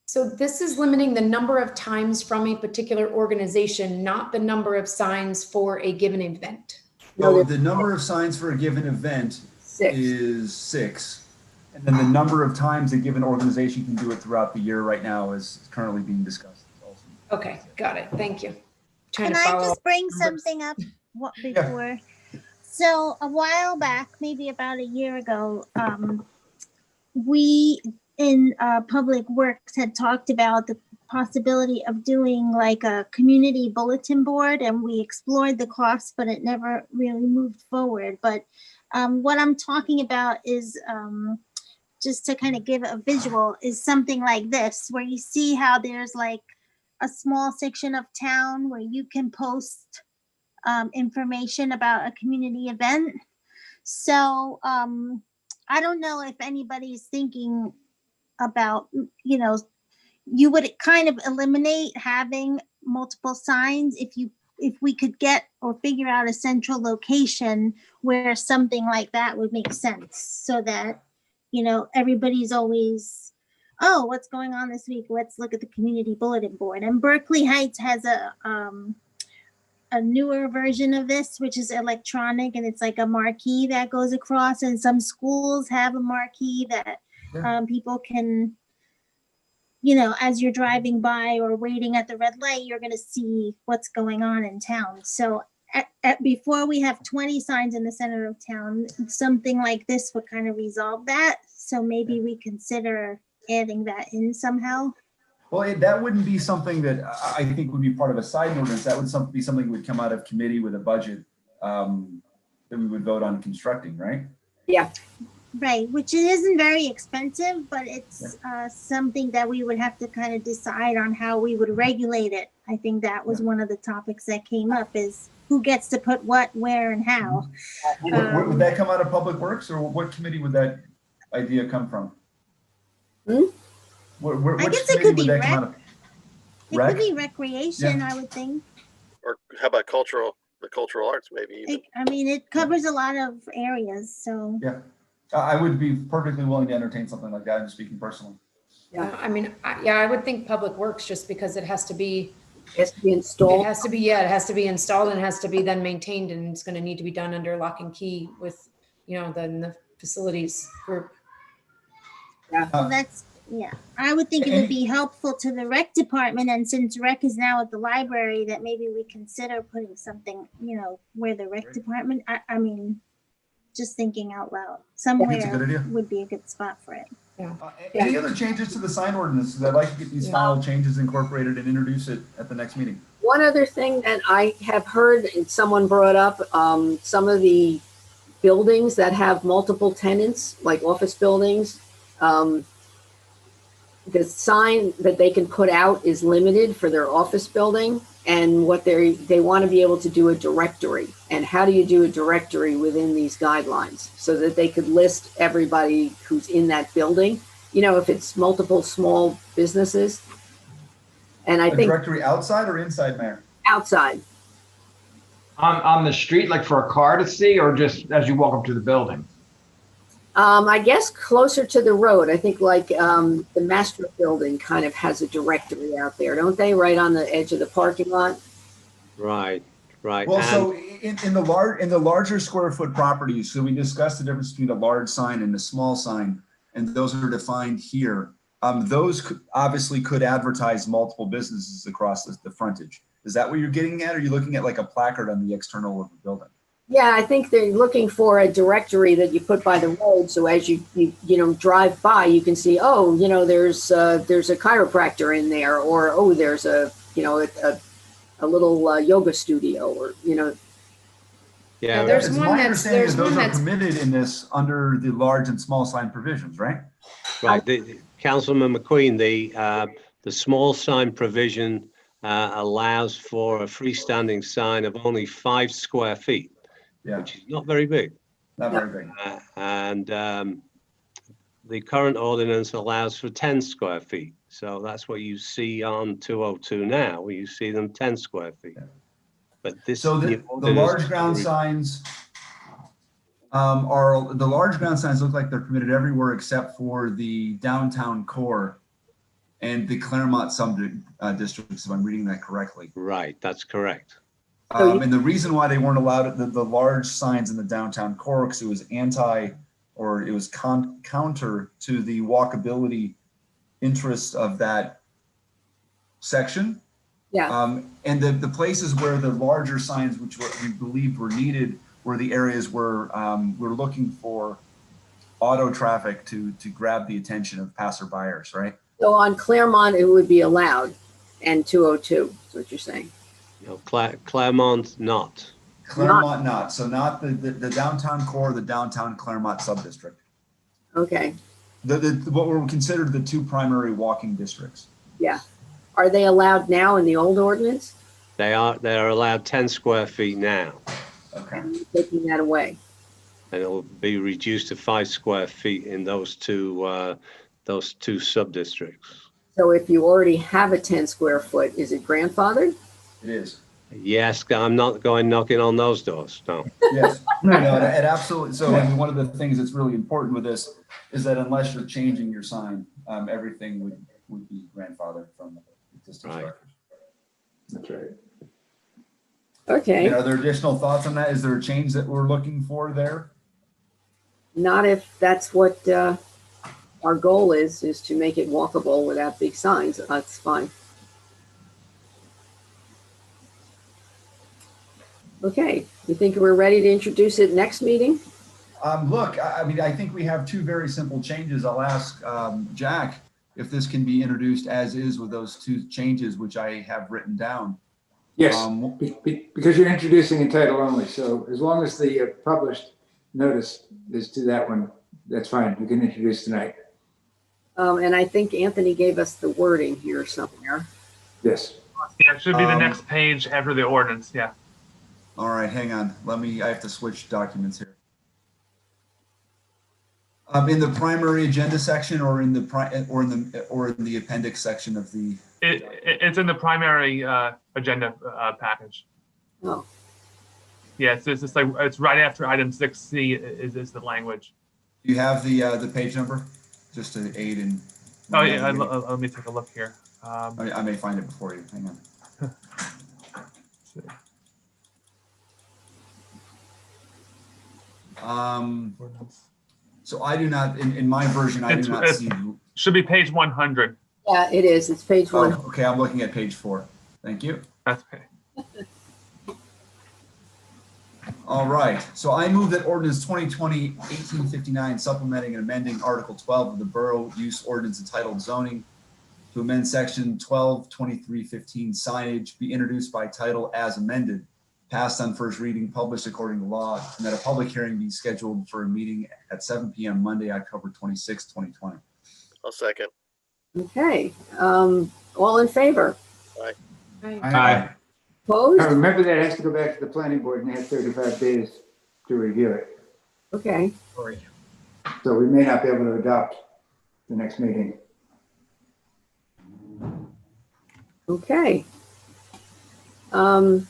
So this is limiting the number of times from a particular organization, not the number of signs for a given event. No, the number of signs for a given event is 6. And then the number of times a given organization can do it throughout the year right now is currently being discussed. Okay, got it. Thank you. Can I just bring something up before? Yeah. So a while back, maybe about a year ago, we in Public Works had talked about the possibility of doing like a community bulletin board, and we explored the cost, but it never really moved forward. But what I'm talking about is just to kind of give a visual, is something like this, where you see how there's like a small section of town where you can post information about a community event. So I don't know if anybody's thinking about, you know, you would kind of eliminate having multiple signs if we could get or figure out a central location where something like that would make sense, so that, you know, everybody's always, oh, what's going on this week? Let's look at the community bulletin board. And Berkeley Heights has a newer version of this, which is electronic, and it's like a marquee that goes across, and some schools have a marquee that people can, you know, as you're driving by or waiting at the red light, you're going to see what's going on in town. So before we have 20 signs in the center of town, something like this would kind of resolve that. So maybe we consider adding that in somehow. Well, that wouldn't be something that I think would be part of a side ordinance. That would be something that would come out of committee with a budget that we would vote on constructing, right? Yeah. Right, which it isn't very expensive, but it's something that we would have to kind of decide on how we would regulate it. I think that was one of the topics that came up, is who gets to put what, where, and how. Would that come out of Public Works, or what committee would that idea come from? I guess it could be rec. It could be recreation, I would think. Or how about the cultural arts, maybe even. I mean, it covers a lot of areas, so. Yeah. I would be perfectly willing to entertain something like that, I'm speaking personally. Yeah, I mean, I would think Public Works, just because it has to be installed. It has to be, it has to be installed, and it has to be then maintained, and it's going to need to be done under lock and key with, you know, the facilities group. Yeah. Well, that's, yeah, I would think it would be helpful to the rec department, and since rec is now at the library, that maybe we consider putting something, you know, where the rec department, I mean, just thinking out loud, somewhere would be a good spot for it. Yeah. Any other changes to the sign ordinance? I'd like to get these final changes incorporated and introduce it at the next meeting. One other thing that I have heard, and someone brought up, some of the buildings that have multiple tenants, like office buildings, the sign that they can put out is limited for their office building, and what they want to be able to do a directory. And how do you do a directory within these guidelines so that they could list everybody who's in that building? You know, if it's multiple small businesses. And I think directory outside or inside, Mayor? Outside. On the street, like for a car to see, or just as you walk up to the building? I guess closer to the road. I think like the Master Building kind of has a directory out there, don't they? Right on the edge of the parking lot. Right, right. Well, so in the larger square foot properties, so we discussed the difference between a large sign and a small sign, and those are defined here. Those obviously could advertise multiple businesses across the frontage. Is that what you're getting at? Or are you looking at like a placard on the external of the building? Yeah, I think they're looking for a directory that you put by the road, so as you drive by, you can see, oh, you know, there's a chiropractor in there, or oh, there's a little yoga studio, or you know. Yeah, there's it's one my that's understanding that those are permitted in this under the large and small sign provisions, right? Right. Councilman McQueen, the small sign provision allows for a freestanding sign of only 5 square feet. Yeah. Which is not very big. Not very big. And the current ordinance allows for 10 square feet. So that's what you see on 202 now, where you see them 10 square feet. But this, so the large ground signs look like they're permitted everywhere except for the downtown core and the Claremont districts, if I'm reading that correctly. Right, that's correct. And the reason why they weren't allowed the large signs in the downtown core, because it was counter to the walkability interest of that section. Yeah. And the places where the larger signs, which we believed were needed, were the areas where we're looking for auto traffic to grab the attention of passerbyers, right? So on Claremont, it would be allowed, and 202 is what you're saying. No, Claremont not. Claremont not. So not the downtown core, the downtown Claremont subdistrict. Okay. What were considered the two primary walking districts. Yeah. Are they allowed now in the old ordinance? They are allowed 10 square feet now. Okay. Taking that away. And it will be reduced to 5 square feet in those two sub-districts. So if you already have a 10 square foot, is it grandfathered? It is. Yes, I'm not going knocking on those doors, no. Yes, no, it absolutely. So I mean, one of the things that's really important with this is that unless you're changing your sign, everything would be grandfathered from existing structures. That's right. Okay. And are there additional thoughts on that? Is there a change that we're looking for there? Not if that's what our goal is to make it walkable without big signs. That's fine. Okay, you think we're ready to introduce it next meeting? Look, I mean, I think we have two very simple changes. I'll ask Jack if this can be introduced as is with those two changes, which I have written down. Yes, because you're introducing in title only. So as long as the published notice is to that one, that's fine. You can introduce tonight. And I think Anthony gave us the wording here somewhere. Yes. Yeah, it should be the next page after the ordinance. Yeah. All right, hang on. I have to switch documents here. In the primary agenda section, or in the appendix section of the. It's in the primary agenda package. Oh. Yeah, it's just like it's right after item 6C is the language. Do you have the page number, just to aid in? Oh yeah, let me take a look here. I may find it before you. Hang on. So I do not, in my version, I do not see. Should be page 100. Yeah, it is. It's page 1. Oh, okay, I'm looking at page 4. Thank you. That's okay. All right. So I move that ordinance 2020-1859 supplementing and amending Article 12 of the Borough Use Ordinance entitled Zoning to amend Section 122315 signage be introduced by title as amended, passed on first reading, published according to law, and that a public hearing be scheduled for a meeting at 7 p.m. Monday, October 26, 2020. I'll second. Okay. All in favor? Aye. Aye. Opposed? Now remember that it has to go back to the planning board and they have 35 days to review it. Okay. So we may not be able to adopt the next meeting. Okay. So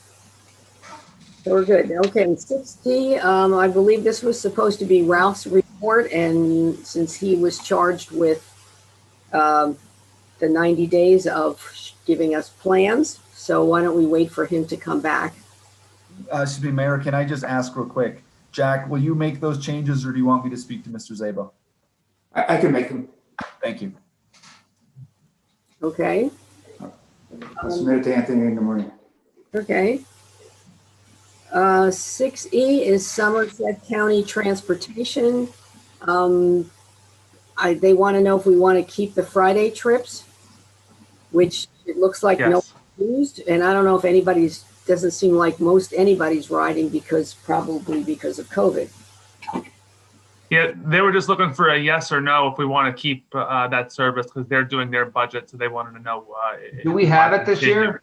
we're good. Okay, and 6D, I believe this was supposed to be Ralph's report, and since he was charged with the 90 days of giving us plans, so why don't we wait for him to come back? Excuse me, Mayor, can I just ask real quick? Jack, will you make those changes or do you want me to speak to Mr. Zabo? I can make them. Thank you. Okay. I'll submit it to Anthony in the morning. Okay. 6E is Somerset County Transportation. They want to know if we want to keep the Friday trips, which it looks like no one used. And I don't know if doesn't seem like anybody's riding probably because of COVID. Yeah, they were just looking for a yes or no if we want to keep that service because they're doing their budget, so they wanted to know. Do we have it this year?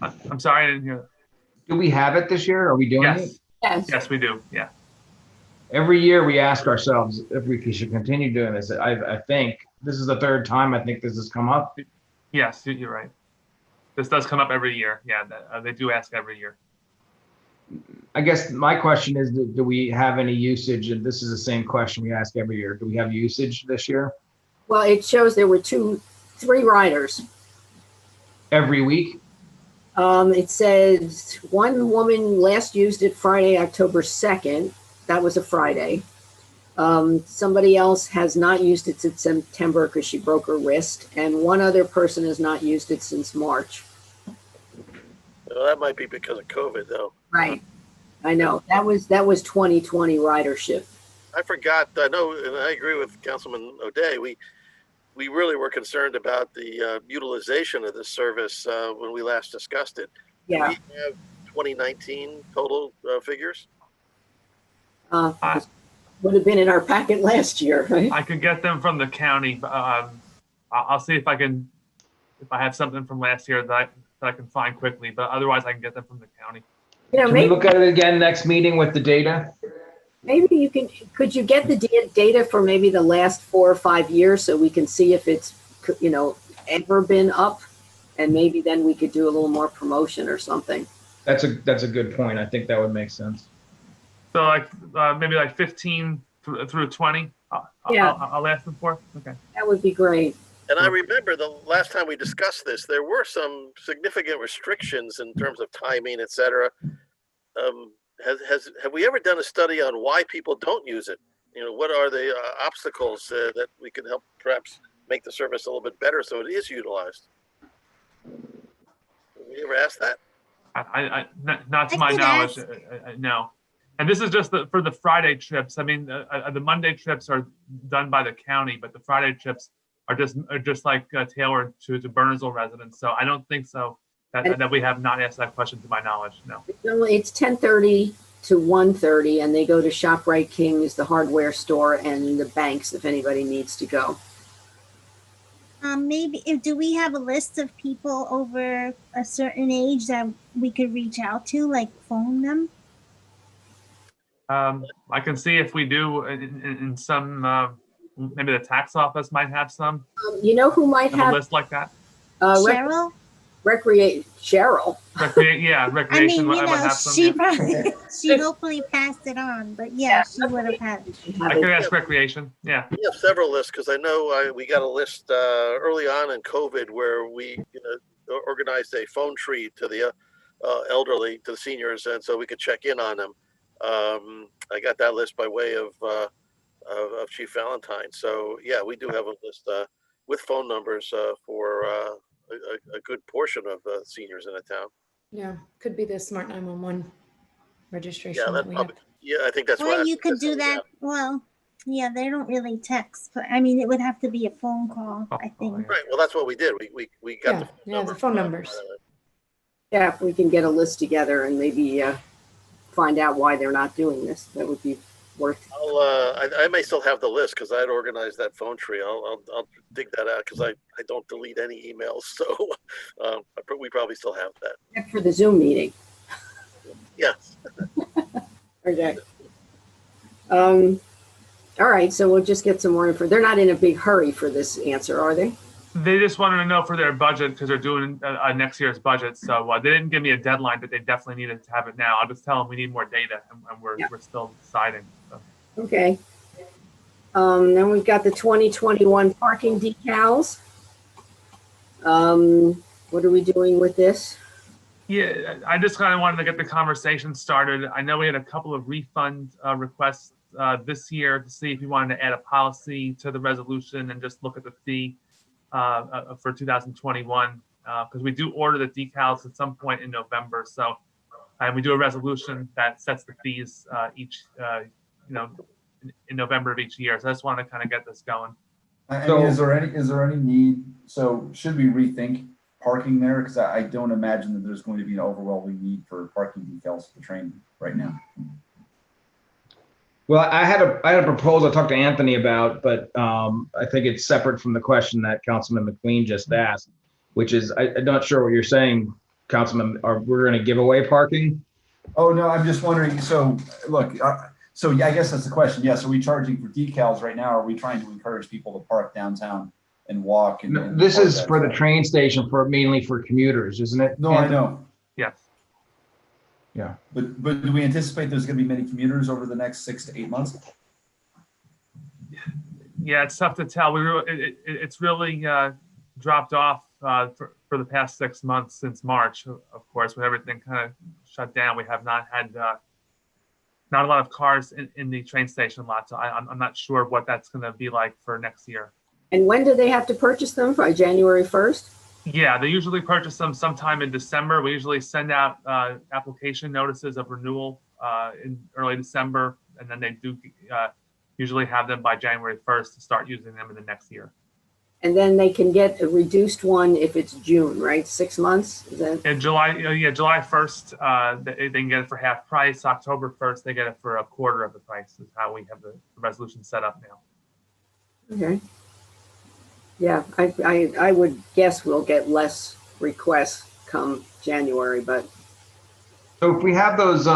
I'm sorry, I didn't hear. Do we have it this year? Are we doing it? Yes. Yes, we do. Yeah. Every year we ask ourselves if we should continue doing this. I think this is the third time I think this has come up. Yes, you're right. This does come up every year. Yeah, they do ask every year. I guess my question is, do we have any usage? And this is the same question we ask every year. Do we have usage this year? Well, it shows there were 3 riders. Every week? It says one woman last used it Friday, October 2nd. That was a Friday. Somebody else has not used it since September because she broke her wrist. And one other person has not used it since March. Well, that might be because of COVID, though. Right. I know. That was 2020 ridership. I forgot. I know, and I agree with Councilman O'Day. We really were concerned about the utilization of this service when we last discussed it. Yeah. Do we have 2019 total figures? would have been in our packet last year, right? I could get them from the county. But, I'll see if I have something from last year that I can find quickly, but otherwise I can get them from the county. You know, Can we maybe, look at it again next meeting with the data? maybe could you get the data for maybe the last 4 or 5 years so we can see if it's, you know, ever been up? And maybe then we could do a little more promotion or something. That's a good point. I think that would make sense. So like maybe like 15 through 20. Yeah. I'll ask them for. Okay. That would be great. And I remember the last time we discussed this, there were some significant restrictions in terms of timing, et cetera. Have we ever done a study on why people don't use it? You know, what are the obstacles that we can help perhaps make the service a little bit better so it is utilized? Have we ever asked that? Not to my knowledge, no. And this is just for the Friday trips. I mean, the Monday trips are done by the county, but the Friday trips are just like tailored to Burnsville residents. So I don't think so that we have not asked that question to my knowledge. No. It's 10:30 to 1:30, and they go to ShopRite King's, the hardware store, and the banks if anybody needs to go. Maybe do we have a list of people over a certain age that we could reach out to, like phone them? I can see if we do in some, maybe the tax office might have some. You know who might have a list like that? Cheryl? Cheryl. Recreation. I mean, you know, she probably, she hopefully passed it on, but yeah, she would have had it. I could ask recreation. Yeah. We have several lists because I know we got a list early on in COVID where we organized a phone tree to the elderly, to the seniors, and so we could check in on them. I got that list by way of Chief Valentine. So yeah, we do have a list with phone numbers for a good portion of seniors in the town. Yeah, could be the Smart 911 registration. Yeah, that we have. I think that's Well, right. you could do that. Well, yeah, they don't really text, but I mean, it would have to be a phone call, I think. Right. Well, that's what we did. We got the phone numbers. Yeah, if we can get a list together and maybe find out why they're not doing this, that would be worth. I may still have the list because I had organized that phone tree. I'll dig that out because I don't delete any emails, so we probably still have that. Except for the Zoom meeting. Yes. Okay. All right, so we'll just get some more info. They're not in a big hurry for this answer, are they? They just wanted to know for their budget because they're doing next year's budget. So they didn't give me a deadline, but they definitely needed to have it now. I'll just tell them we need more data, and we're still deciding. So. Okay. Then we've got the 2021 parking decals. What are we doing with this? Yeah, I just kind of wanted to get the conversation started. I know we had a couple of refund requests this year to see if you wanted to add a policy to the resolution and just look at the fee for 2021, because we do order the decals at some point in November. So, and we do a resolution that sets the fees each, in November of each year. So I just want to kind of get this going. I mean, is there any need? So should we rethink parking there? Because I don't imagine that there's going to be an overwhelming need for parking decals for the train right now. Well, I had a proposal I talked to Anthony about, but I think it's separate from the question that Councilman McLean just asked, which is, I'm not sure what you're saying, Councilman. We're going to give away parking? Oh, no, I'm just wondering. So look, so yeah, I guess that's the question. Yes, are we charging for decals right now? Or are we trying to encourage people to park downtown and walk? And this is for the train station, mainly for commuters, isn't it? No, Anthony? I know. Yes. Yeah. But do we anticipate there's going to be many commuters over the next 6 to 8 months? Yeah, it's tough to tell. It's really dropped off for the past 6 months since March, of course, when everything kind of shut down. We have not had not a lot of cars in the train station lot. So I'm not sure what that's going to be like for next year. And when do they have to purchase them? By January 1st? Yeah, they usually purchase them sometime in December. We usually send out application notices of renewal in early December, and then they do usually have them by January 1st to start using them in the next year. And then they can get a reduced one if it's June, right? 6 months? Is that? In July, July 1st, they can get it for half price. October 1st, they get it for a quarter of the price. Is how we have the resolution set up now. Okay. Yeah, I would guess we'll get less requests come January, but. So if we have those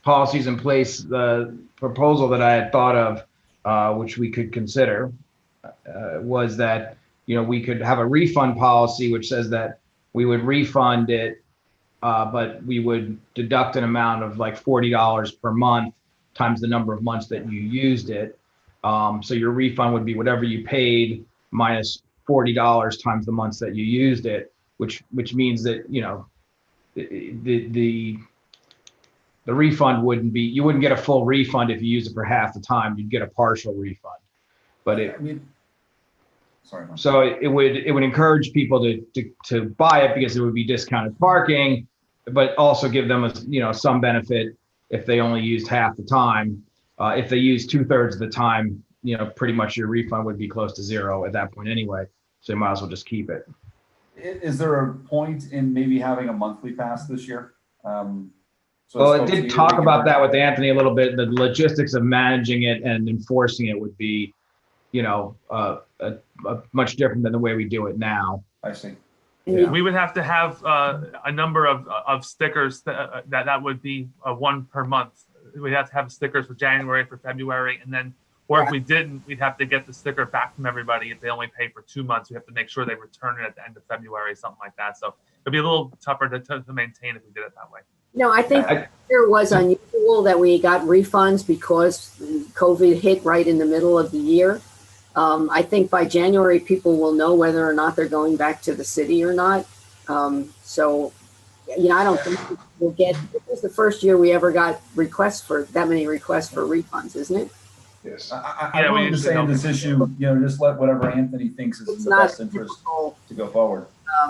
policies in place, the proposal that I had thought of, which we could consider, was that, we could have a refund policy which says that we would refund it, but we would deduct an amount of like $40 per month times the number of months that you used it. So your refund would be whatever you paid minus $40 times the months that you used it, which means that, the refund wouldn't be, you wouldn't get a full refund if you use it for half the time. You'd get a partial refund. But so it would encourage people to buy it because it would be discounted parking, but also give them some benefit if they only used half the time. If they use 2/3 of the time, pretty much your refund would be close to zero at that point anyway. So you might as well just keep it. Is there a point in maybe having a monthly pass this year? Well, I did talk about that with Anthony a little bit. The logistics of managing it and enforcing it would be, much different than the way we do it now. I see. Yeah. We would have to have a number of stickers that would be one per month. We'd have to have stickers for January, for February, and then, or if we didn't, we'd have to get the sticker back from everybody. If they only pay for 2 months, we have to make sure they return it at the end of February, something like that. So it'd be a little tougher to maintain if we did it that way. No, I think it was unusual that we got refunds because COVID hit right in the middle of the year. I think by January, people will know whether or not they're going back to the city or not. So, I don't think we'll get, it was the first year we ever got that many requests for refunds, isn't it? Yes. I'm willing to say on this issue, just let whatever Anthony thinks is in the best interest to go forward.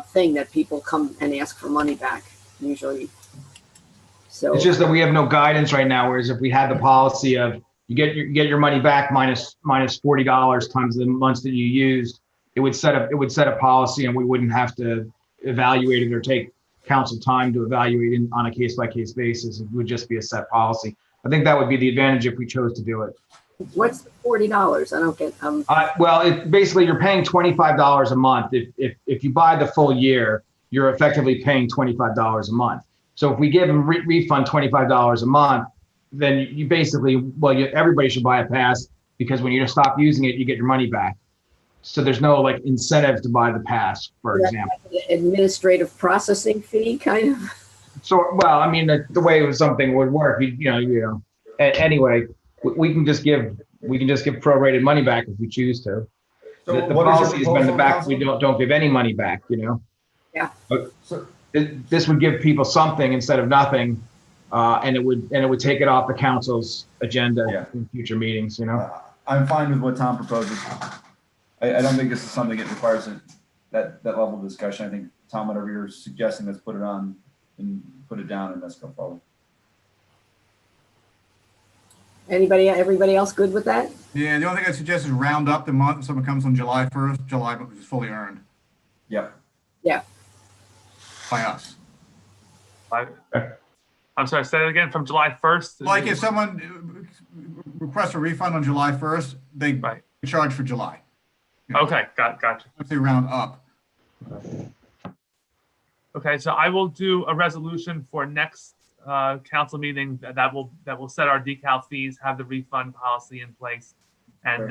Thing that people come and ask for money back usually. So it's just that we have no guidance right now. Whereas if we had the policy of you get your money back minus $40 times the months that you used, it would set a policy, and we wouldn't have to evaluate it or take council time to evaluate it on a case-by-case basis. It would just be a set policy. I think that would be the advantage if we chose to do it. What's the $40? I don't get. Well, basically you're paying $25 a month. If you buy the full year, you're effectively paying $25 a month. So if we give them refund $25 a month, then you basically, everybody should buy a pass, because when you stop using it, you get your money back. So there's no incentive to buy the pass, for example. Administrative processing fee, kind of. So, well, I mean, the way something would work, anyway, we can just give prorated money back if we choose to. So the policy has been the back. We don't give any money back, Yeah. But this would give people something instead of nothing, and it would take it off the council's agenda in future meetings. I'm fine with what Tom proposes. I don't think this is something that requires that level of discussion. I think, Tom, whatever you're suggesting, let's put it on and put it down, and let's go forward. Everybody else good with that? Yeah, the only thing I suggest is round up the month. If someone comes on July 1st, July is fully earned. Yep. Yeah. By us. I'm sorry, say it again, from July 1st? Like if someone requests a refund on July 1st, they charge for July. Okay, gotcha. If they round up. Okay, so I will do a resolution for next council meeting that will set our decal fees, have the refund policy in place, and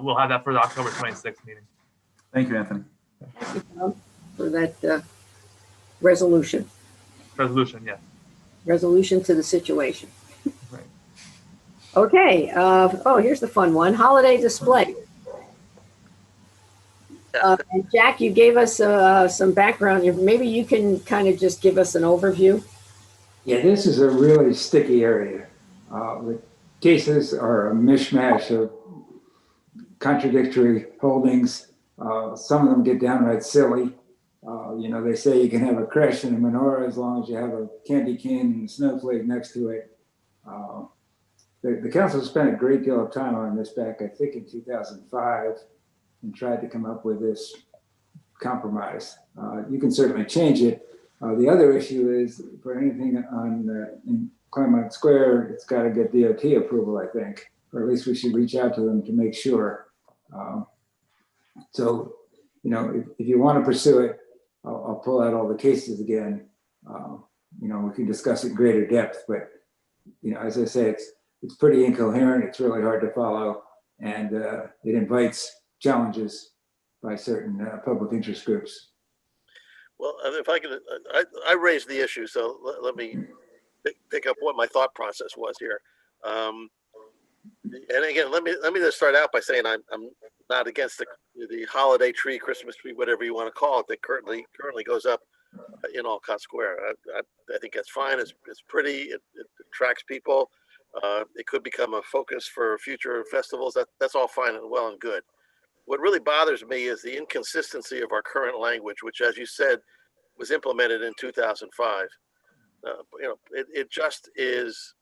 we'll have that for the October 26th meeting. Thank you, Anthony. Thank you, Tom, for that resolution. Resolution, yes. Resolution to the situation. Right. Okay. Here's the fun one: holiday display. Jack, you gave us some background. Maybe you can kind of just give us an overview. Yeah, this is a really sticky area. The cases are a mishmash of contradictory holdings. Some of them get downright silly. They say you can have a creche and a menorah as long as you have a candy cane and a snowflake next to it. The council spent a great deal of time on this back, I think, in 2005. and tried to come up with this compromise. You can certainly change it. The other issue is for anything in Claremont Square, it's got to get DOT approval, I think, or at least we should reach out to them to make sure. So, you know, if you want to pursue it, I'll pull out all the cases again. You know, we can discuss it in greater depth, but, you know, as I say, it's pretty incoherent. It's really hard to follow, and it invites challenges by certain public interest groups. Well, if I could, I raised the issue, so let me pick up what my thought process was here. And again, let me just start out by saying I'm not against the holiday tree, Christmas tree, whatever you want to call it, that currently goes up in Olcott Square. I think that's fine. It's pretty. It attracts people. It could become a focus for future festivals. That's all fine and well and good. What really bothers me is the inconsistency of our current language, which, as you said, was implemented in 2005. You know, it just is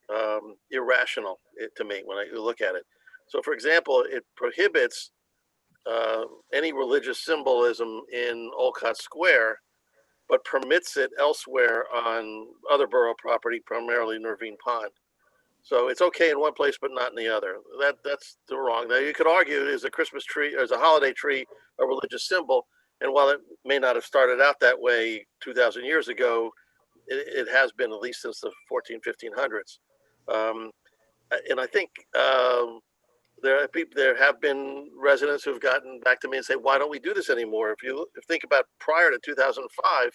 irrational to me when I look at it. So, for example, it prohibits any religious symbolism in Olcott Square, but permits it elsewhere on other borough property, primarily Nervine Pond. So it's okay in one place, but not in the other. That's the wrong. Now, you could argue, is a Christmas tree, or is a holiday tree a religious symbol? And while it may not have started out that way 2,000 years ago, it has been at least since the 1500s. And I think there have been residents who've gotten back to me and say, why don't we do this anymore? If you think about prior to 2005,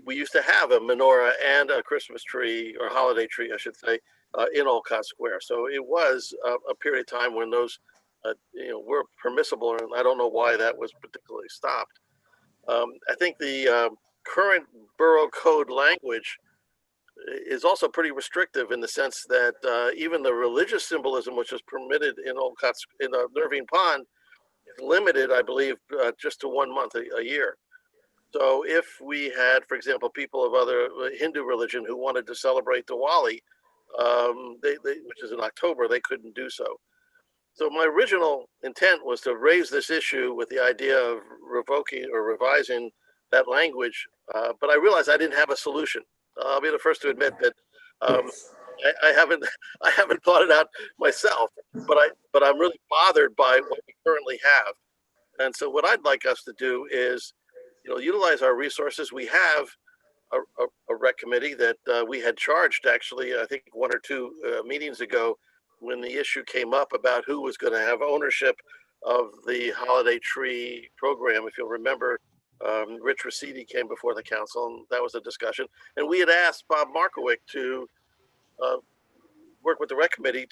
we used to have a menorah and a Christmas tree, or holiday tree, I should say, in Olcott Square. So it was a period of time when those were permissible, and I don't know why that was particularly stopped. I think the current borough code language is also pretty restrictive in the sense that even the religious symbolism, which is permitted in Nervine Pond, is limited, I believe, just to 1 month a year. So if we had, for example, people of other Hindu religion who wanted to celebrate Diwali, which is in October, they couldn't do so. So my original intent was to raise this issue with the idea of revoking or revising that language, but I realized I didn't have a solution. I'll be the first to admit that I haven't thought it out myself, but I'm really bothered by what we currently have. And so what I'd like us to do is, utilize our resources. We have a rec committee that we had charged, actually, I think 1 or 2 meetings ago, when the issue came up about who was going to have ownership of the holiday tree program. If you'll remember, Rich Rossetti came before the council, and that was a discussion. And we had asked Bob Markowick to work with the rec committee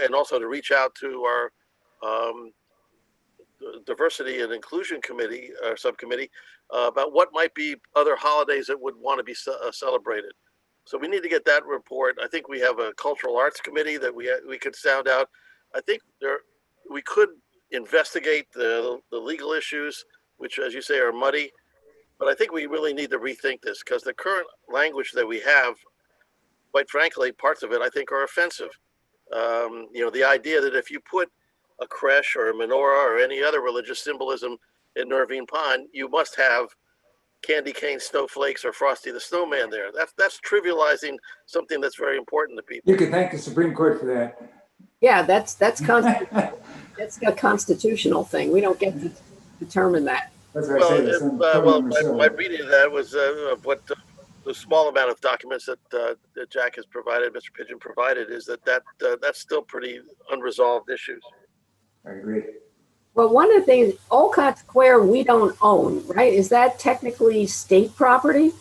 and also to reach out to our diversity and inclusion committee or subcommittee about what might be other holidays that would want to be celebrated. So we need to get that report. I think we have a cultural arts committee that we could sound out. I think we could investigate the legal issues, which, as you say, are muddy. But I think we really need to rethink this, because the current language that we have, quite frankly, parts of it I think are offensive. The idea that if you put a creche or a menorah or any other religious symbolism in Nervine Pond, you must have candy cane snowflakes or Frosty the Snowman there. That's trivializing something that's very important to people. You can thank the Supreme Court for that. Yeah, that's that's a constitutional thing. We don't get to determine that. That's what I say. My reading of that was what the small amount of documents that Jack has provided, Mr. Pigeon provided, is that's still pretty unresolved issues. I agree. Well, one of the things, Olcott Square, we don't own, right? Is that technically state property?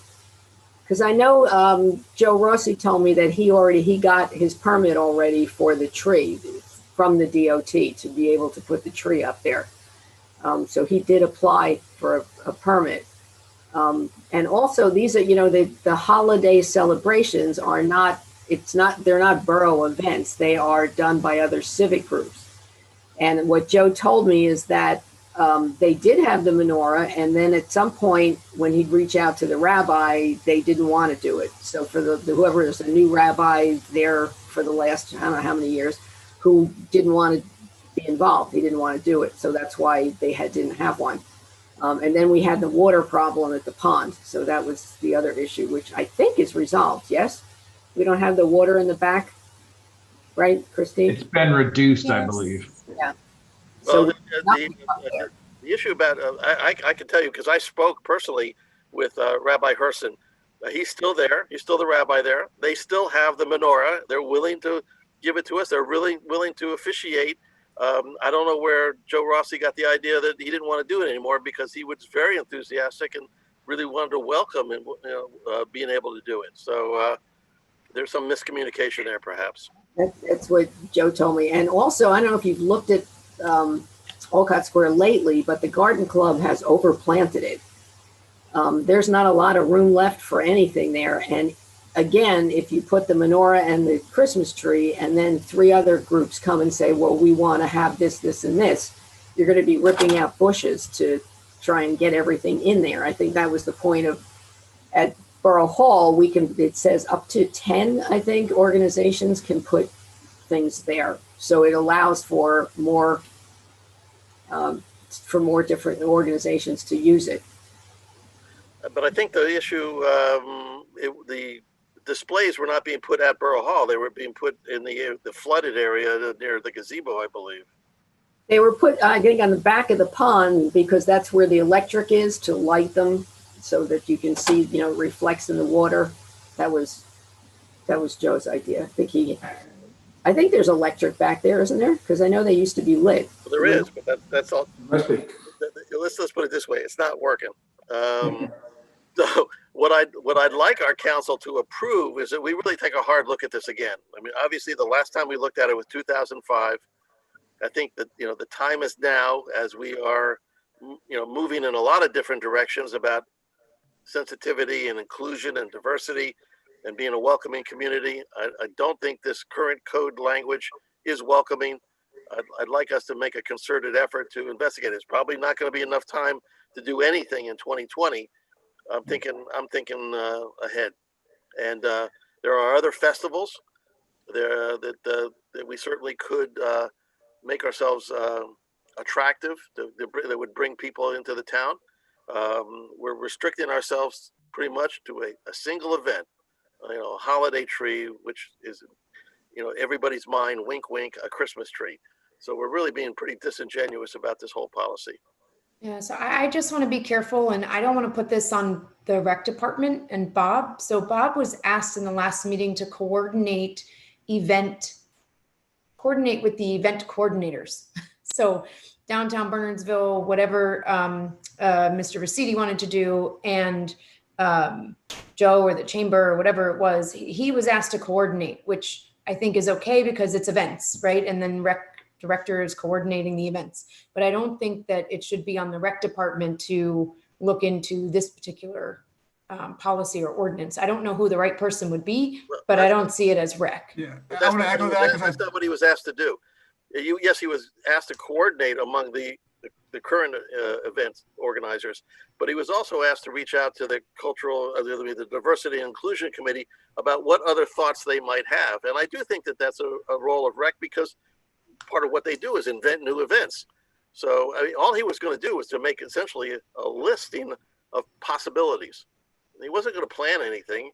Because I know Joe Rossi told me that he got his permit already for the tree from the DOT to be able to put the tree up there. So he did apply for a permit. And also these are, the holiday celebrations are they're not borough events. They are done by other civic groups. And what Joe told me is that they did have the menorah, and then at some point when he'd reach out to the rabbi, they didn't want to do it. So for whoever is a new rabbi there for the last, I don't know how many years, who didn't want to be involved. He didn't want to do it. So that's why they didn't have one. And then we had the water problem at the pond. So that was the other issue, which I think is resolved. Yes? We don't have the water in the back, right, Christine? It's been reduced, I Yes. believe. Yeah. Well, So the issue about, I can tell you, because I spoke personally with Rabbi Herson. He's still there. He's still the rabbi there. They still have the menorah. They're willing to give it to us. They're really willing to officiate. I don't know where Joe Rossi got the idea that he didn't want to do it anymore, because he was very enthusiastic and really wanted to welcome and being able to do it. So there's some miscommunication there, perhaps. That's what Joe told me. And also, I don't know if you've looked at Olcott Square lately, but the Garden Club has overplanted it. There's not a lot of room left for anything there. And again, if you put the menorah and the Christmas tree, and then 3 other groups come and say, well, we want to have this, this, and this, you're going to be ripping out bushes to try and get everything in there. I think that was the point of, at Borough Hall, it says up to 10, I think, organizations can put things there. So it allows for more different organizations to use it. But I think the issue, the displays were not being put at Borough Hall. They were being put in the flooded area near the gazebo, I believe. They were put, I think, on the back of the pond, because that's where the electric is, to light them so that you can see, it reflects in the water. That was Joe's idea. I think there's electric back there, isn't there? Because I know they used to be lit. Well, there is, but that's all. Must be. Let's put it this way: it's not working. So what I'd like our council to approve is that we really take a hard look at this again. I mean, obviously, the last time we looked at it was 2005. I think that the time is now, as we are moving in a lot of different directions about sensitivity and inclusion and diversity and being a welcoming community. I don't think this current code language is welcoming. I'd like us to make a concerted effort to investigate it. It's probably not going to be enough time to do anything in 2020. I'm thinking ahead, and there are other festivals there that we certainly could make ourselves attractive that would bring people into the town. We're restricting ourselves pretty much to a single event, a holiday tree, which is, everybody's mind, wink, wink, a Christmas tree. So we're really being pretty disingenuous about this whole policy. Yeah, so I just want to be careful, and I don't want to put this on the rec department and Bob. So Bob was asked in the last meeting to coordinate with the event coordinators. So downtown Bernardsville, whatever Mr. Rosidi wanted to do, and Joe or the chamber or whatever it was, he was asked to coordinate, which I think is okay because it's events, right? And then rec director is coordinating the events. But I don't think that it should be on the rec department to look into this particular policy or ordinance. I don't know who the right person would be, but I don't see it as rec. Yeah, I want to echo that. That's not what he was asked to do. Yes, he was asked to coordinate among the current event organizers, but he was also asked to reach out to the the Diversity and Inclusion Committee about what other thoughts they might have. And I do think that that's a role of rec, because part of what they do is invent new events. So I mean, all he was going to do was to make essentially a listing of possibilities. He wasn't going to plan anything,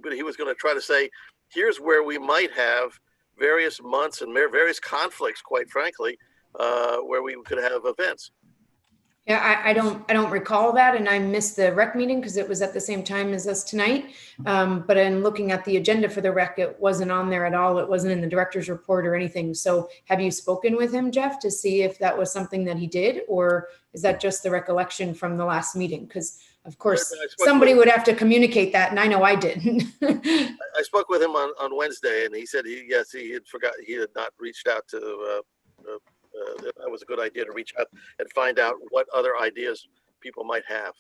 but he was going to try to say, here's where we might have various months and various conflicts, quite frankly, where we could have events. Yeah, I don't recall that, and I missed the rec meeting because it was at the same time as us tonight. But in looking at the agenda for the rec, it wasn't on there at all. It wasn't in the director's report or anything. So have you spoken with him, Jeff, to see if that was something that he did, or is that just the recollection from the last meeting? Because of course somebody would have to communicate that, and I know I didn't. I spoke with him on Wednesday, and he said he had not reached out to. That was a good idea to reach out and find out what other ideas people might have.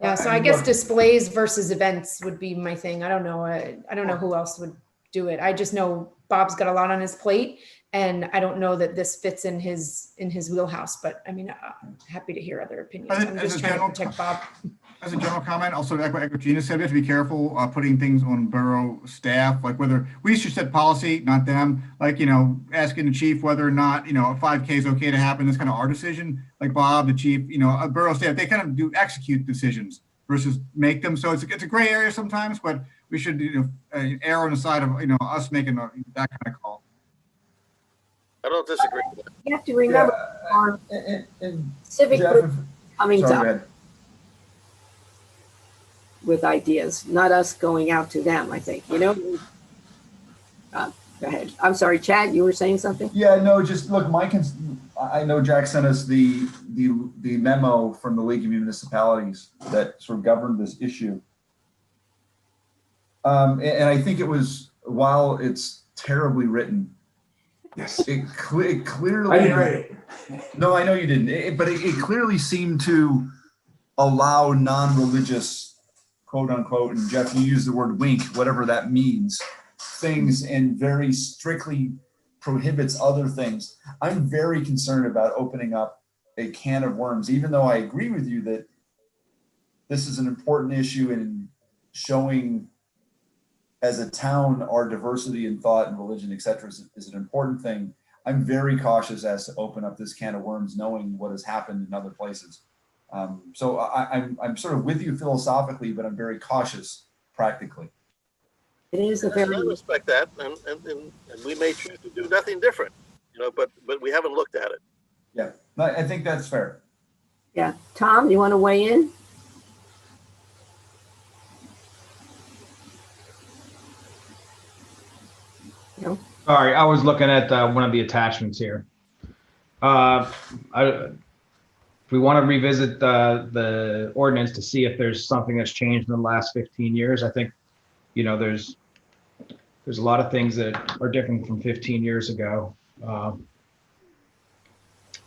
Yeah, so I guess displays versus events would be my thing. I don't know. I don't know who else would do it. I just know Bob's got a lot on his plate, And I don't know that this fits in his wheelhouse, but I mean, happy to hear other opinions. I'm just trying to protect Bob. As a general comment, also echo Gina said, we have to be careful putting things on borough staff, like whether we should set policy, not them, like, you know, asking the chief whether or not, you know, a 5K is okay to happen. That's kind of our decision. Like Bob, the chief, you know, a borough staff, they kind of do execute decisions versus make them. So it's a gray area sometimes, but we should, you know, err on the side of, you know, us making that kind of call. I don't disagree with that. You have to remember our civic Jeff, group coming sorry, go to ahead. with ideas, not us going out to them, I think, you know? Go ahead. I'm sorry, Chad, you were saying something? Yeah, no, just look, I know Jack sent us the memo from the League of Municipalities that sort of governed this issue. And I think it was, while it's terribly written, yes, it clearly. I didn't write it. No, I know you didn't, but it clearly seemed to allow non-religious, quote unquote, and Jeff, you use the word wink, whatever that means, things, and very strictly prohibits other things. I'm very concerned about opening up a can of worms, even though I agree with you that this is an important issue in showing as a town our diversity in thought and religion, et cetera, is an important thing. I'm very cautious as to open up this can of worms, knowing what has happened in other places. So I'm sort of with you philosophically, but I'm very cautious practically. It is a very. I respect that, and we may choose to do nothing different, you know, but we haven't looked at it. Yeah, I think that's fair. Yeah, Tom, you want to weigh in? No. Sorry, I was looking at one of the attachments here. If we want to revisit the ordinance to see if there's something that's changed in the last 15 years, I think, you know, there's a lot of things that are different from 15 years ago.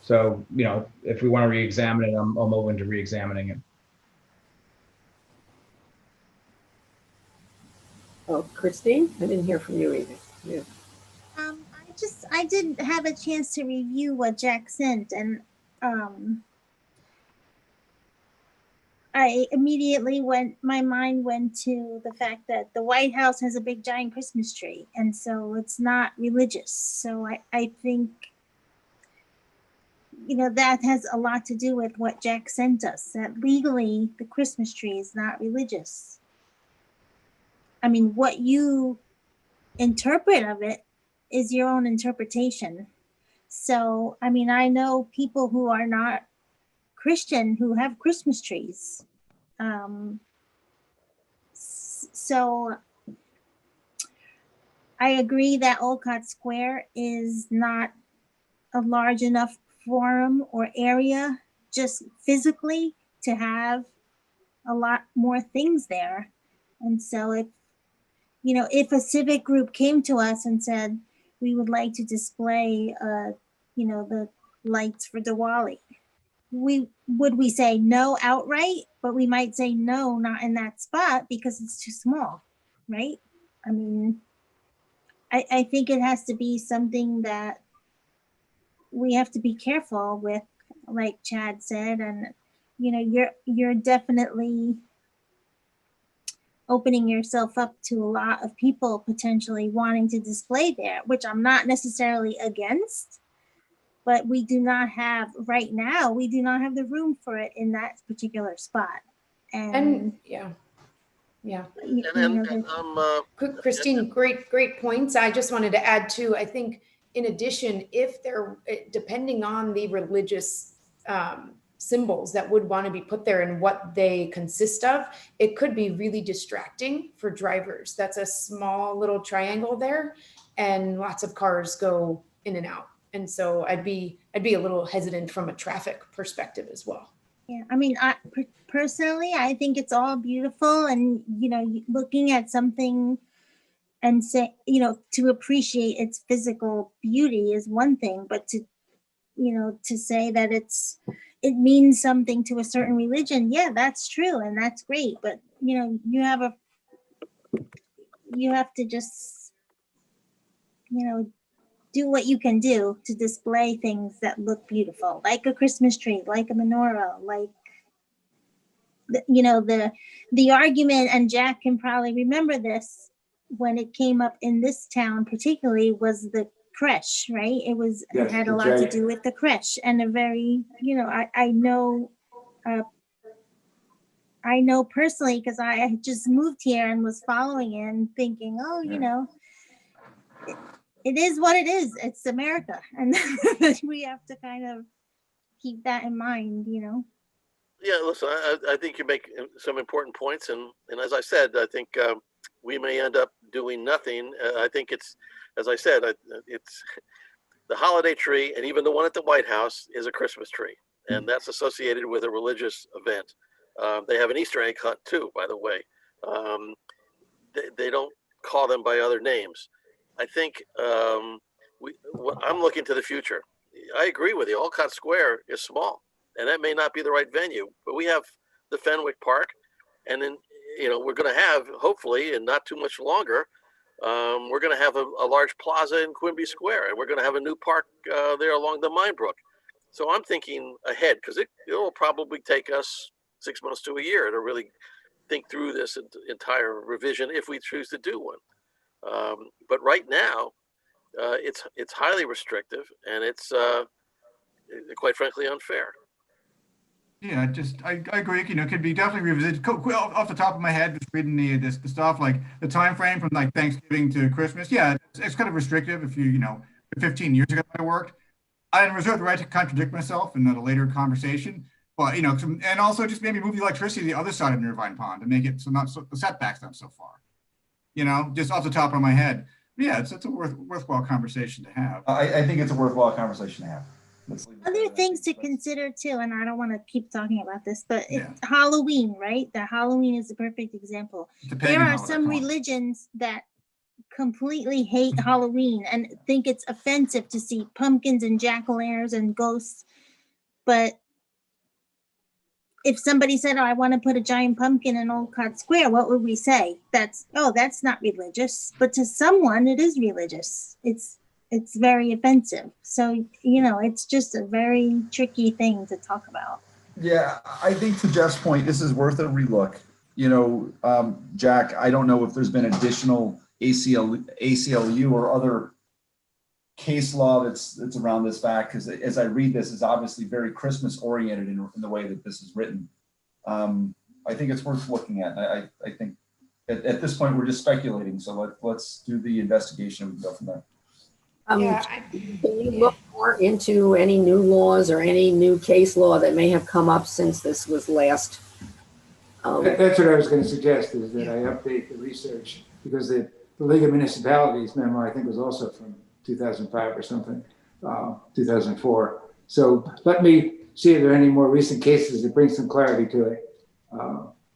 So, you know, if we want to re-examine it, I'm open to re-examining it. Oh, Christine, I didn't hear from you either. Yeah. I did have a chance to review what Jack sent, and I immediately my mind went to the fact that the White House has a big giant Christmas tree, and so it's not religious. So I think, you know, that has a lot to do with what Jack sent us, that legally the Christmas tree is not religious. I mean, what you interpret of it is your own interpretation. So, I mean, I know people who are not Christian who have Christmas trees. So I agree that Olcott Square is not a large enough forum or area just physically to have a lot more things there. And so if, you know, if a civic group came to us and said, we would like to display, you know, the lights for Diwali, would we say no outright? But we might say no, not in that spot because it's too small, right? I mean, I think it has to be something that we have to be careful with, like Chad said, and you know, you're definitely opening yourself up to a lot of people potentially wanting to display there, which I'm not necessarily against, but we do not have, right now, we do not have the room for it in that particular spot. And yeah. Christine, great points. I just wanted to add too, I think in addition, if they're, depending on the religious symbols that would want to be put there and what they consist of, it could be really distracting for drivers. That's a small little triangle there and lots of cars go in and out. And so I'd be a little hesitant from a traffic perspective as well. Yeah, I mean, personally, I think it's all beautiful, and you know, looking at something and say, you know, to appreciate its physical beauty is one thing, but to, you know, to say that it means something to a certain religion, yeah, that's true, and that's great. But you know, you have to just, you know, do what you can do to display things that look beautiful, like a Christmas tree, like a menorah, like the argument, and Jack can probably remember this when it came up in this town particularly, was the creche, right? It had a lot to do with the creche, and a very, I know personally, because I had just moved here and was following it and thinking, it is what it is. It's America, and we have to kind of keep that in mind. Yeah, listen, I think you make some important points, and as I said, I think we may end up doing nothing. I think it's, as I said, it's the holiday tree, and even the one at the White House is a Christmas tree, and that's associated with a religious event. They have an Easter egg hunt too, by the way. They don't call them by other names. I think I'm looking to the future. I agree with you. Olcott Square is small, and that may not be the right venue, but we have the Fenwick Park, and then we're going to have, hopefully, and not too much longer, we're going to have a large plaza in Quimby Square, and we're going to have a new park there along the Minebrook. So I'm thinking ahead, because it will probably take us 6 months to a year to really think through this entire revision if we choose to do one. But right now, it's highly restrictive, and it's quite frankly unfair. Yeah, I agree. It could be definitely revisited. Off the top of my head, just reading the stuff, like the time frame from like Thanksgiving to Christmas. Yeah, it's kind of restrictive. If 15 years ago I worked, I reserve the right to contradict myself in a later conversation. But and also just maybe move the electricity to the other side of Irvine Pond to make it so the setbacks not so far. Just off the top of my head. Yeah, it's a worthwhile conversation to have. I think it's a worthwhile conversation to have. Other things to consider too, and I don't want to keep talking about this, but it's Halloween, right? The Halloween is the perfect example. There are some religions that completely hate Halloween and think it's offensive to see pumpkins and jack-o'-lanterns and ghosts. But if somebody said, I want to put a giant pumpkin in Olcott Square, what would we say? That's not religious. But to someone, it is religious. It's very offensive. So, it's just a very tricky thing to talk about. Yeah, I think to Jeff's point, this is worth a relook. Jack, I don't know if there's been additional ACLU or other case law that's around this fact, because as I read this, is obviously very Christmas oriented in the way that this is written. I think it's worth looking at. I think at this point we're just speculating. So let's do the investigation and go from there. Can you look more into any new laws or any new case law that may have come up since this was last? That's what I was going to suggest, is that I update the research, because the League of Municipalities memo, I think, was also from 2005 or something, 2004. So let me see if there are any more recent cases that bring some clarity to it.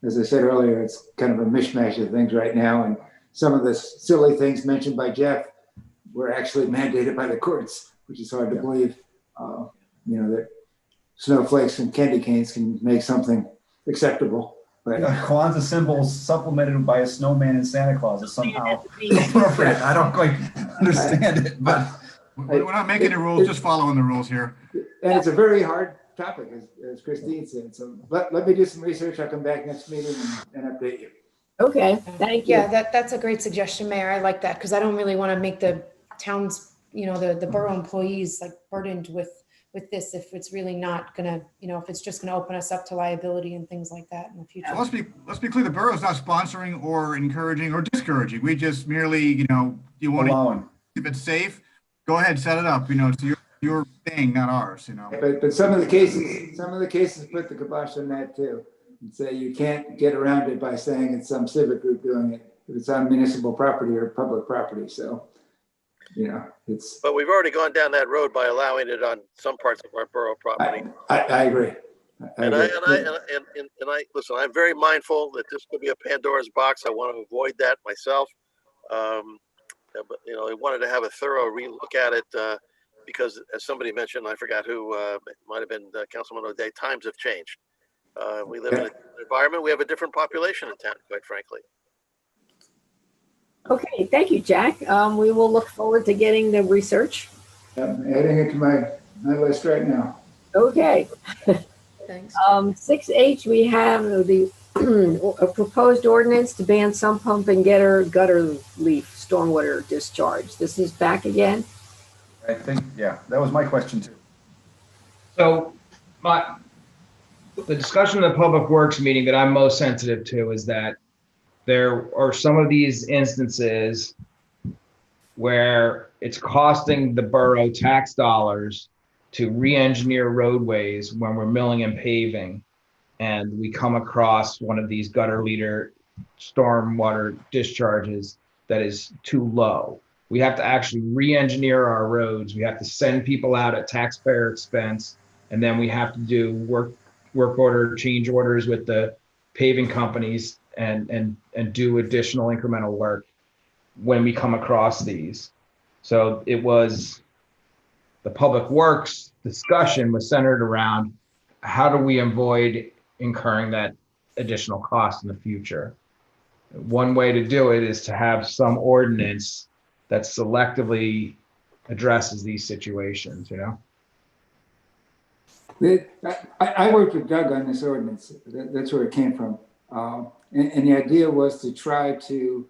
As I said earlier, it's kind of a mishmash of things right now, and some of the silly things mentioned by Jeff were actually mandated by the courts, which is hard to believe. That snowflakes and candy canes can make something acceptable. But Kwanzaa symbols supplemented by a snowman and Santa Claus is somehow appropriate. I don't quite understand it, but we're not making the rules, just following the rules here. And it's a very hard topic, as Christine said. So let me do some research. I'll come back next meeting and update you. Okay, thank you. Yeah, that's a great suggestion, Mayor. I like that, because I don't really want to make the towns, the borough employees like burdened with this if it's really not gonna, if it's just gonna open us up to liability and things like that in the future. Well, let's be clear. The borough is not sponsoring or encouraging or discouraging. We just merely, you want to keep it safe. Go ahead, set it up. It's your thing, not ours. But some of the cases put the kibosh on that too, and say you can't get around it by saying it's some civic group doing it if it's on municipal property or public property. So. It's. But we've already gone down that road by allowing it on some parts of our borough property. I agree. I listen. I'm very mindful that this could be a Pandora's box. I want to avoid that myself. But I wanted to have a thorough relook at it because, as somebody mentioned, I forgot who, it might have been Councilman O'Day. Times have changed. We live in an environment. We have a different population in town, quite frankly. Okay, thank you, Jack. We will look forward to getting the research. I'm adding it to my list right now. Okay. Thanks. 6H, we have the a proposed ordinance to ban sump pump and gutter leaf stormwater discharge. This is back again. I think, yeah, that was my question too. So the discussion in the Public Works meeting that I'm most sensitive to is that there are some of these instances where it's costing the borough tax dollars to re-engineer roadways when we're milling and paving, and we come across one of these gutter leader stormwater discharges that is too low. We have to actually re-engineer our roads. We have to send people out at taxpayer expense, and then we have to do work order change orders with the paving companies and do additional incremental work when we come across these. So it was, the Public Works discussion was centered around how do we avoid incurring that additional cost in the future. One way to do it is to have some ordinance that selectively addresses these situations, you know? I worked with Doug on this ordinance. That's where it came from. And the idea was to try to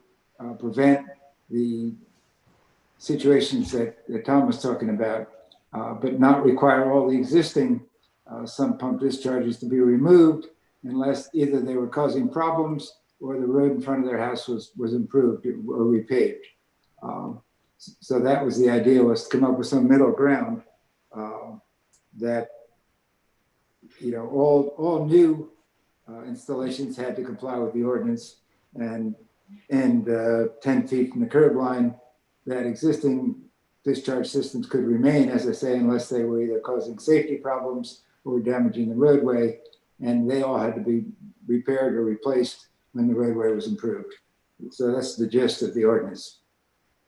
prevent the situations that Tom was talking about, but not require all the existing sump pump discharges to be removed unless either they were causing problems or the road in front of their house was improved or repaved. So that was the idea, was to come up with some middle ground that, you know, all new installations had to comply with the ordinance, and 10 feet from the curb line, that existing discharge systems could remain, as I say, unless they were either causing safety problems or damaging the roadway, and they all had to be repaired or replaced when the roadway was improved. So that's the gist of the ordinance.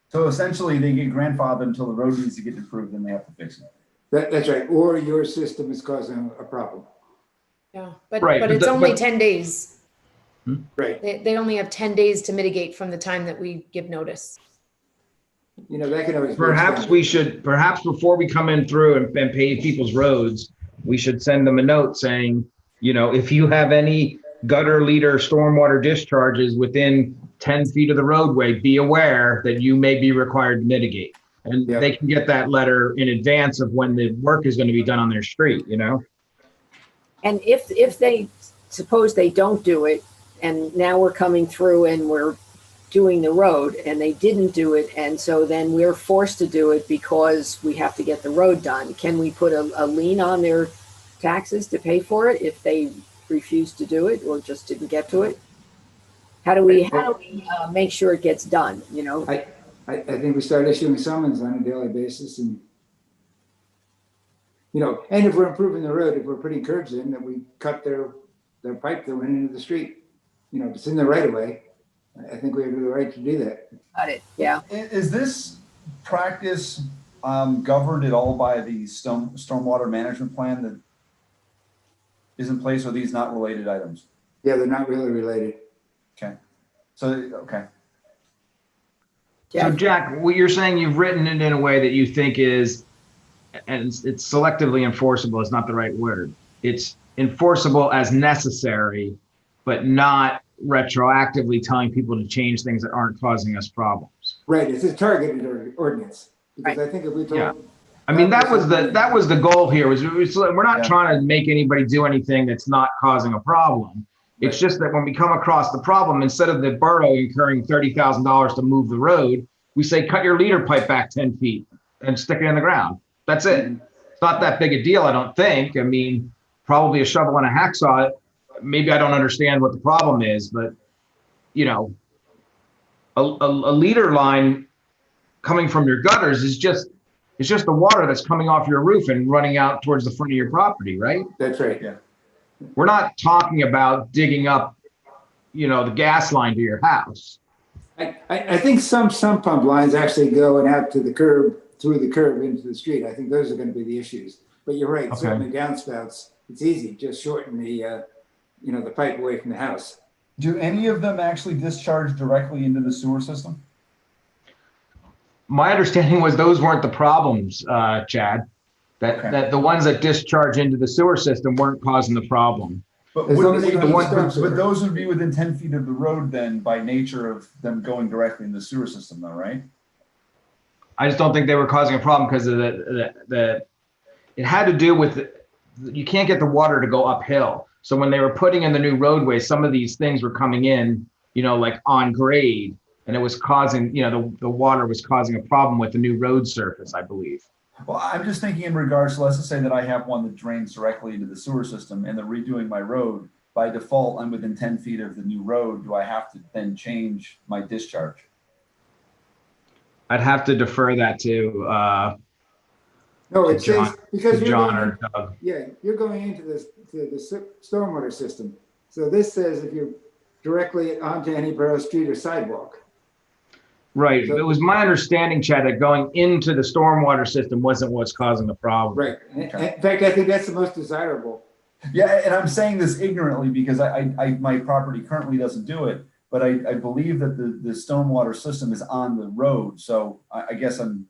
So essentially they get grandfathered until the road needs to get improved, then they have to fix it. That's right, or your system is causing a problem. Yeah, but Right, but it's only 10 days. Right. They only have 10 days to mitigate from the time that we give notice. You know, that can always be Perhaps we should, perhaps before we come in through and pave people's roads, we should send them a note saying, you know, if you have any gutter leader stormwater discharges within 10 feet of the roadway, be aware that you may be required to mitigate. And they can get that letter in advance of when the work is going to be done on their street, you know? And if they, suppose they don't do it, and now we're coming through and we're doing the road and they didn't do it, and so then we're forced to do it because we have to get the road done, can we put a lien on their taxes to pay for it if they refuse to do it or just didn't get to it? How do we make sure it gets done, you know? I think we start issuing summons on a daily basis, and you know, and if we're improving the road, if we're putting curbs in, that we cut their pipe that went into the street. You know, if it's in the right of way, I think we have the right to do that. Got it. Yeah. Is this practice governed at all by the stormwater management plan that is in place, or are these not related items? Yeah, they're not really related. Okay. So, okay. So Jack, what you're saying, you've written it in a way that you think is, and it's selectively enforceable is not the right word. It's enforceable as necessary, but not retroactively telling people to change things that aren't causing us problems. Right, it's a targeted ordinance, because I think if we told. I mean, that was the goal here. We're not trying to make anybody do anything that's not causing a problem. It's just that when we come across the problem, instead of the borough incurring $30,000 to move the road, we say, cut your leader pipe back 10 feet and stick it in the ground. That's it. It's not that big a deal, I don't think. I mean, probably a shovel and a hacksaw. Maybe I don't understand what the problem is, but you know, a leader line coming from your gutters is just, it's just the water that's coming off your roof and running out towards the front of your property, right? That's right, yeah. We're not talking about digging up, you know, the gas line to your house. I think some sump pump lines actually go and out to the curb, through the curb into the street. I think those are going to be the issues. But you're right, certainly downspouts, it's easy, just shorten the, you know, the pipe away from the house. Do any of them actually discharge directly into the sewer system? My understanding was those weren't the problems, Chad. That the ones that discharge into the sewer system weren't causing the problem. But As long would as they you be, don't storm but sewer. those would be within 10 feet of the road then by nature of them going directly in the sewer system though, right? I just don't think they were causing a problem because of it had to do with, you can't get the water to go uphill. So when they were putting in the new roadway, some of these things were coming in, like on grade, and it was causing, the water was causing a problem with the new road surface, I believe. Well, I'm just thinking in regards to, let's just say that I have one that drains directly into the sewer system and they're redoing my road. By default, I'm within 10 feet of the new road. Do I have to then change my discharge? I'd have to defer that to No, it John, says, because to you're John going, or Doug. yeah, you're going into the stormwater system. So this says if you're directly onto any borough street or sidewalk. Right. So- It was my understanding, Chad, that going into the stormwater system wasn't what's causing the problem. Right. In fact, I think that's the most desirable. Yeah, and I'm saying this ignorantly because my property currently doesn't do it, but I believe that the stormwater system is on the road. So I guess I'm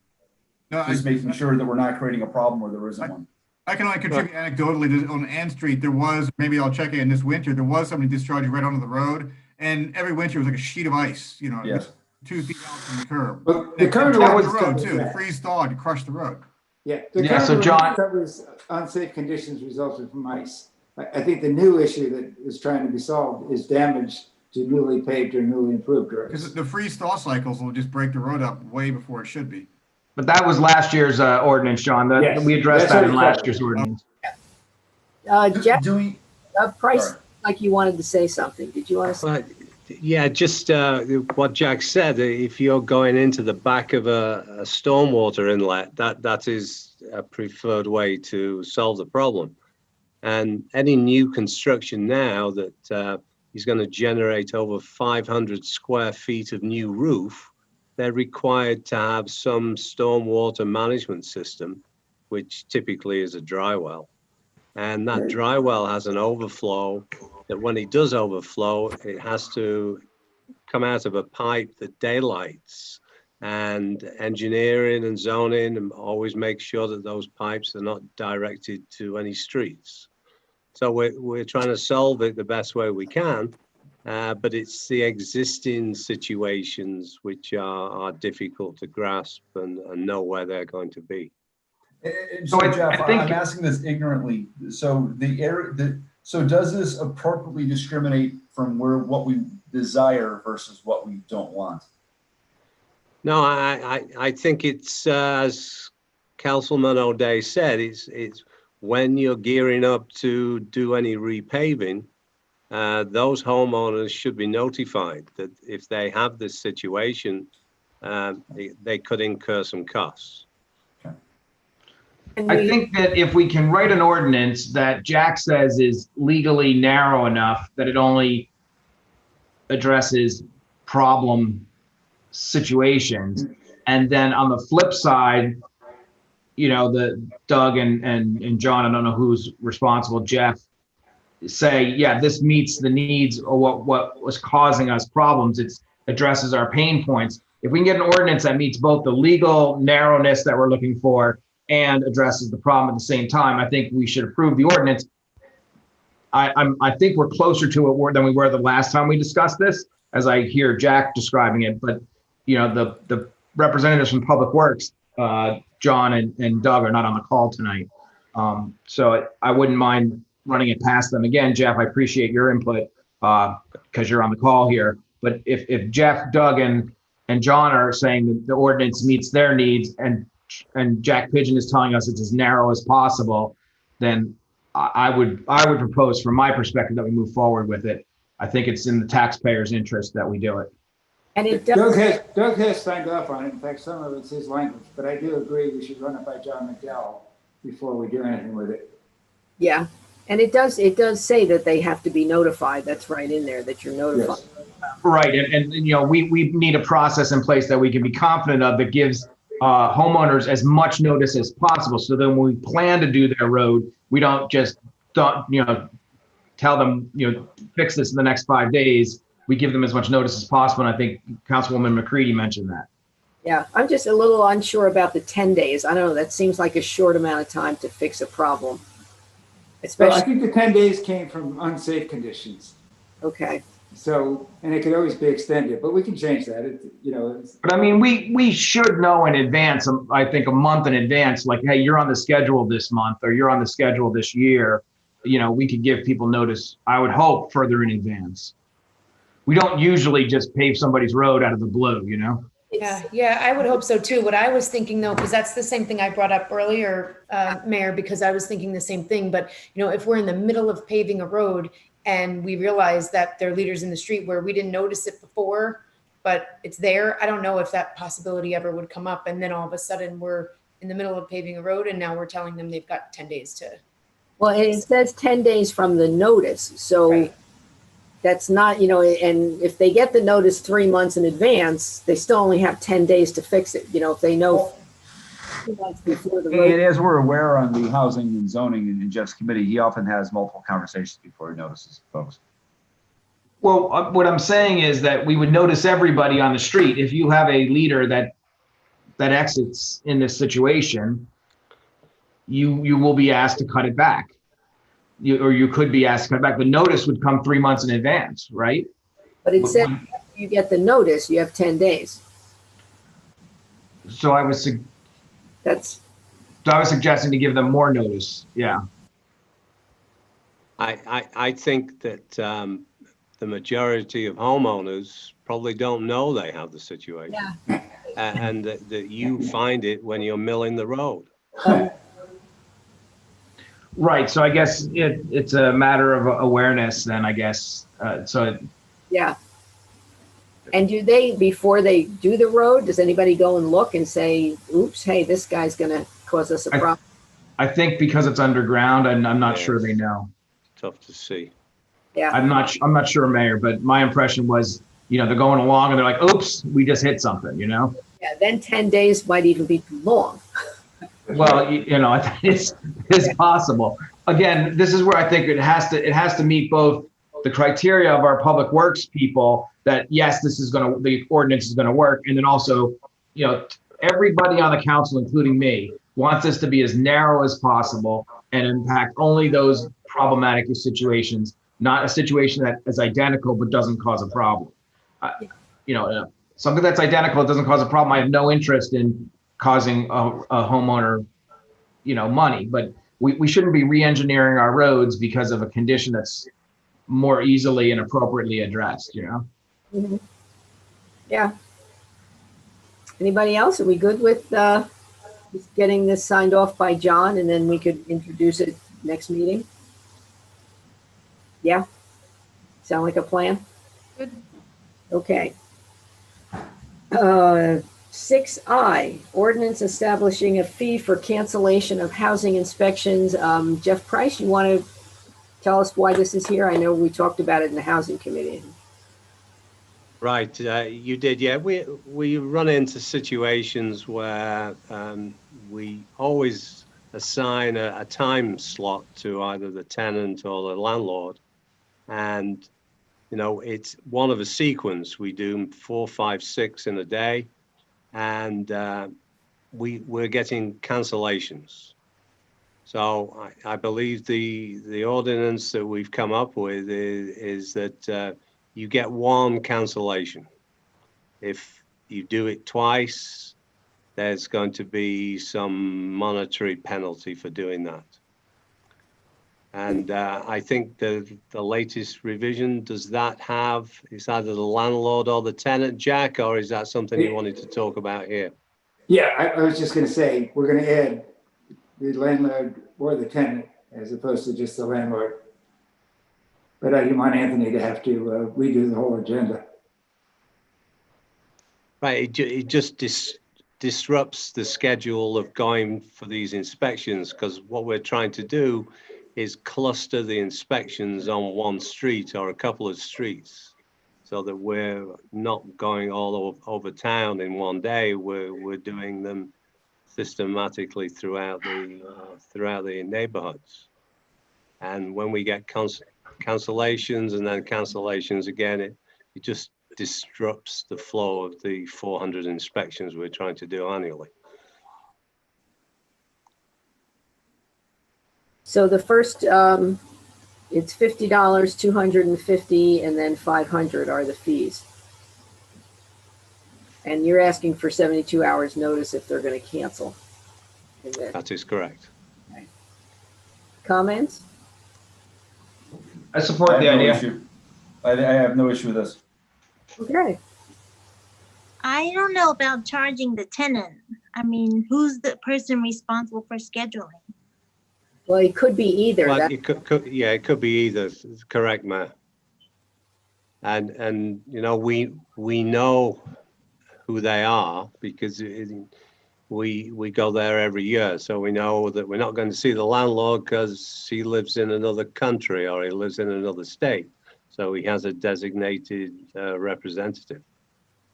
just making sure that we're not creating a problem where there isn't one. I can only contribute anecdotally that on Ann Street, there was, maybe I'll check it in this winter, there was somebody discharging right onto the road. And every winter it was like a sheet of ice, Yes. 2 feet out from the curb. But the current that one was the road covers too. The that. freeze thawed, crushed the road. Yeah, the Yeah, so current John- one covers unsafe conditions resulting from ice. I think the new issue that is trying to be solved is damage to newly paved or newly improved roads. Because the freeze thaw cycles will just break the road up way before it should be. But that was last year's ordinance, John. Yes, We addressed that's that what in it last covers. year's ordinance. Jeff, Do we? Price, Sorry. like you wanted to say something. Did you want to say? Well, yeah, just what Jack said. If you're going into the back of a stormwater inlet, that is a preferred way to solve the problem. And any new construction now that is going to generate over 500 square feet of new roof, they're required to have some stormwater management system, which typically is a dry well. And that dry well has an overflow that when it does overflow, it has to come out of a pipe that daylights, and engineering and zoning and always make sure that those pipes are not directed to any streets. So we're trying to solve it the best way we can, but it's the existing situations which are difficult to grasp and know where they're going to be. And so, Jeff, I'm asking this ignorantly. So so does this appropriately discriminate from what we desire versus what we don't want? No, I think it's as Councilman O'Day said, it's when you're gearing up to do any repaving, those homeowners should be notified that if they have this situation, they could incur some costs. I think that if we can write an ordinance that Jack says is legally narrow enough that it only addresses problem situations, and then on the flip side, the Doug and John, I don't know who's responsible, Jeff, say, yeah, this meets the needs or what was causing us problems. It addresses our pain points. If we can get an ordinance that meets both the legal narrowness that we're looking for and addresses the problem at the same time, I think we should approve the ordinance. I think we're closer to it than we were the last time we discussed this, as I hear Jack describing it. But the representatives from Public Works, John and Doug, are not on the call tonight, so I wouldn't mind running it past them. Again, Jeff, I appreciate your input because you're on the call here. But if Jeff, Doug, and John are saying that the ordinance meets their needs, and Jack Pigeon is telling us it's as narrow as possible, then I would propose, from my perspective, that we move forward with it. I think it's in the taxpayers' interest that we do it. And it does. Doug has signed off on it. In fact, some of it's his language, but I do agree we should run it by John McDowell before we do anything with it. Yeah, and it does say that they have to be notified. That's right in there, that you're notified. Yes. Right, and we need a process in place that we can be confident of that gives homeowners as much notice as possible. So then when we plan to do their road, we don't just tell them, fix this in the next 5 days. We give them as much notice as possible. And I think Councilwoman McCready mentioned that. Yeah, I'm just a little unsure about the 10 days. I don't know, that seems like a short amount of time to fix a problem. Well, I Especially, think the 10 days came from unsafe conditions. okay. So, and it could always be extended, but we can change that. But I mean, we should know in advance, I think a month in advance, like, hey, you're on the schedule this month or you're on the schedule this year. We could give people notice, I would hope, further in advance. We don't usually just pave somebody's road out of the blue, Yeah, I would hope so too. What I was thinking though, because that's the same thing I brought up earlier, Mayor, because I was thinking the same thing. But if we're in the middle of paving a road and we realize that there are leaders in the street where we didn't notice it before, but it's there, I don't know if that possibility ever would come up. And then all of a sudden we're in the middle of paving a road and now we're telling them they've got 10 days to. Well, it says 10 days from the notice. So Right. that's not, and if they get the notice 3 months in advance, they still only have 10 days to fix it. If they know 2 months before the road. And as we're aware on the housing and zoning and Jeff's committee, he often has multiple conversations before he notices folks. Well, what I'm saying is that we would notice everybody on the street. If you have a leader that exits in this situation, you will be asked to cut it back. You could be asked to cut it back. The notice would come 3 months in advance, right? But it says after you get the notice, you have 10 days. So I was suggesting to give them more notice. Yeah. I think that the majority of homeowners probably don't know they have the situation. Yeah. And that you find it when you're milling the road. Right. So I guess it's a matter of awareness then, I guess. Yeah. And do they, before they do the road, does anybody go and look and say, oops, hey, this guy's going to cause us a problem? I think because it's underground, I'm not sure they know. Tough to see. Yeah. I'm not sure, Mayor, but my impression was, they're going along and they're like, oops, we just hit something, Yeah, then 10 days might even be too long. Well, it's possible. Again, this is where I think it has to meet both the criteria of our public works people that yes, the ordinance is gonna work, and then also, everybody on the council, including me, wants this to be as narrow as possible and impact only those problematic situations, not a situation that is identical but doesn't cause a problem. Something that's identical, it doesn't cause a problem. I have no interest in causing a homeowner, money, but we shouldn't be re-engineering our roads because of a condition that's more easily and appropriately addressed, Mm-hmm. Yeah. Anybody else? Are we good with just getting this signed off by John and then we could introduce it next meeting? Yeah. Sound like a plan? Good. Okay. 6I, ordinance establishing a fee for cancellation of housing inspections. Jeff Price, you want to tell us why this is here? I know we talked about it in the housing committee. Right, you did, yeah. We run into situations where we always assign a time slot to either the tenant or the landlord, and it's one of a sequence. We do 4, 5, 6 in a day, and we're getting cancellations. So I believe the ordinance that we've come up with is that you get one cancellation. If you do it twice, there's going to be some monetary penalty for doing that. And I think the latest revision, does that have, is either the landlord or the tenant, Jack, or is that something you wanted to talk about here? Yeah, I was just going to say, we're going to add the landlord or the tenant as opposed to just the landlord. But I didn't want Anthony to have to redo the whole agenda. Right, it just disrupts the schedule of going for these inspections, because what we're trying to do is cluster the inspections on one street or a couple of streets, so that we're not going all over town in one day. We're doing them systematically throughout the neighborhoods. And when we get cancellations and then cancellations again, it just disrupts the flow of the 400 inspections we're trying to do annually. So the first, it's $50, $250, and then $500 are the fees. And you're asking for 72 hours notice if they're going to cancel. That is correct. Okay. Comments? I support the idea. I have no issue with this. Okay. I don't know about charging the tenant. I mean, who's the person responsible for scheduling? Well, it could be either. Well, it could be either. It's correct, Matt. And you know, we know who they are because we go there every year, so we know that we're not going to see the landlord because he lives in another country or he lives in another state, so he has a designated representative.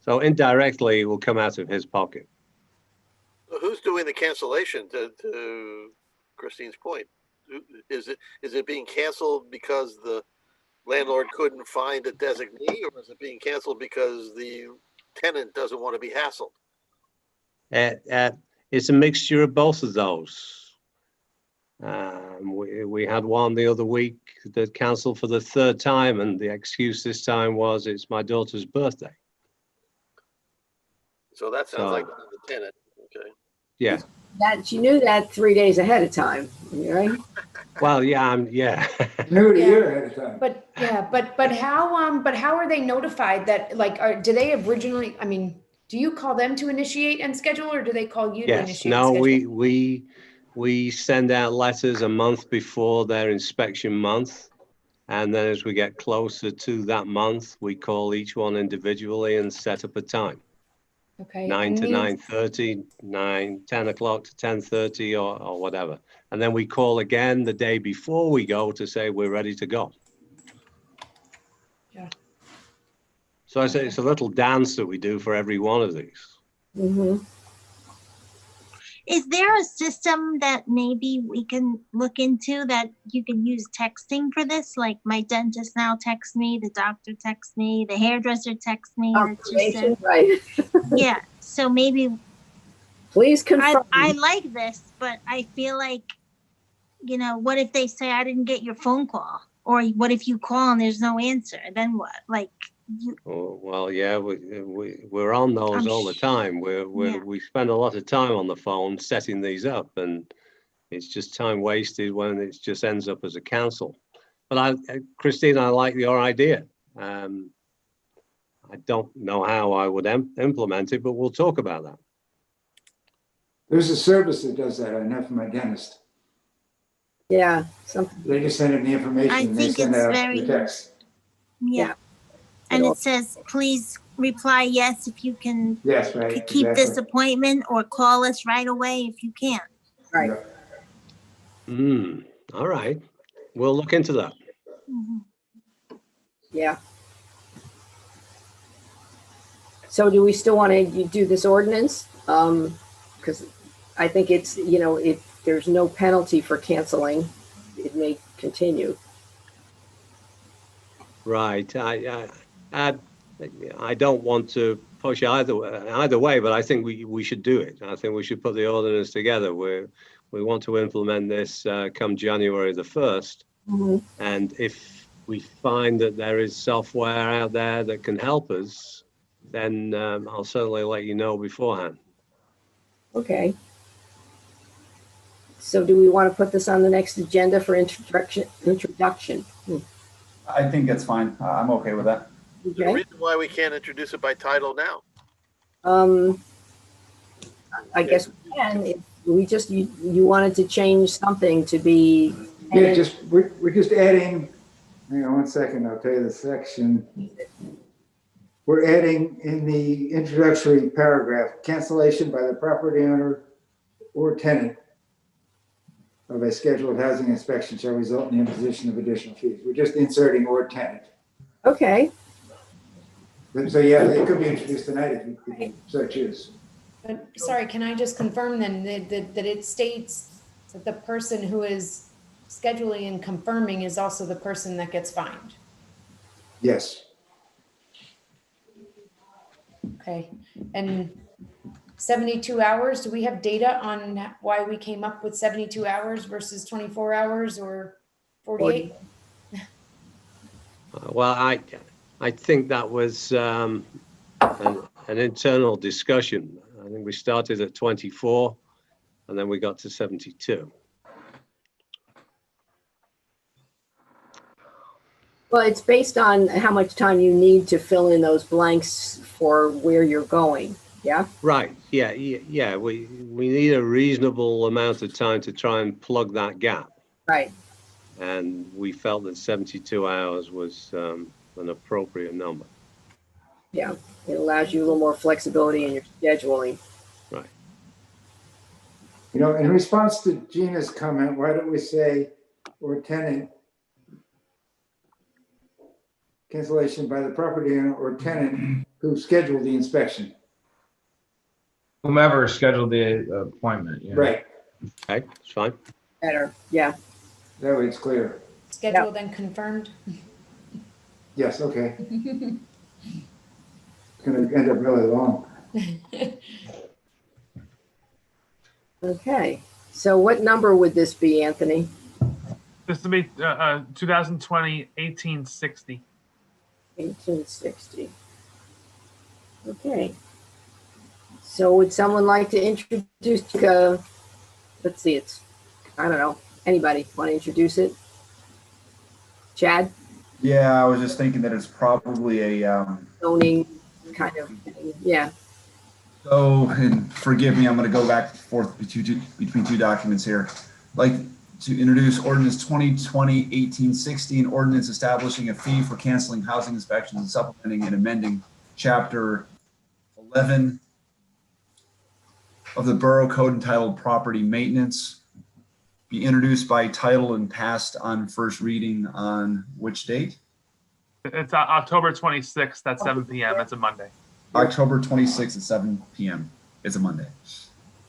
So indirectly, it will come out of his pocket. So who's doing the cancellation? To Christine's point, is it being canceled because the landlord couldn't find a designee, or is it being canceled because the tenant doesn't want to be hassled? It's a mixture of both of those. We had one the other week that canceled for the third time, and the excuse this time was it's my daughter's birthday. So that sounds like the tenant. Okay. Yeah. That you knew that 3 days ahead of time, right? Well, yeah. Knew it a year ahead of time. But yeah, but how are they notified that, like, do they originally, I mean, do you call them to initiate and schedule, or do they call you to Yes. initiate No, and schedule? we send out letters a month before their inspection month. And then as we get closer to that month, we call each one individually and set up a time. Okay. 9 to 9:30, 10 o'clock to 10:30 or whatever. And then we call again the day before we go to say we're ready to go. Yeah. So I say it's a little dance that we do for every one of these. Mm-hmm. Is there a system that maybe we can look into that you can use texting for this? Like my dentist now texts me, the doctor texts me, the hairdresser texts me. Right. Yeah. So maybe. Please confirm. I like this, but I feel like, you know, what if they say I didn't get your phone call? Or what if you call and there's no answer? Then what? Like. Oh, well, yeah, we're on those all the time. We spend a lot of time on the phone setting these up, and it's just time wasted when it just ends up as a cancel. But Christine, I like your idea. I don't know how I would implement it, but we'll talk about that. There's a service that does that. I know from my dentist. Yeah. They just send him the information and they send out the text. Yeah. And it says, please reply yes if you can keep this appointment, or call us right away if you can't. Right. All right. We'll look into that. Mm-hmm. Yeah. So do we still want to do this ordinance? Because I think it's, you know, if there's no penalty for canceling, it may continue. Right. I don't want to push either way, but I think we should do it. I think we should put the ordinance together. We want to implement this come January the 1st. Mm-hmm. And if we find that there is software out there that can help us, then I'll certainly let you know beforehand. Okay. So do we want to put this on the next agenda for introduction? I think that's fine. I'm okay with that. Okay. The reason why we can't introduce it by title now? I guess we can. If we just you wanted to change something to be. Yeah, we're just adding. Hang on 1 second. I'll tell you the section. We're adding in the introductory paragraph, cancellation by the property owner or tenant of a scheduled housing inspection shall result in the imposition of additional fees. We're just inserting or tenant. Okay. So yeah, it could be introduced tonight if you so choose. But sorry, can I just confirm then that it states that the person who is scheduling and confirming is also the person that gets fined? Yes. Okay. And 72 hours, do we have data on why we came up with 72 hours versus 24 hours or 48? Well, I think that was an internal discussion. I think we started at 24 and then we got to 72. Well, it's based on how much time you need to fill in those blanks for where you're going. Yeah. Right. Yeah. We need a reasonable amount of time to try and plug that gap. Right. And we felt that 72 hours was an appropriate number. Yeah. It allows you a little more flexibility in your scheduling. Right. You know, in response to Gina's comment, why don't we say, or tenant, cancellation by the property owner or tenant who scheduled the inspection. Whomever scheduled the appointment. Yeah. Right. Okay, it's fine. Better. Yeah. That way it's clear. Scheduled and confirmed. Yes, okay. It's gonna end up really long. Okay. So what number would this be, Anthony? This will be 2020 1860. 1860. Okay. So would someone like to introduce, let's see, I don't know, anybody want to introduce it? Chad? Yeah, I was just thinking that it's probably a zoning kind of thing. Yeah. So, and forgive me, I'm going to go back and forth between two documents here. Like to introduce ordinance 2020-1860, an ordinance establishing a fee for canceling housing inspections and supplementing and amending chapter 11 of the Borough Code entitled Property Maintenance. Be introduced by title and passed on first reading on which date? It's October 26th at 7 p.m. It's a Monday. October 26th at 7 p.m. It's a Monday.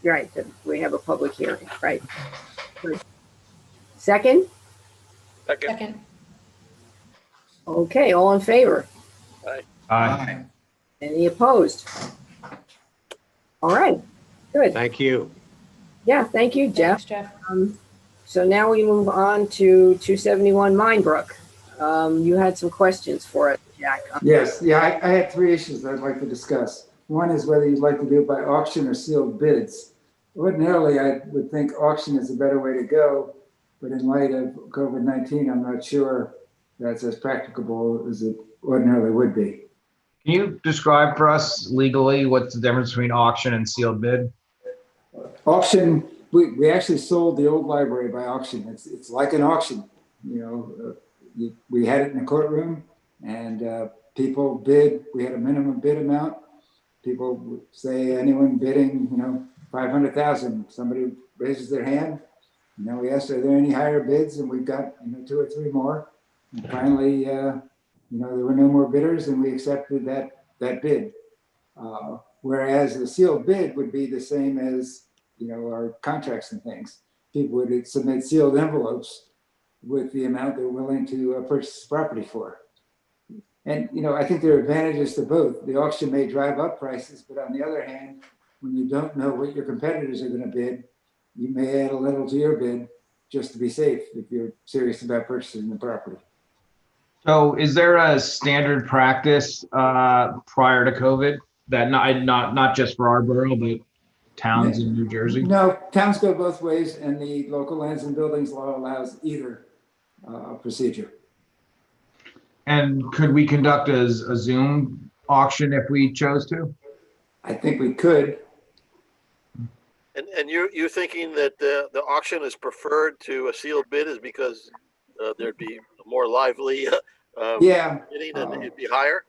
You're right. We have a public hearing, right? Second? Second. Okay, all in favor? Aye. Aye. Any opposed? All right, good. Thank you. Yeah, thank you, Jeff. Thanks, Jeff. So now we move on to 271 Minebrook. You had some questions for us, Jack. Yes, yeah, I had three issues that I'd like to discuss. One is whether you'd like to do it by auction or sealed bids. Ordinarily, I would think auction is a better way to go, but in light of COVID-19, I'm not sure that's as practicable as it ordinarily would be. Can you describe for us legally what's the difference between auction and sealed bid? Auction, we actually sold the old library by auction. It's like an auction, you know. We had it in the courtroom, and people bid. We had a minimum bid amount. People would say anyone bidding, you know, 500,000. Somebody raises their hand. And then we asked, are there any higher bids? And we've got, you know, 2 or 3 more. And finally, you know, there were no more bidders, and we accepted that bid. Whereas the sealed bid would be the same as, you know, our contracts and things. People would submit sealed envelopes with the amount they're willing to purchase property for. And, you know, I think there are advantages to both. The auction may drive up prices, but on the other hand, when you don't know what your competitors are going to bid, you may add a little to your bid just to be safe if you're serious about purchasing the property. So is there a standard practice prior to COVID that not just for our borough, but towns in New Jersey? No, towns go both ways, and the local lands and buildings law allows either procedure. And could we conduct a Zoom auction if we chose to? I think we could. And you're thinking that the auction is preferred to a sealed bid is because there'd be more lively Yeah, bidding and it'd be higher?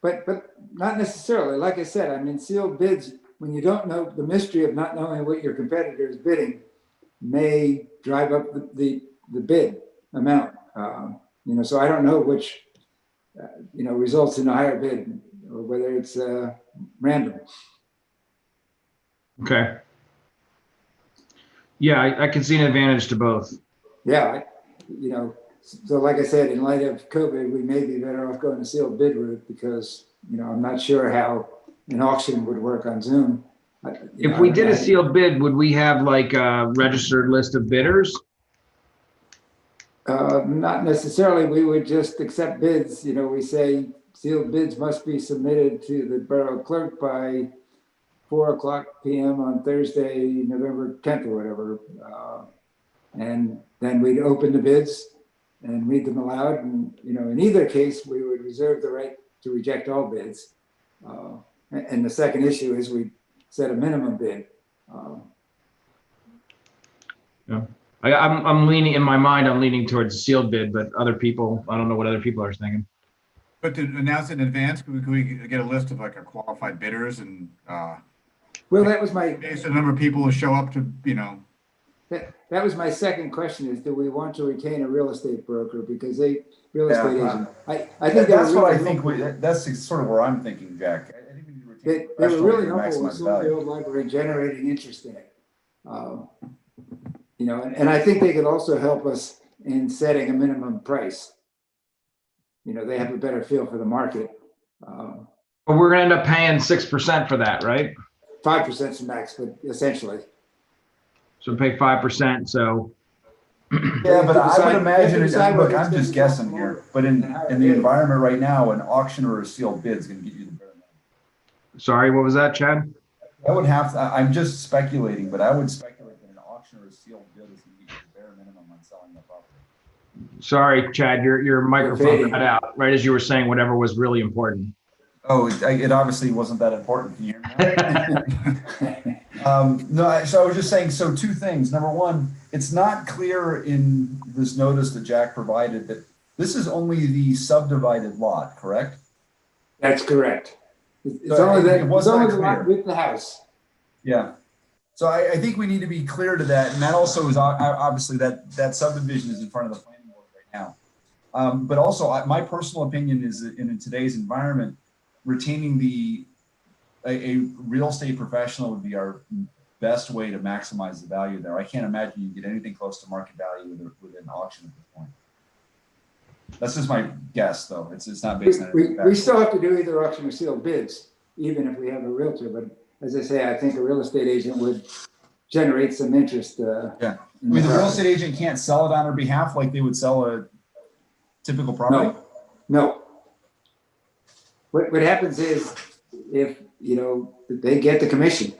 but not necessarily. Like I said, I mean, sealed bids, when you don't know the mystery of not knowing what your competitor is bidding, may drive up the bid amount. You know, so I don't know which you know, results in a higher bid or whether it's random. Okay. Yeah, I can see an advantage to both. Yeah, you know, so like I said, in light of COVID, we may be better off going the sealed bid route because, you know, I'm not sure how an auction would work on Zoom. If we did a sealed bid, would we have like a registered list of bidders? Not necessarily. We would just accept bids. You know, we say sealed bids must be submitted to the borough clerk by 4:00 p.m. on Thursday, November 10th or whatever. And then we'd open the bids and read them aloud. And, you know, in either case, we would reserve the right to reject all bids. And the second issue is we set a minimum bid. Yeah. I'm leaning, in my mind, I'm leaning towards a sealed bid, but other people, I don't know what other people are thinking. But to announce it in advance, could we get a list of like our qualified bidders and well, that was my based on the number of people who show up to, you know. That was my second question: is do we want to retain a real estate broker because real estate agent? I think that's what I think. That's sort of where I'm thinking, Jack. I think we need to retain they were really to helpful with maximize the old library generating interest in it. You know, and I think they could also help us in setting a minimum price. You know, they have a better feel for the market. But we're going to end up paying 6% for that, right? 5% is max, but essentially. So pay 5%. So. Yeah, but I would imagine. Look, I'm just guessing here, but in the environment right now, an auction or a sealed bid is going to get you the bare minimum. Sorry, what was that, Chad? I would have to. I'm just speculating, but I would speculate that an auction or a sealed bid is going to get you the bare minimum on selling the property. Sorry, Chad, your microphone cut out right as you were saying whatever was really important. Oh, it obviously wasn't that important. Can you hear me? No, so I was just saying, so two things. Number one, it's not clear in this notice that Jack provided that this is only the subdivided lot, correct? That's correct. It's So only that it wasn't it's only that the lot clear. with the house. Yeah. So I think we need to be clear to that. And that also is obviously that subdivision is in front of the planning board right now. But also my personal opinion is that in today's environment, retaining a real estate professional would be our best way to maximize the value there. I can't imagine you get anything close to market value with an auction at this point. That's just my guess, though. It's not based on anything. We still have to do either auction or sealed bids, even if we have a realtor. But as I say, I think a real estate agent would generate some interest. Yeah, I mean, the real estate agent can't sell it on our behalf like they would sell a typical property. No. What happens is if, you know, they get the commission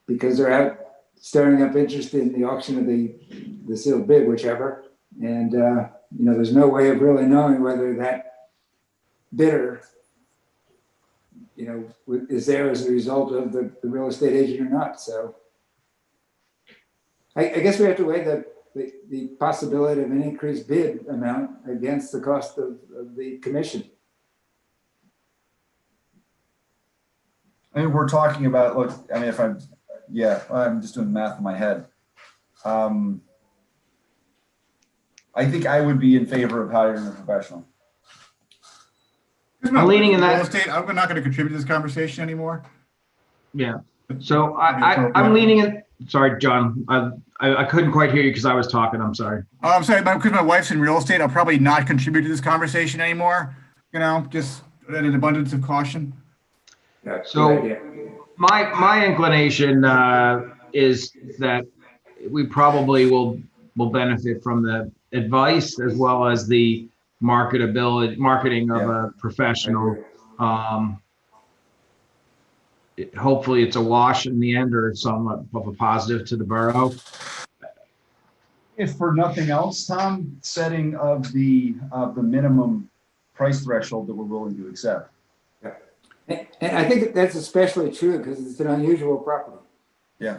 because they're out stirring up interest in the auction of the sealed bid, whichever. And, you know, there's no way of really knowing whether that bidder, you know, is there as a result of the real estate agent or not. So I guess we have to weigh the possibility of an increased bid amount against the cost of the commission. I mean, we're talking about, look, I mean, I'm just doing math in my head. I think I would be in favor of hiring a professional. I'm leaning in that. Real estate, I'm not going to contribute to this conversation anymore. Yeah. So I'm leaning in. Sorry, John. I couldn't quite hear you because I was talking. I'm sorry. Oh, I'm sorry, because my wife's in real estate, I'll probably not contribute to this conversation anymore. You know, just at an abundance of caution. So my inclination is that we probably will benefit from the advice as well as the marketing of a professional. Hopefully it's a wash in the end or somewhat of a positive to the borough. If for nothing else, Tom, setting of the minimum price threshold that we're willing to accept. And I think that's especially true because it's an unusual property. Yeah.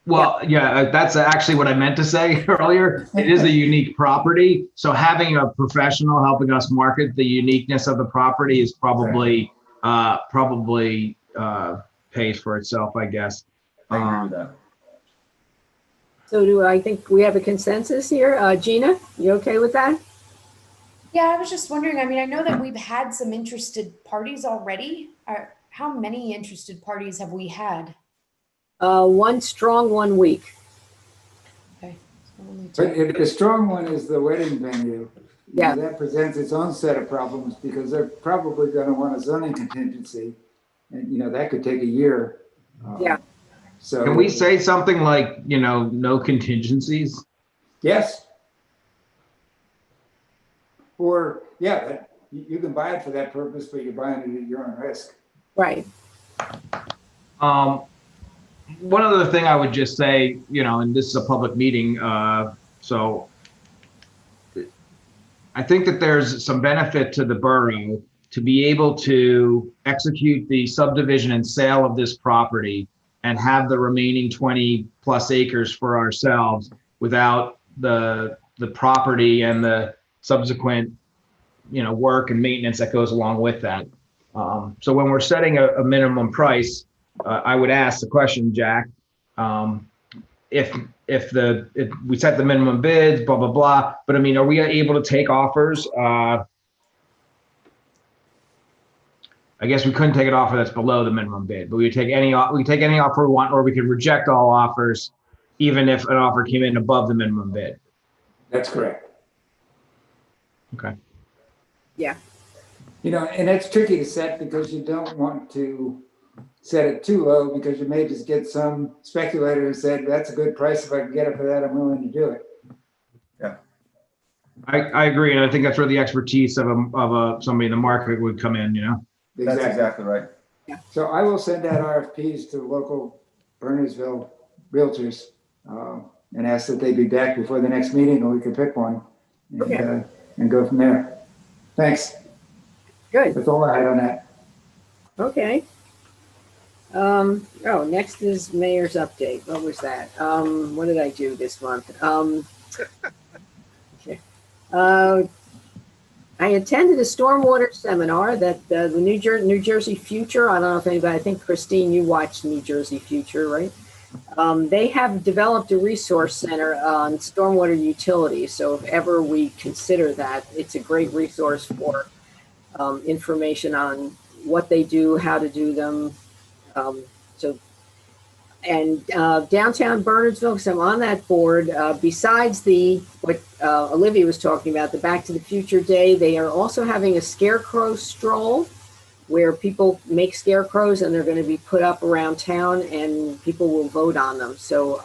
Well, yeah, that's actually what I meant to say earlier. It is a unique property. So having a professional helping us market the uniqueness of the property is probably pays for itself, I guess. I agree with that. So do I think we have a consensus here? Gina, you okay with that? Yeah, I was just wondering, I mean, I know that we've had some interested parties already. How many interested parties have we had? One strong, 1 week. Okay. But if the strong one is the wedding venue, that presents its own set of problems because they're probably going to want a zoning contingency. And, that could take a year. Yeah. So Can we say something like, no contingencies? Yes. Or, yeah, you can buy it for that purpose, but you're buying it at your own risk. Right. One other thing I would just say, and this is a public meeting, so I think that there's some benefit to the borough to be able to execute the subdivision and sale of this property and have the remaining 20 plus acres for ourselves without the property and the subsequent, work and maintenance that goes along with that. So when we're setting a minimum price, I would ask the question, Jack, if we set the minimum bids, blah, blah, blah, but I mean, are we able to take offers? I guess we couldn't take an offer that's below the minimum bid, but we could take any offer we want, or we could reject all offers, even if an offer came in above the minimum bid. That's correct. Okay. Yeah. And that's tricky to set because you don't want to set it too low because you may just get some speculator who said, that's a good price. If I can get it for that, I'm willing to do it. Yeah. I agree. And I think that's where the expertise of somebody in the market would come in, That's exactly right. Yeah. So I will send out RFPs to local Bernardsville realtors and ask that they be back before the next meeting, and we can pick one and go from there. Thanks. Good. That's all I had on that. Okay. Next is mayor's update. What was that? What did I do this month? Okay. I attended a stormwater seminar that the New Jersey Future, I don't know if anybody, I think Christine, you watched New Jersey Future, right? They have developed a resource center on stormwater utilities. So if ever we consider that, it's a great resource for information on what they do, how to do them. Downtown Bernardsville, because I'm on that board, besides what Olivia was talking about, the Back to the Future Day, they are also having a scarecrow stroll where people make scarecrows and they're going to be put up around town and people will vote on them. So,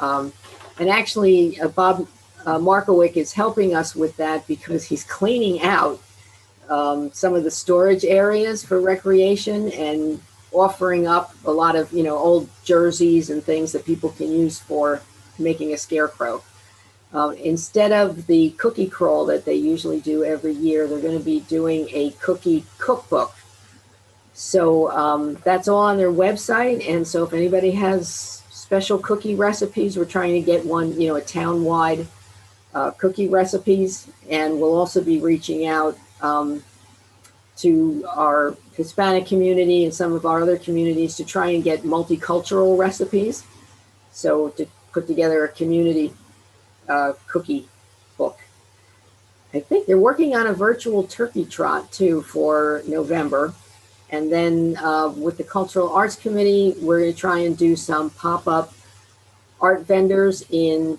and actually Bob Markowick is helping us with that because he's cleaning out some of the storage areas for recreation and offering up a lot of, old jerseys and things that people can use for making a scarecrow. Instead of the cookie crawl that they usually do every year, they're going to be doing a cookie cookbook. So that's all on their website. And so if anybody has special cookie recipes, we're trying to get one, a town-wide cookie recipes. And we'll also be reaching out to our Hispanic community and some of our other communities to try and get multicultural recipes. So to put together a community cookie book. I think they're working on a virtual turkey trot too for November. And then with the Cultural Arts Committee, we're going to try and do some pop-up art vendors in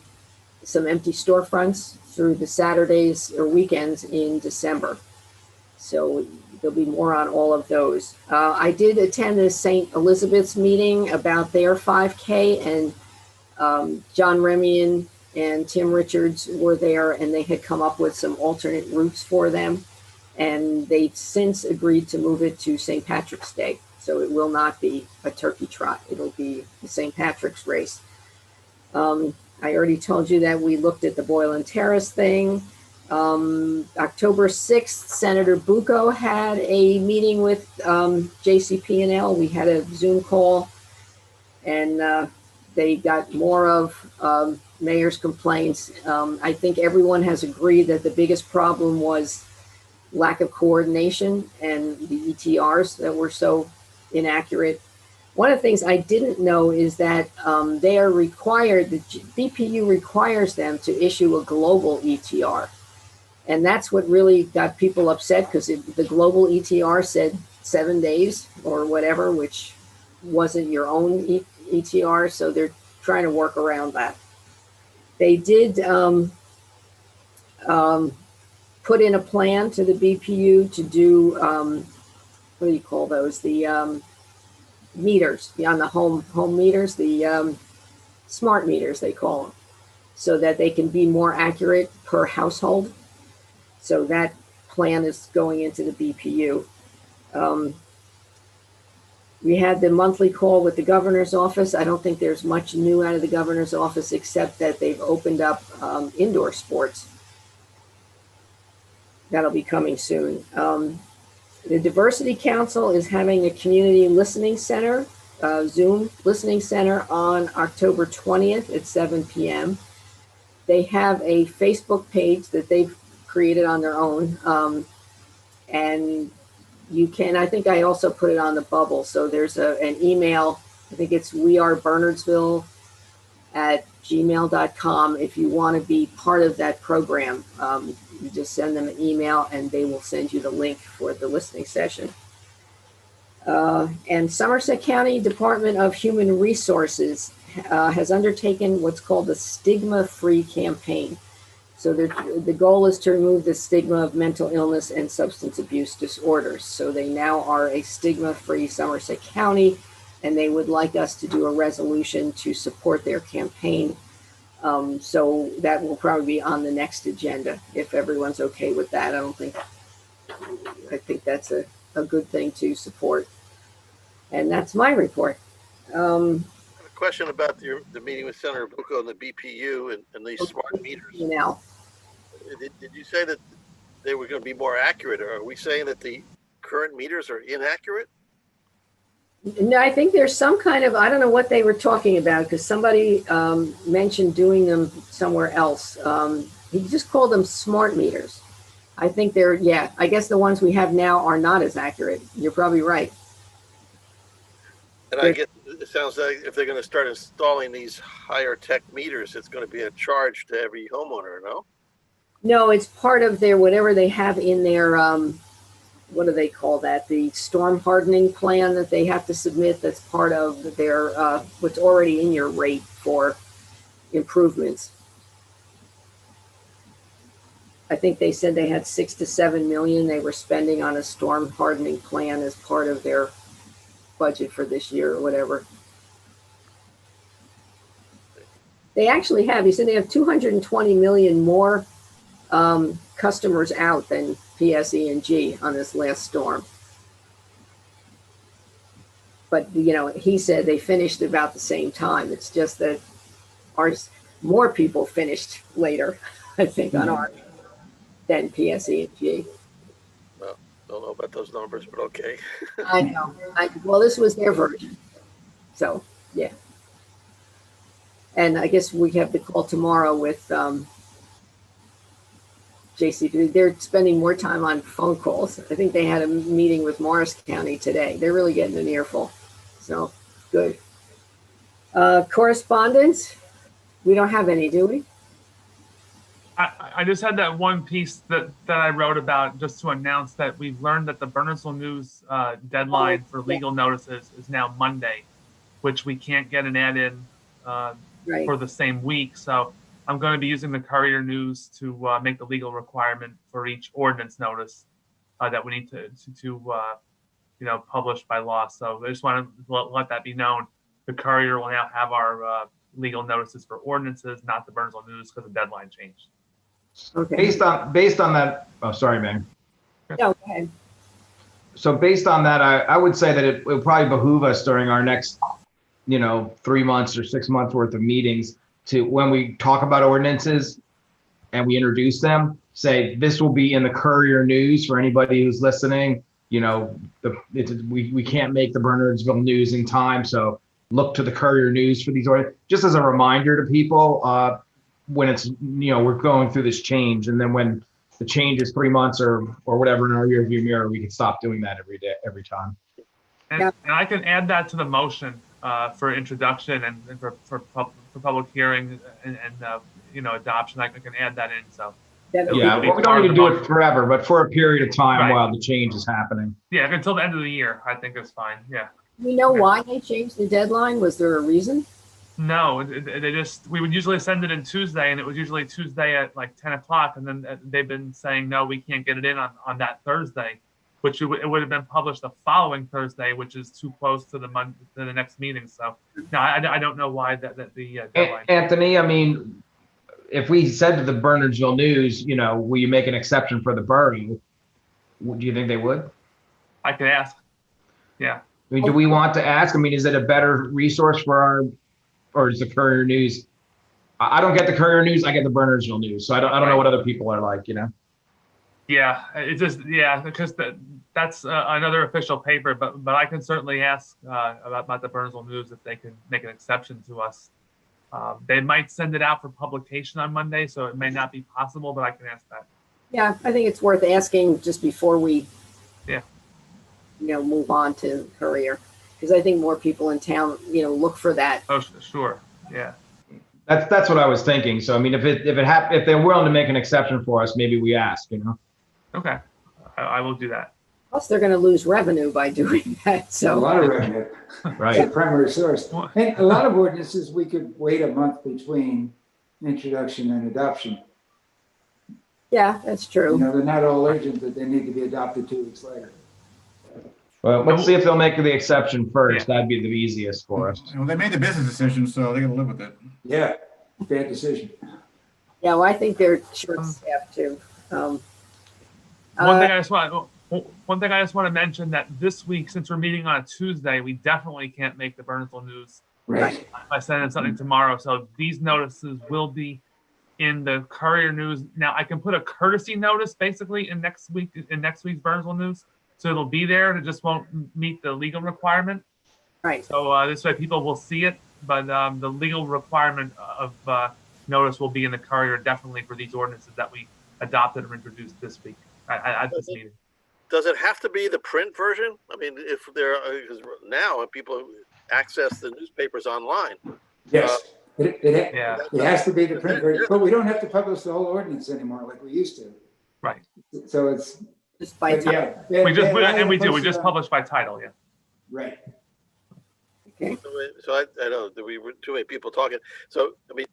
some empty storefronts through the Saturdays or weekends in December. So there'll be more on all of those. I did attend the St. Elizabeth's meeting about their 5K, and John Remian and Tim Richards were there, and they had come up with some alternate routes for them. And they've since agreed to move it to St. Patrick's Day. So it will not be a turkey trot. It'll be the St. Patrick's race. I already told you that we looked at the Boylan Terrace thing. October 6th, Senator Bucco had a meeting with JCP&L. We had a Zoom call, and they got more of mayor's complaints. I think everyone has agreed that the biggest problem was lack of coordination and the ETRs that were so inaccurate. One of the things I didn't know is that they are required, the BPU requires them to issue a global ETR. And that's what really got people upset, because the global ETR said 7 days or whatever, which wasn't your own ETR. So they're trying to work around that. They did put in a plan to the BPU to do, what do you call those? The meters, on the home meters, the smart meters, they call them, so that they can be more accurate per household. So that plan is going into the BPU. We had the monthly call with the governor's office. I don't think there's much new out of the governor's office, except that they've opened up indoor sports. That'll be coming soon. The Diversity Council is having a community listening center, Zoom listening center on October 20th at 7 p.m. They have a Facebook page that they've created on their own. And you can, I think I also put it on the bubble. So there's an email, I think it's wearebernardsville@gmail.com. If you want to be part of that program, you just send them an email and they will send you the link for the listening session. And Somerset County Department of Human Resources has undertaken what's called the Stigma-Free Campaign. So the goal is to remove the stigma of mental illness and substance abuse disorders. So they now are a stigma-free Somerset County, and they would like us to do a resolution to support their campaign. So that will probably be on the next agenda, if everyone's okay with that. I think that's a good thing to support. And that's my report. A question about the meeting with Senator Bucco and the BPU and these smart meters. Now, did you say that they were going to be more accurate, or are we saying that the current meters are inaccurate? No, I think there's some kind of, I don't know what they were talking about, because somebody mentioned doing them somewhere else. He just called them smart meters. I think they're, yeah, I guess the ones we have now are not as accurate. You're probably right. And I guess it sounds like if they're going to start installing these higher tech meters, it's going to be a charge to every homeowner, no? No, it's part of their, whatever they have in their, what do they call that? The storm hardening plan that they have to submit. That's part of their, what's already in your rate for improvements. I think they said they had 6 to 7 million they were spending on a storm hardening plan as part of their budget for this year or whatever. They actually have, he said they have 220 million more customers out than PSE&G on this last storm. But, you know, he said they finished about the same time. It's just that ours, more people finished later, I think, on ours than PSE&G. Well, don't know about those numbers, but okay. I know. Well, this was their version. So, yeah. And I guess we have the call tomorrow with JCP. They're spending more time on phone calls. I think they had a meeting with Morris County today. They're really getting an earful. So, good. Correspondence? We don't have any, do we? I just had that one piece that I wrote about just to announce that we've learned that the Burnersville News deadline for legal notices is now Monday, which we can't get an ad in for the same week. So I'm going to be using the Courier News to make the legal requirement for each ordinance notice that we need to publish by law. So I just want to let that be known. The Courier will now have our legal notices for ordinances, not the Burnersville News, because the deadline changed. Okay. Based on that, oh, sorry, man. No, go ahead. So based on that, I would say that it would probably behoove us during our next, 3 months or 6 months worth of meetings to, when we talk about ordinances and we introduce them, say this will be in the Courier News for anybody who's listening. We can't make the Bernardsville News in time, so look to the Courier News for these ordinances, just as a reminder to people when it's, we're going through this change. And then when the change is 3 months or whatever in our rearview mirror, we can stop doing that every time. And I can add that to the motion for introduction and for public hearing and adoption. I can add that in. So yeah, we don't need to do it forever, but for a period of time while the change is happening. Yeah, until the end of the year, I think it's fine. Yeah. We know why they changed the deadline. Was there a reason? No, we would usually send it in Tuesday, and it was usually Tuesday at like 10 o'clock. And then they've been saying, no, we can't get it in on that Thursday. which it would have been published the following Thursday, which is too close to the next meeting. So no, I don't know why the deadline. Anthony, I mean, if we said to the Bernardsville News, you know, will you make an exception for the borough? Do you think they would? I could ask. Yeah. I mean, do we want to ask? I mean, is it a better resource for our, or is the Courier News? I don't get the Courier News. I get the Bernardsville News. So I don't know what other people are like, you know? Yeah, it's just, yeah, because that's another official paper, but I can certainly ask about the Bernardsville News if they can make an exception to us. They might send it out for publication on Monday, so it may not be possible, but I can ask that. Yeah, I think it's worth asking just before we, yeah, move on to Courier, because I think more people in town, look for that. Oh, sure, yeah. That's what I was thinking. So I mean, if they're willing to make an exception for us, maybe we ask, you know. Okay, I will do that. Plus, they're going to lose revenue by doing that. So a lot of revenue, right? It's a primary source. And a lot of ordinances we could wait a month between introduction and adoption. Yeah, that's true. They're not all urgent that they need to be adopted 2 weeks later. Well, let's see if they'll make the exception first. Yeah. That'd be the easiest for us. Well, they made the business decision, so they got to live with it. Yeah, bad decision. Yeah, well, I think they're short-staffed too. One thing I just want to mention that this week, since we're meeting on a Tuesday, we definitely can't make the Bernardsville News. Right. I send something tomorrow, so these notices will be in the Courier News. Now I can put a courtesy notice basically in next week's Bernardsville News, so it'll be there. It just won't meet the legal requirement. Right. So this way people will see it, but the legal requirement of notice will be in the Courier definitely for these ordinances that we adopted or introduced this week at this meeting. Does it have to be the print version? I mean, if there are, because now people access the newspapers online. Yes, it has to be the print version, but we don't have to publish the whole ordinance anymore like we used to. Right. So it's just by title. Yeah, we just publish by title. Yeah. Right. Okay. So I know that we were too many people talking. So I mean,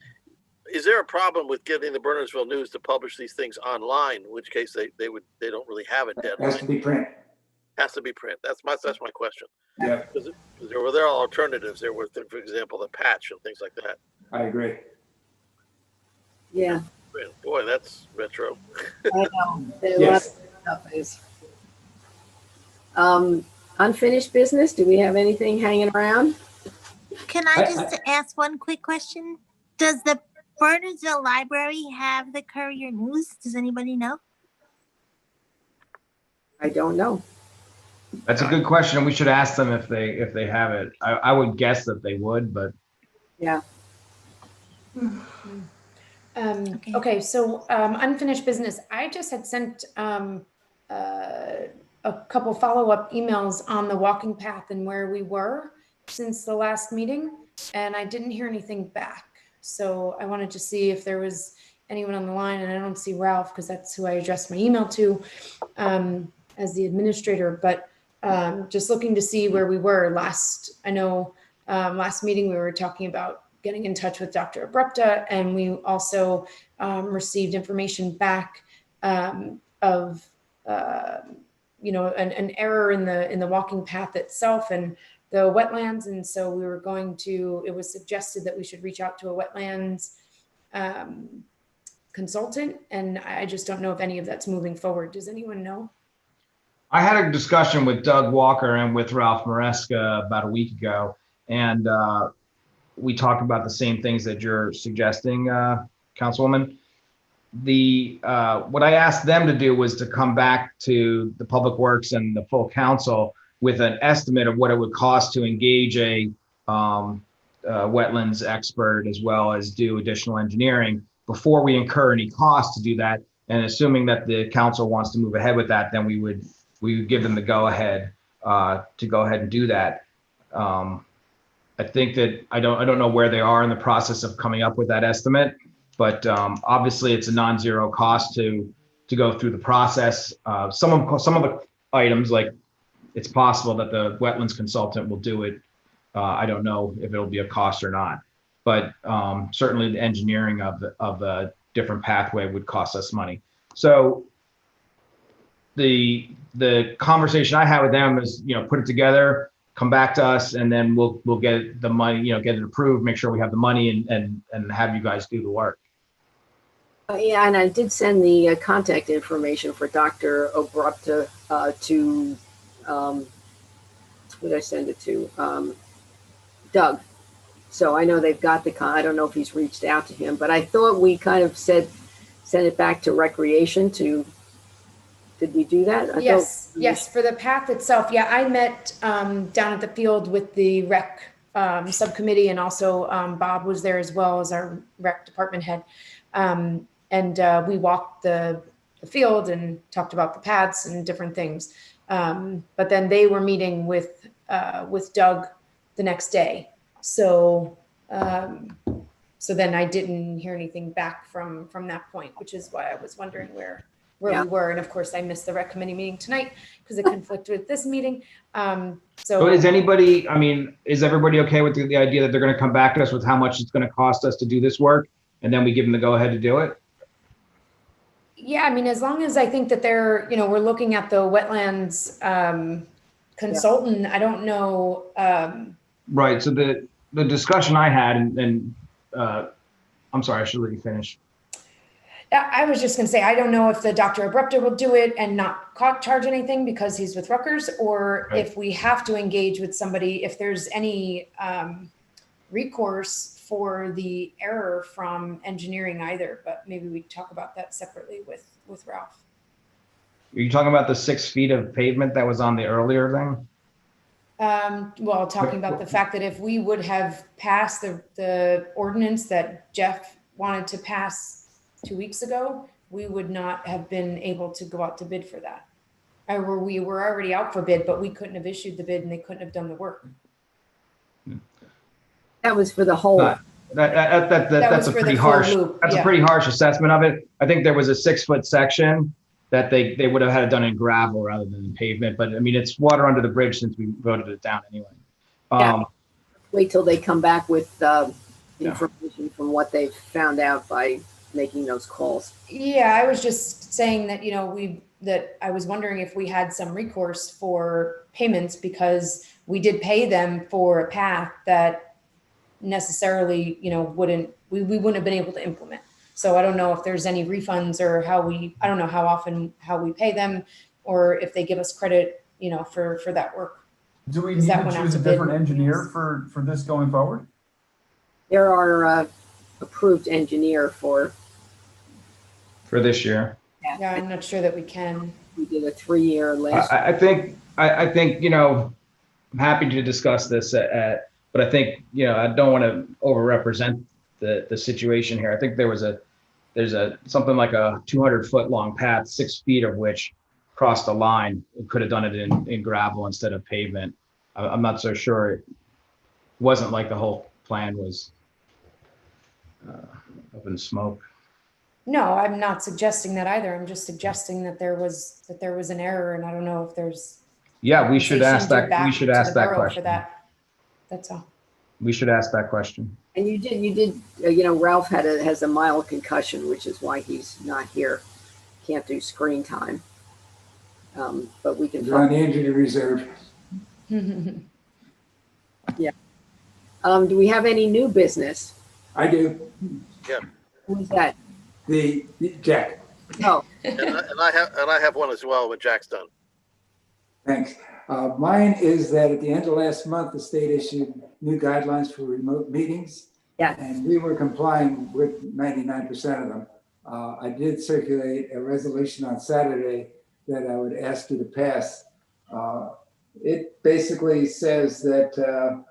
is there a problem with getting the Bernardsville News to publish these things online? In which case they don't really have a deadline. It has to be print. Has to be print. That's my question. Yeah. Because there are alternatives. There were, for example, the patch and things like that. I agree. Yeah. Boy, that's retro. I know. Yes. Stuff is. Unfinished business. Do we have anything hanging around? Can I just ask one quick question? Does the Bernardsville Library have the Courier News? Does anybody know? I don't know. That's a good question. We should ask them if they have it. I would guess that they would, but yeah. Okay, so unfinished business. I just had sent a couple follow-up emails on the walking path and where we were since the last meeting, and I didn't hear anything back. So I wanted to see if there was anyone on the line, and I don't see Ralph because that's who I addressed my email to as the administrator, but just looking to see where we were last. I know last meeting we were talking about getting in touch with Dr. Abrupta, and we also received information back of an error in the walking path itself and the wetlands, and so we were going to. It was suggested that we should reach out to a wetlands consultant, and I just don't know if any of that's moving forward. Does anyone know? I had a discussion with Doug Walker and with Ralph Maresca about a week ago, and we talked about the same things that you're suggesting, Councilwoman. What I asked them to do was to come back to the Public Works and the full council with an estimate of what it would cost to engage a wetlands expert as well as do additional engineering before we incur any cost to do that. And assuming that the council wants to move ahead with that, then we would give them the go ahead to go ahead and do that. I think that I don't know where they are in the process of coming up with that estimate, but obviously it's a non-zero cost to go through the process. Some of the items, like it's possible that the wetlands consultant will do it. I don't know if it'll be a cost or not, but certainly the engineering of the different pathway would cost us money. So the the conversation I had with them is, put it together, come back to us, and then we'll get the money, get it approved, make sure we have the money, and have you guys do the work. Yeah, and I did send the contact information for Dr. Obrupta to, who did I send it to? Doug. So I know they've got I don't know if he's reached out to him, but I thought we kind of sent it back to recreation did we do that? Yes, for the path itself. Yeah, I met down at the field with the rec subcommittee, and also Bob was there as well as our rec department head. And we walked the field and talked about the paths and different things. But then they were meeting with Doug the next day. So then I didn't hear anything back from that point, which is why I was wondering where we were. And of course I missed the rec committee meeting tonight because it conflicted with this meeting. So is everybody okay with the idea that they're going to come back to us with how much it's going to cost us to do this work, and then we give them the go ahead to do it? Yeah, I mean, as long as I think that they're, we're looking at the wetlands consultant, I don't know. Right. So the discussion I had, and I'm sorry, I should let you finish. I was just going to say, I don't know if the Dr. Abrupta will do it and not charge anything because he's with Rutgers, or if we have to engage with somebody, if there's any recourse for the error from engineering either, but maybe we talk about that separately with Ralph. Are you talking about the 6 feet of pavement that was on the earlier thing? Well, talking about the fact that if we would have passed the ordinance that Jeff wanted to pass 2 weeks ago, we would not have been able to go out to bid for that. Or we were already out for bid, but we couldn't have issued the bid and they couldn't have done the work. That was for the whole. That's a pretty harsh. That's a pretty harsh assessment of it. I think there was a 6 foot section that they would have had it done in gravel rather than in pavement. But I mean, it's water under the bridge since we voted it down anyway. Wait till they come back with information from what they've found out by making those calls. Yeah, I was just saying that, that I was wondering if we had some recourse for payments because we did pay them for a path that necessarily, we wouldn't have been able to implement. So I don't know if there's any refunds or I don't know how we pay them, or if they give us credit, for that work. Do we need to choose a different engineer for this going forward? There are approved engineer for this year. Yeah, I'm not sure that we can. We did a 3-year last. I think I'm happy to discuss this but I think I don't want to over-represent the situation here. I think there's something like a 200-foot long path, 6 feet of which crossed the line. We could have done it in gravel instead of pavement. I'm not so sure. It wasn't like the whole plan was up in smoke. No, I'm not suggesting that either. I'm just suggesting that there was an error, and I don't know if there's. Yeah, we should ask that. We should ask that question. For that. That's all. We should ask that question. And you did. Ralph has a mild concussion, which is why he's not here. Can't do screen time. But we can. You're on the injury reserve. Yeah. Do we have any new business? I do. Yeah. Who's that? The Jack. Oh. and I have one as well when Jack's done. Thanks. Mine is that at the end of last month, the state issued new guidelines for remote meetings. Yeah. And we were complying with 99% of them. I did circulate a resolution on Saturday that I would ask you to pass. It basically says that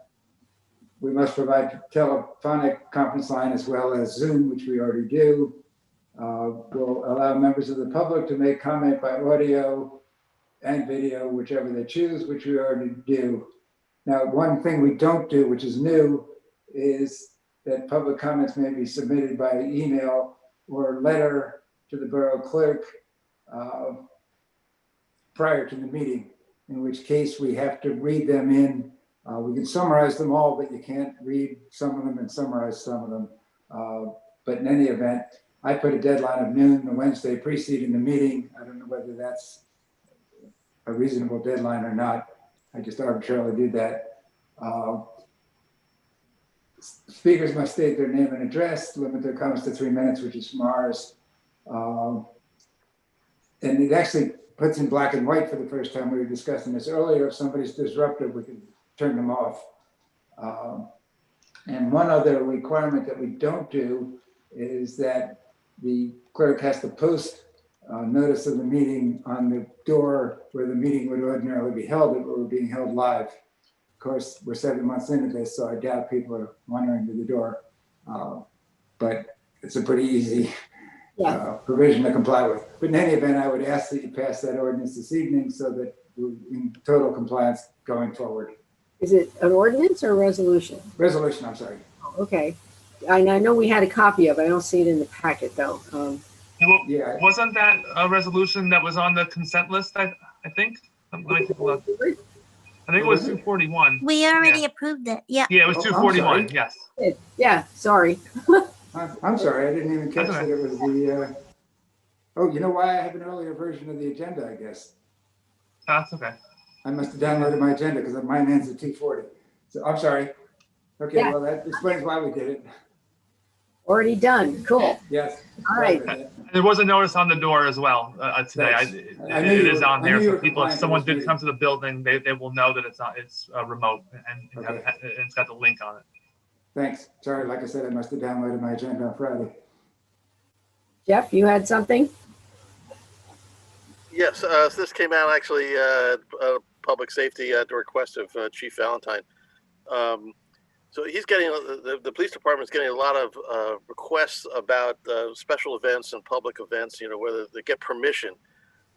we must provide telephonic conference line as well as Zoom, which we already do. We'll allow members of the public to make comment by audio and video, whichever they choose, which we already do. Now, one thing we don't do, which is new, is that public comments may be submitted by email or letter to the borough clerk prior to the meeting, in which case we have to read them in. We can summarize them all, but you can't read some of them and summarize some of them. But in any event, I put a deadline of noon the Wednesday preceding the meeting. I don't know whether that's a reasonable deadline or not. I just arbitrarily do that. Speakers must state their name and address, limit their comments to 3 minutes, which is from ours. And it actually puts in black and white for the first time. We were discussing this earlier. If somebody's disruptive, we can turn them off. And one other requirement that we don't do is that the clerk has to post notice of the meeting on the door where the meeting would ordinarily be held if it were being held live. Of course, we're 7 months into this, so I doubt people are wandering to the door. But it's a pretty easy provision to comply with. But in any event, I would ask that you pass that ordinance this evening so that we're in total compliance going forward. Is it an ordinance or a resolution? Resolution, I'm sorry. Okay. I know we had a copy of it. I don't see it in the packet though. Yeah. Wasn't that a resolution that was on the consent list? I think. Let me take a look. I think it was 241. We already approved it. Yeah. Yeah, it was 241. Yes. Yeah. Sorry. I'm sorry. I didn't even catch That's that it was the. Oh, you know why I have an earlier version of the agenda? I guess. That's okay. I must have downloaded my agenda because mine ends at 2:40. So I'm sorry. Okay, Yeah. well that explains why we did it. Already done. Cool. Yes. All right. There was a notice on the door as well today. It is on there, so people, if someone did come to the building, they will know that it's remote and it's got the link on it. Thanks. Sorry, like I said, I must have downloaded my agenda on Friday. Jeff, you had something? Yes, so this came out actually public safety at the request of Chief Valentine. So he's getting, the police department's getting a lot of requests about special events and public events, you know, whether they get permission.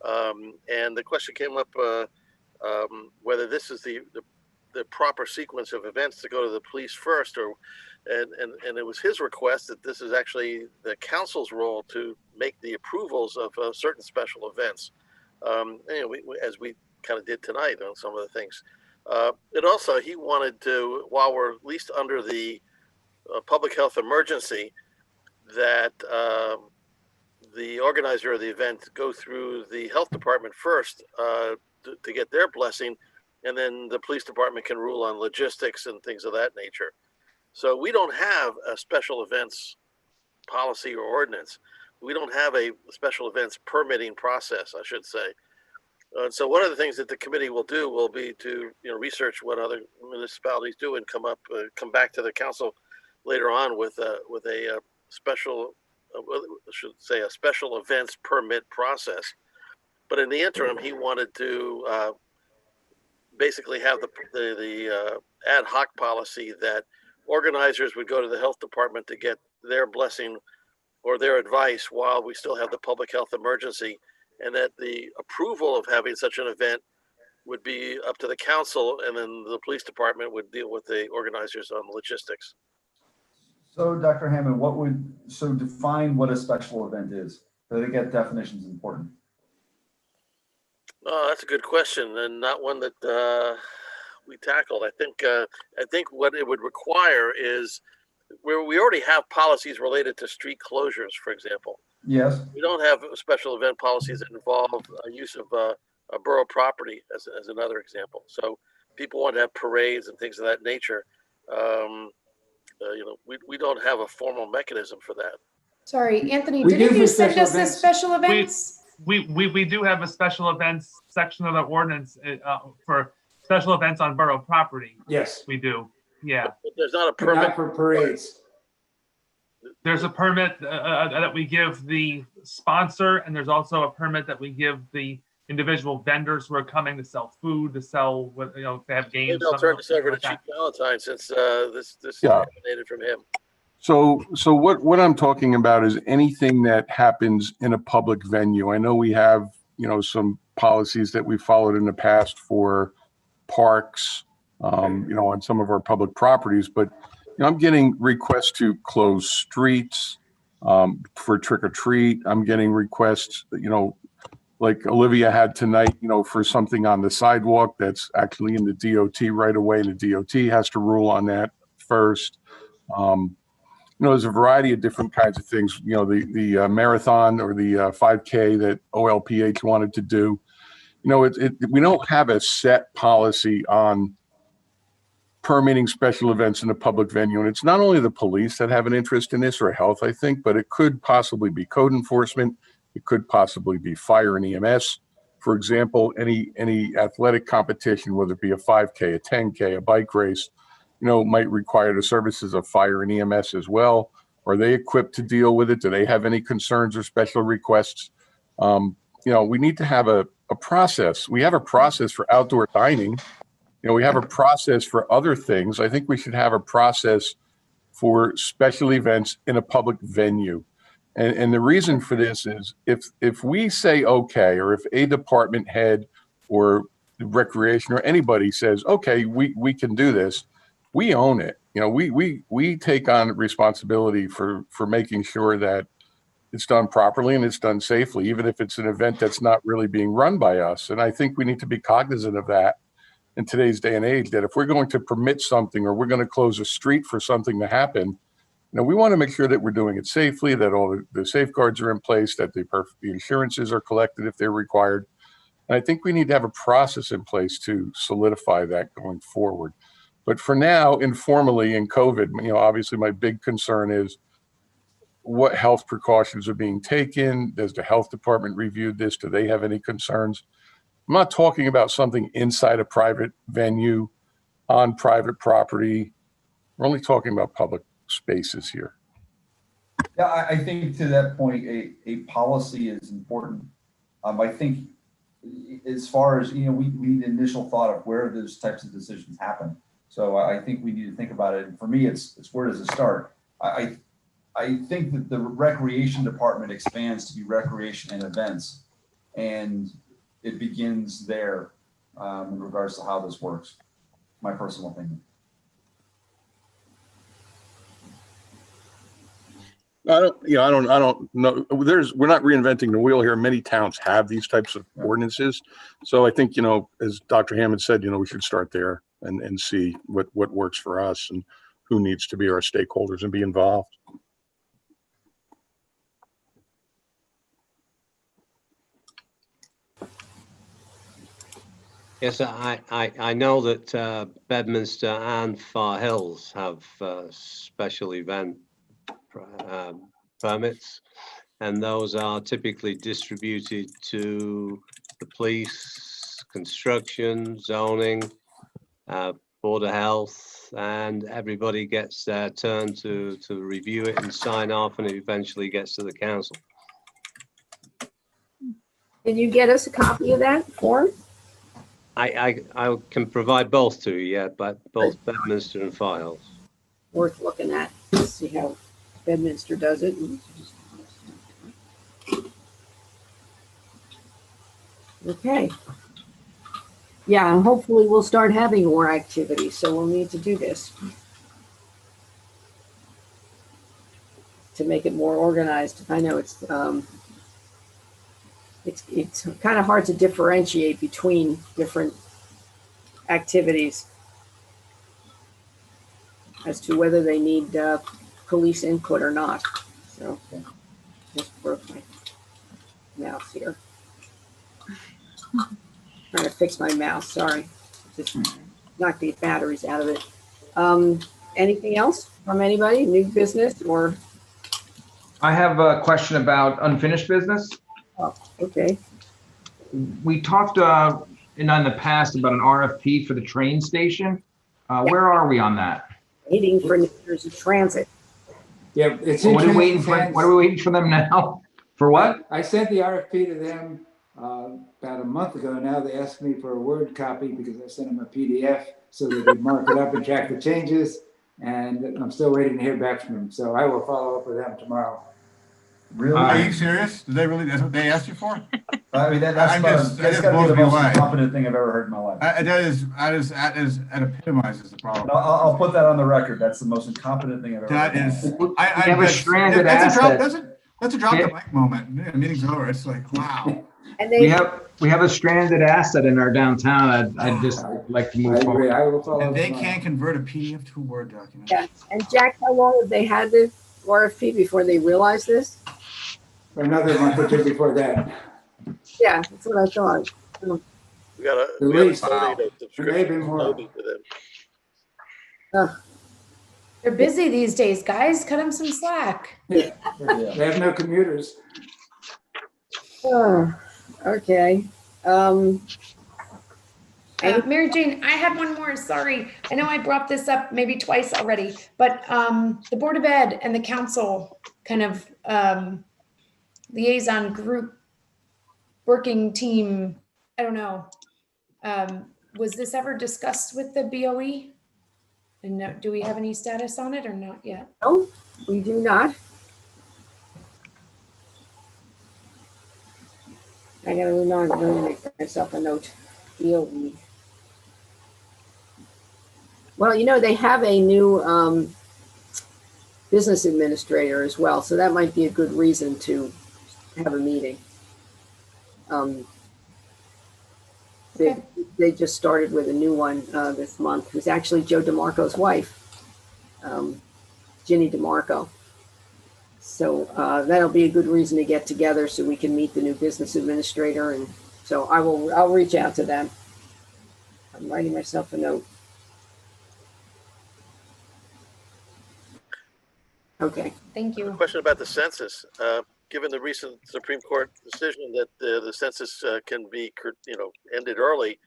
And the question came up whether this is the proper sequence of events to go to the police first, and it was his request that this is actually the council's role to make the approvals of certain special events. Anyway, as we kind of did tonight on some of the things. And also, he wanted to, while we're at least under the public health emergency, that the organizer of the event go through the health department first to get their blessing, and then the police department can rule on logistics and things of that nature. So we don't have a special events policy or ordinance. We don't have a special events permitting process, I should say. So one of the things that the committee will do will be to research what other municipalities do and come back to the council later on with a special, I should say, a special events permit process. But in the interim, he wanted to basically have the ad hoc policy that organizers would go to the health department to get their blessing or their advice while we still have the public health emergency, and that the approval of having such an event would be up to the council, and then the police department would deal with the organizers on logistics. So Dr. Hammond, define what a special event is. I think that definition is important. Oh, that's a good question, and not one that we tackled. I think what it would require is where we already have policies related to street closures, for example. Yes. We don't have special event policies that involve use of a borough property as another example. So people want to have parades and things of that nature. We don't have a formal mechanism for that. Sorry, Anthony, didn't you send us this special events? We do have a special events section of the ordinance for special events on borough property. Yes. We do. Yeah. But there's not a permit. Not for parades. There's a permit that we give the sponsor, and there's also a permit that we give the individual vendors who are coming to sell food, to sell, they have games. Maybe I'll turn this over to Chief Valentine since this emanated from him. So what I'm talking about is anything that happens in a public venue. I know we have, some policies that we followed in the past for parks, on some of our public properties, but I'm getting requests to close streets for trick or treat. I'm getting requests, like Olivia had tonight, for something on the sidewalk that's actually in the DOT right away. And the DOT has to rule on that first. There's a variety of different kinds of things, the marathon or the 5K that OLPH wanted to do. we don't have a set policy on permitting special events in a public venue. And it's not only the police that have an interest in this, or health, I think, but it could possibly be code enforcement. It could possibly be fire and EMS. For example, any athletic competition, whether it be a 5K, a 10K, a bike race, might require the services of fire and EMS as well. Are they equipped to deal with it? Do they have any concerns or special requests? We need to have a process. We have a process for outdoor dining. We have a process for other things. I think we should have a process for special events in a public venue. And the reason for this is if we say okay, or if a department head or recreation or anybody says, okay, we can do this, we own it. We take on responsibility for making sure that it's done properly and it's done safely, even if it's an event that's not really being run by us. And I think we need to be cognizant of that in today's day and age, that if we're going to permit something or we're going to close a street for something to happen, we want to make sure that we're doing it safely, that all the safeguards are in place, that the insurances are collected if they're required. And I think we need to have a process in place to solidify that going forward. But for now, informally in COVID, obviously my big concern is what health precautions are being taken. Does the health department review this? Do they have any concerns? I'm not talking about something inside a private venue on private property. We're only talking about public spaces here. Yeah, I think to that point, a policy is important. I think as far as, we need the initial thought of where those types of decisions happen. So I think we need to think about it. And for me, it's where does it start? I think that the recreation department expands to be recreation and events, and it begins there in regards to how this works. My personal opinion. I don't know. We're not reinventing the wheel here. Many towns have these types of ordinances. So I think, as Dr. Hammond said, we should start there and see what works for us and who needs to be our stakeholders and be involved. Yes, I know that Bedminster and Far Hills have special event permits, and those are typically distributed to the police, construction, zoning, Board of Health, and everybody gets their turn to review it and sign off, and it eventually gets to the council. Can you get us a copy of that form? I can provide both to you, yeah, but both Bedminster and Far Hills. Worth looking at. Let's see how Bedminster does it. Okay. Yeah, and hopefully we'll start having more activity, so we'll need to do this to make it more organized. I know it's kind of hard to differentiate between different activities as to whether they need police input or not. So just broke my mouse here. Trying to fix my mouse, sorry. Just knocked the batteries out of it. Anything else from anybody? New business or? I have a question about unfinished business. Oh, okay. We talked in the past about an RFP for the train station. Where are we on that? Waiting for New Jersey Transit. Yeah, it's what are we waiting for them now? For what? I sent the RFP to them about a month ago. Now they asked me for a Word copy because I sent them a PDF so they could mark it up and track the changes. And I'm still waiting to hear back from them. So I will follow up with them tomorrow. Really? Are you serious? Did they really? That's what they asked you for? I mean, that's got to be the most incompetent thing I've ever heard in my life. That epitomizes the problem. I'll put that on the record. That's the most incompetent thing I've ever heard. That is. I have a stranded asset. That's a drop the mic moment. Yeah, meeting's over. It's like, wow. And we have a stranded asset in our downtown. I'd just like to move forward. And they can't convert a PDF to a Word document. Yeah. And Jack, how long have they had the RFP before they realized this? For another month or two before that. Yeah, that's what I thought. We gotta At donate least. a Maybe subscription more. to them. They're busy these days, guys. Cut them some slack. Yeah. They have no commuters. Okay. Mary Jane, I had one more. Sorry. I know I brought this up maybe twice already, but the Board of Ed and the council kind of liaison group working team, I don't know. Was this ever discussed with the BOE? And do we have any status on it or not yet? No, we do not. I gotta make myself a note. BOE. Well, you know, they have a new business administrator as well, so that might be a good reason to have a meeting. They just started with a new one this month, who's actually Joe DeMarco's wife, Ginny DeMarco. So that'll be a good reason to get together so we can meet the new business administrator, and so I'll reach out to them. I'm writing myself a note. Okay. Thank you. A question about the census. Given the recent Supreme Court decision that the census can be, ended early,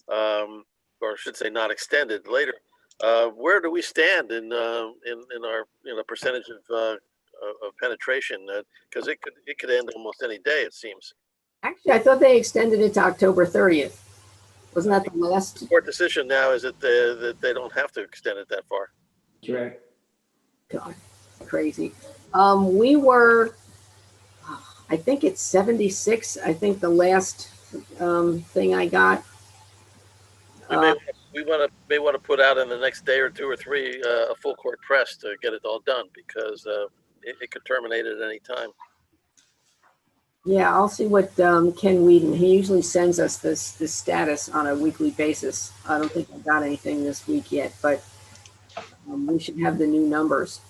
or I should say not extended later, where do we stand in our percentage of penetration? Because it could end almost any day, it seems. Actually, I thought they extended it to October 30th. Wasn't that the last? Court decision now is that they don't have to extend it that far. Right. God, crazy. We were, I think it's 76. I think the last thing I got. We may want to put out in the next day or two or three a full court press to get it all done, because it could terminate at any time. Yeah, I'll see what Ken Whedon, he usually sends us this status on a weekly basis. I don't think I got anything this week yet, but we should have the new numbers.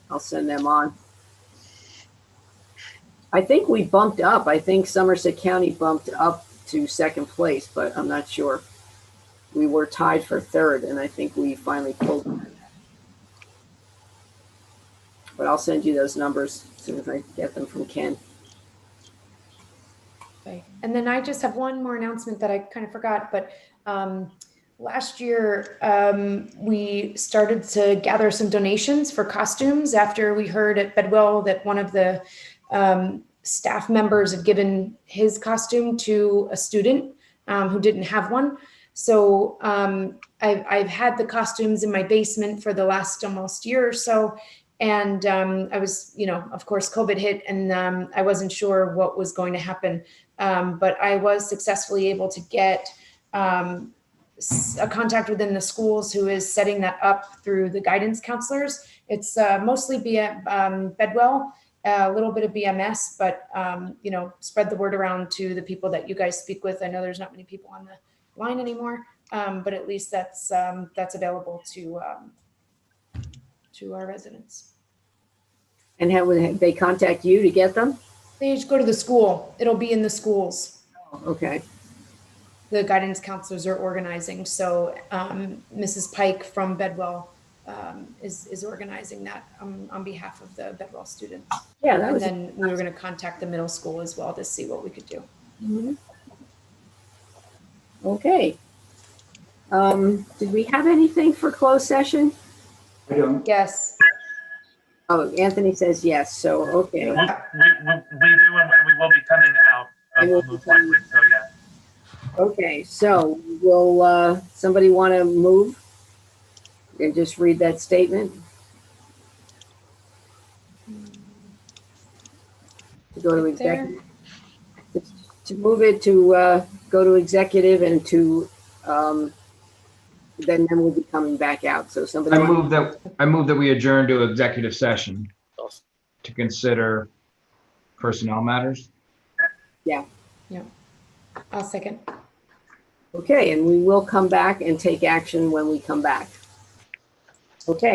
I'll send them on. I think we bumped up. I think Somerset County bumped up to second place, but I'm not sure. We were tied for third, and I think we finally pulled them. But I'll send you those numbers as soon as I get them from Ken. Okay. And then I just have one more announcement that I kind of forgot, but last year we started to gather some donations for costumes after we heard at Bedwell that one of the staff members had given his costume to a student who didn't have one. So I've had the costumes in my basement for the last almost year or so. And I was, of course, COVID hit, and I wasn't sure what was going to happen. But I was successfully able to get a contact within the schools who is setting that up through the guidance counselors. It's mostly Bedwell, a little bit of BMS, but, spread the word around to the people that you guys speak with. I know there's not many people on the line anymore, but at least that's available to our residents. And have they contact you to get them? They just go to the school. It'll be in the schools. Okay. The guidance counselors are organizing. So Mrs. Pike from Bedwell is organizing that on behalf of the Bedwell students. Yeah, that and was. Then we were going to contact the middle school as well to see what we could do. Mm-hmm. Okay. Did we have anything for closed session? I don't. Yes. Oh, Anthony says yes. So okay. We do, and we will be coming out. Most likely, so yeah. Okay, so will somebody want to move and just read that statement? To go to executive. To move it to go to executive and to then we'll be coming back out. So somebody. I move that we adjourn to executive session to consider personnel matters. Yeah. Yeah. I'll second. Okay, and we will come back and take action when we come back. Okay.